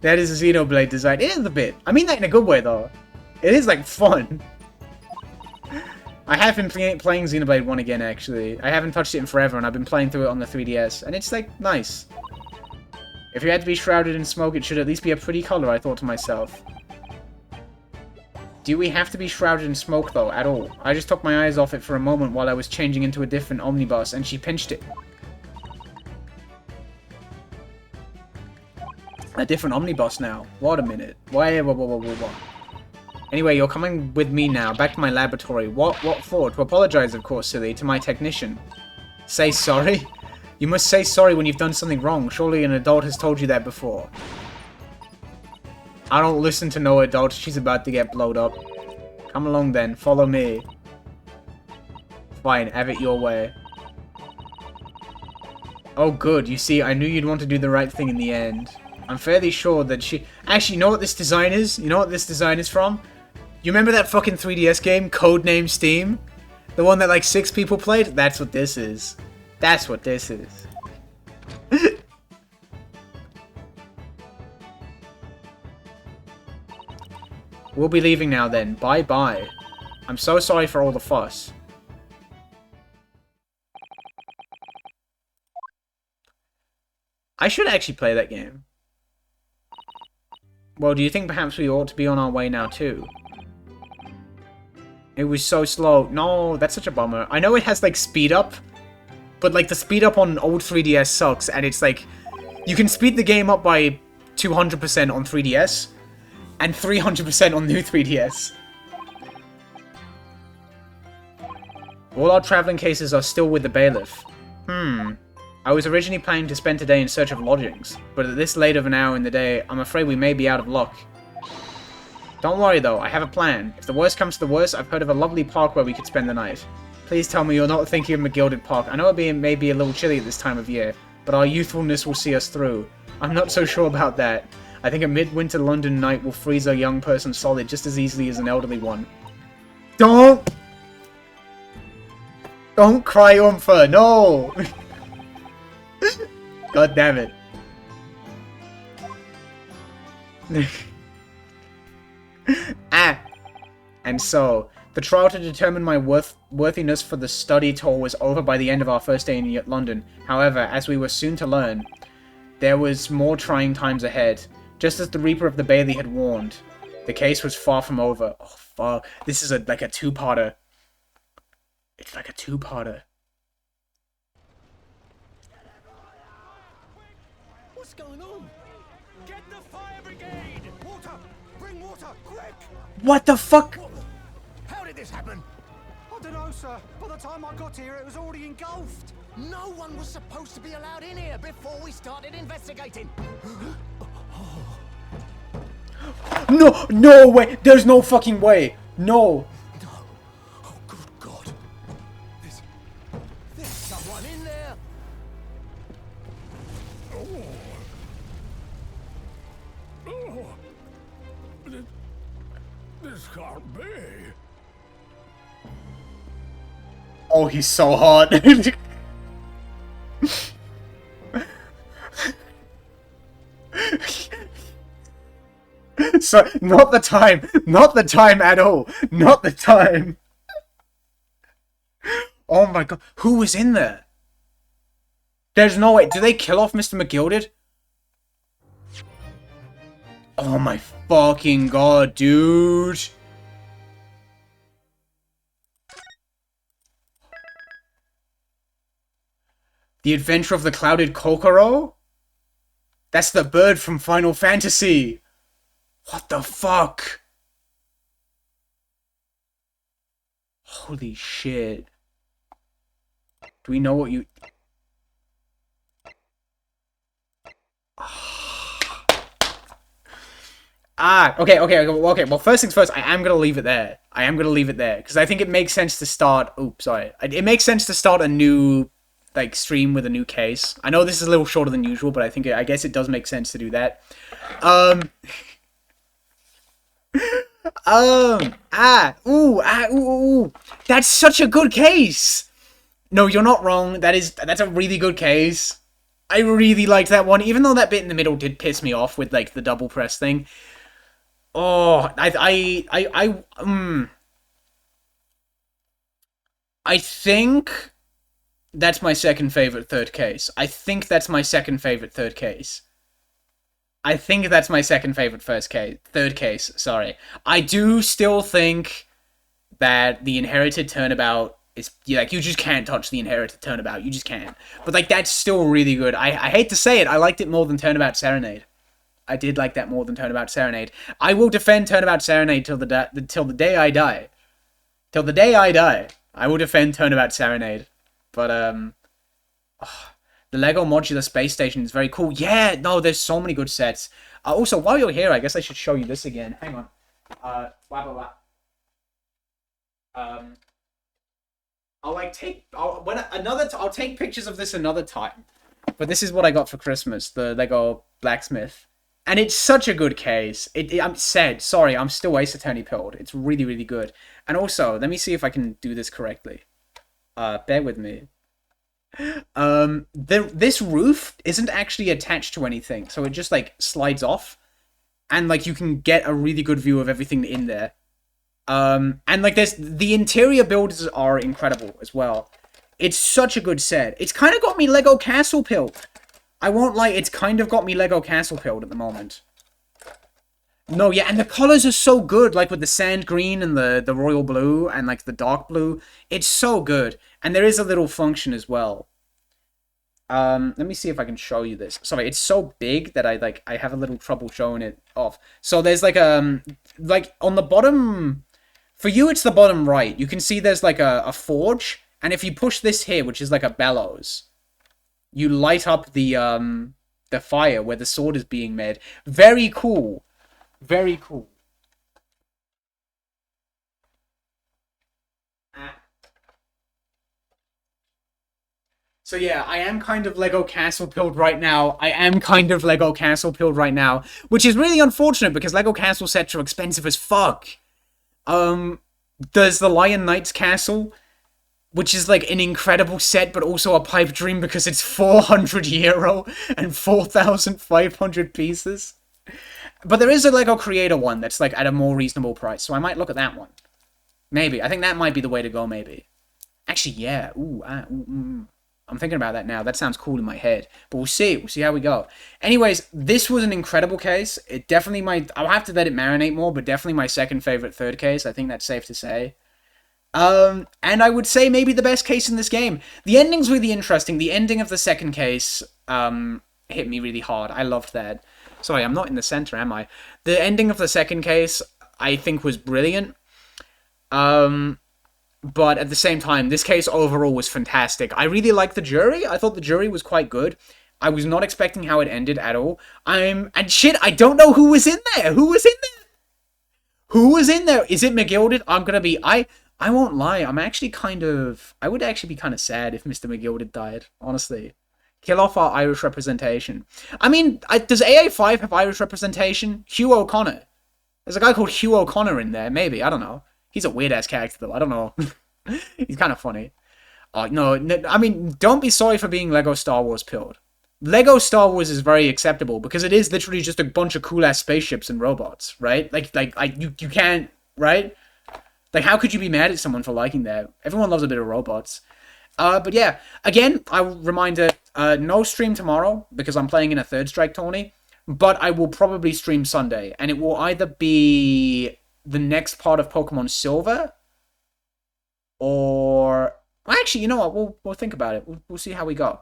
That is a Xenoblade design. It is a bit. I mean that in a good way, though. It is, like, fun. I have been playing Xenoblade 1 again, actually. I haven't touched it in forever, and I've been playing through it on the 3DS, and it's, like, nice. If you had to be shrouded in smoke, it should at least be a pretty color, I thought to myself. Do we have to be shrouded in smoke, though, at all? I just took my eyes off it for a moment while I was changing into a different omnibus, and she pinched it. A different omnibus now. What a minute. Why? What? Anyway, you're coming with me now, back to my laboratory. What for? To apologize, of course, silly, to my technician. Say sorry? You must say sorry when you've done something wrong. Surely an adult has told you that before. I don't listen to no adult. She's about to get blowed up. Come along then. Follow me. Fine. Have it your way. Oh, good. You see, I knew you'd want to do the right thing in the end. I'm fairly sure that she... Actually, you know what this design is? You know what this design is from? You remember that fucking 3DS game, Codename Steam? The one that, like, 6 people played? That's what this is. That's what this is. We'll be leaving now then. Bye-bye. I'm so sorry for all the fuss. I should actually play that game. Well, do you think perhaps we ought to be on our way now too? It was so slow. No, that's such a bummer. I know it has, like, speed up. But, like, the speed up on old 3DS sucks. And it's, like, you can speed the game up by 200% on 3DS. And 300% on new 3DS. All our traveling cases are still with the bailiff. I was originally planning to spend today in search of lodgings, but at this late of an hour in the day, I'm afraid we may be out of luck. Don't worry though, I have a plan. If the worst comes to the worst, I've heard of a lovely park where we could spend the night. Please tell me you're not thinking of McGilded Park. I know it may be a little chilly at this time of year, but our youthfulness will see us through. I'm not so sure about that. I think a midwinter London night will freeze a young person solid just as easily as an elderly one. Don't cry, Umpha, no! God damn it. And so, the trial to determine my worthiness for the study tour was over by the end of our first day in London. However, as we were soon to learn, there was more trying times ahead. Just as the Reaper of the Bailey had warned, the case was far from over. Oh, fuck. This is like a two-parter. It's like a two-parter. What's going on? Get the fire brigade! Water! Bring water, quick! What the fuck? How did this happen? I don't know, sir. By the time I got here, it was already engulfed. No one was supposed to be allowed in here before we started investigating. No, no way. There's no fucking way. No. No. Oh, good God. There's someone in there. This can't be. Oh, he's so hot. So, not the time. Not the time at all. Not the time. Oh my god. Who was in there? There's no way. Did they kill off Mr. McGilded? Oh my fucking god, dude. The Adventure of the Clouded Kokoro? That's the bird from Final Fantasy. What the fuck? Holy shit. Do we know what you... Okay. Well, first things first, I am going to leave it there. Because I think it makes sense to start... Oops, sorry. It makes sense to start a new, like, stream with a new case. I know this is a little shorter than usual, but I guess it does make sense to do that. That's such a good case! No, you're not wrong. That's a really good case. I really liked that one, even though that bit in the middle did piss me off with, like, the double press thing. Oh, I think that's my second favorite third case. I think that's my second favorite third case. Third case, sorry. I do still think that the Inherited Turnabout is, like, you just can't touch the Inherited Turnabout. You just can't. But, like, that's still really good. I hate to say it, I liked it more than Turnabout Serenade. I did like that more than Turnabout Serenade. I will defend Turnabout Serenade till the day I die. Till the day I die, I will defend Turnabout Serenade. But, the Lego Modular Space Station is very cool. Yeah, no, there's so many good sets. Also, while you're here, I guess I should show you this again. Hang on. I'll take pictures of this another time. But this is what I got for Christmas, the Lego Blacksmith. And it's such a good case. I'm still Ace Attorney pilled. It's really, really good. And also, let me see if I can do this correctly. Bear with me. This roof isn't actually attached to anything, so it just, like, slides off. And, like, you can get a really good view of everything in there. And, like, the interior builds are incredible as well. It's such a good set. It's kind of got me Lego Castle pilled. I won't lie, it's kind of got me Lego Castle pilled at the moment. No, yeah, and the colors are so good, like with the sand green and the royal blue and, like, the dark blue. It's so good. And there is a little function as well. Let me see if I can show you this. Sorry, it's so big that I have a little trouble showing it off. So there's, like, on the bottom... For you, it's the bottom right. You can see there's, like, a forge. And if you push this here, which is like a bellows, you light up the fire where the sword is being made. Very cool. Very cool. So yeah, I am kind of Lego Castle pilled right now. Which is really unfortunate because Lego Castle sets are expensive as fuck. There's the Lion Knight's Castle, which is, like, an incredible set, but also a pipe dream because it's €400 and 4,500 pieces. But there is a Lego Creator one that's, like, at a more reasonable price, so I might look at that one. Maybe. I think that might be the way to go, maybe. Actually, yeah. I'm thinking about that now. That sounds cool in my head. But we'll see. We'll see how we go. Anyways, this was an incredible case. It definitely I'll have to let it marinate more, but definitely my second favorite third case. I think that's safe to say. And I would say maybe the best case in this game. The ending's really interesting. The ending of the second case, hit me really hard. I loved that. Sorry, I'm not in the center, am I? The ending of the second case, I think, was brilliant. But at the same time, this case overall was fantastic. I really liked the jury. I thought the jury was quite good. I was not expecting how it ended at all. And shit, I don't know who was in there. Who was in there? Who was in there? Is it McGilded? I'm gonna be... I won't lie. I'm actually kind of... I would actually be kind of sad if Mr. McGilded died, honestly. Kill off our Irish representation. I mean, does AA5 have Irish representation? Hugh O'Connor. There's a guy called Hugh O'Connor in there, maybe. I don't know. He's a weird-ass character, though. I don't know. He's kind of funny. No, I mean, don't be sorry for being Lego Star Wars pilled. Lego Star Wars is very acceptable because it is literally just a bunch of cool-ass spaceships and robots, right? You can't, right? Like, how could you be mad at someone for liking that? Everyone loves a bit of robots. But yeah, again, I will remind that no stream tomorrow because I'm playing in a Third Strike tourney, but I will probably stream Sunday, and it will either be the next part of Pokemon Silver, or... Well, actually, you know what? We'll think about it. We'll see how we go.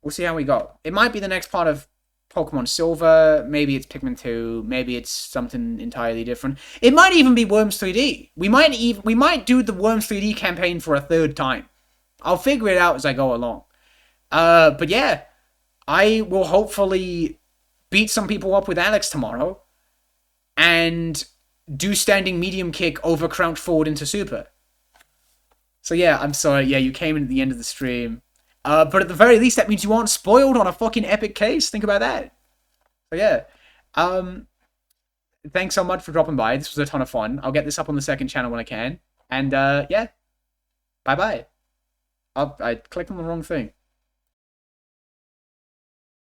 We'll see how we go. It might be the next part of Pokemon Silver. Maybe it's Pikmin 2. Maybe it's something entirely different. It might even be Worms 3D. We might do the Worms 3D campaign for a third time. I'll figure it out as I go along. But yeah, I will hopefully beat some people up with Alex tomorrow and do standing medium kick over crouch forward into super. So yeah, I'm sorry. Yeah, you came in at the end of the stream. But at the very least, that means you aren't spoiled on a fucking epic case. Think about that. So yeah. Thanks so much for dropping by. This was a ton of fun. I'll get this up on the second channel when I can. And yeah. Bye-bye. I clicked on the wrong thing.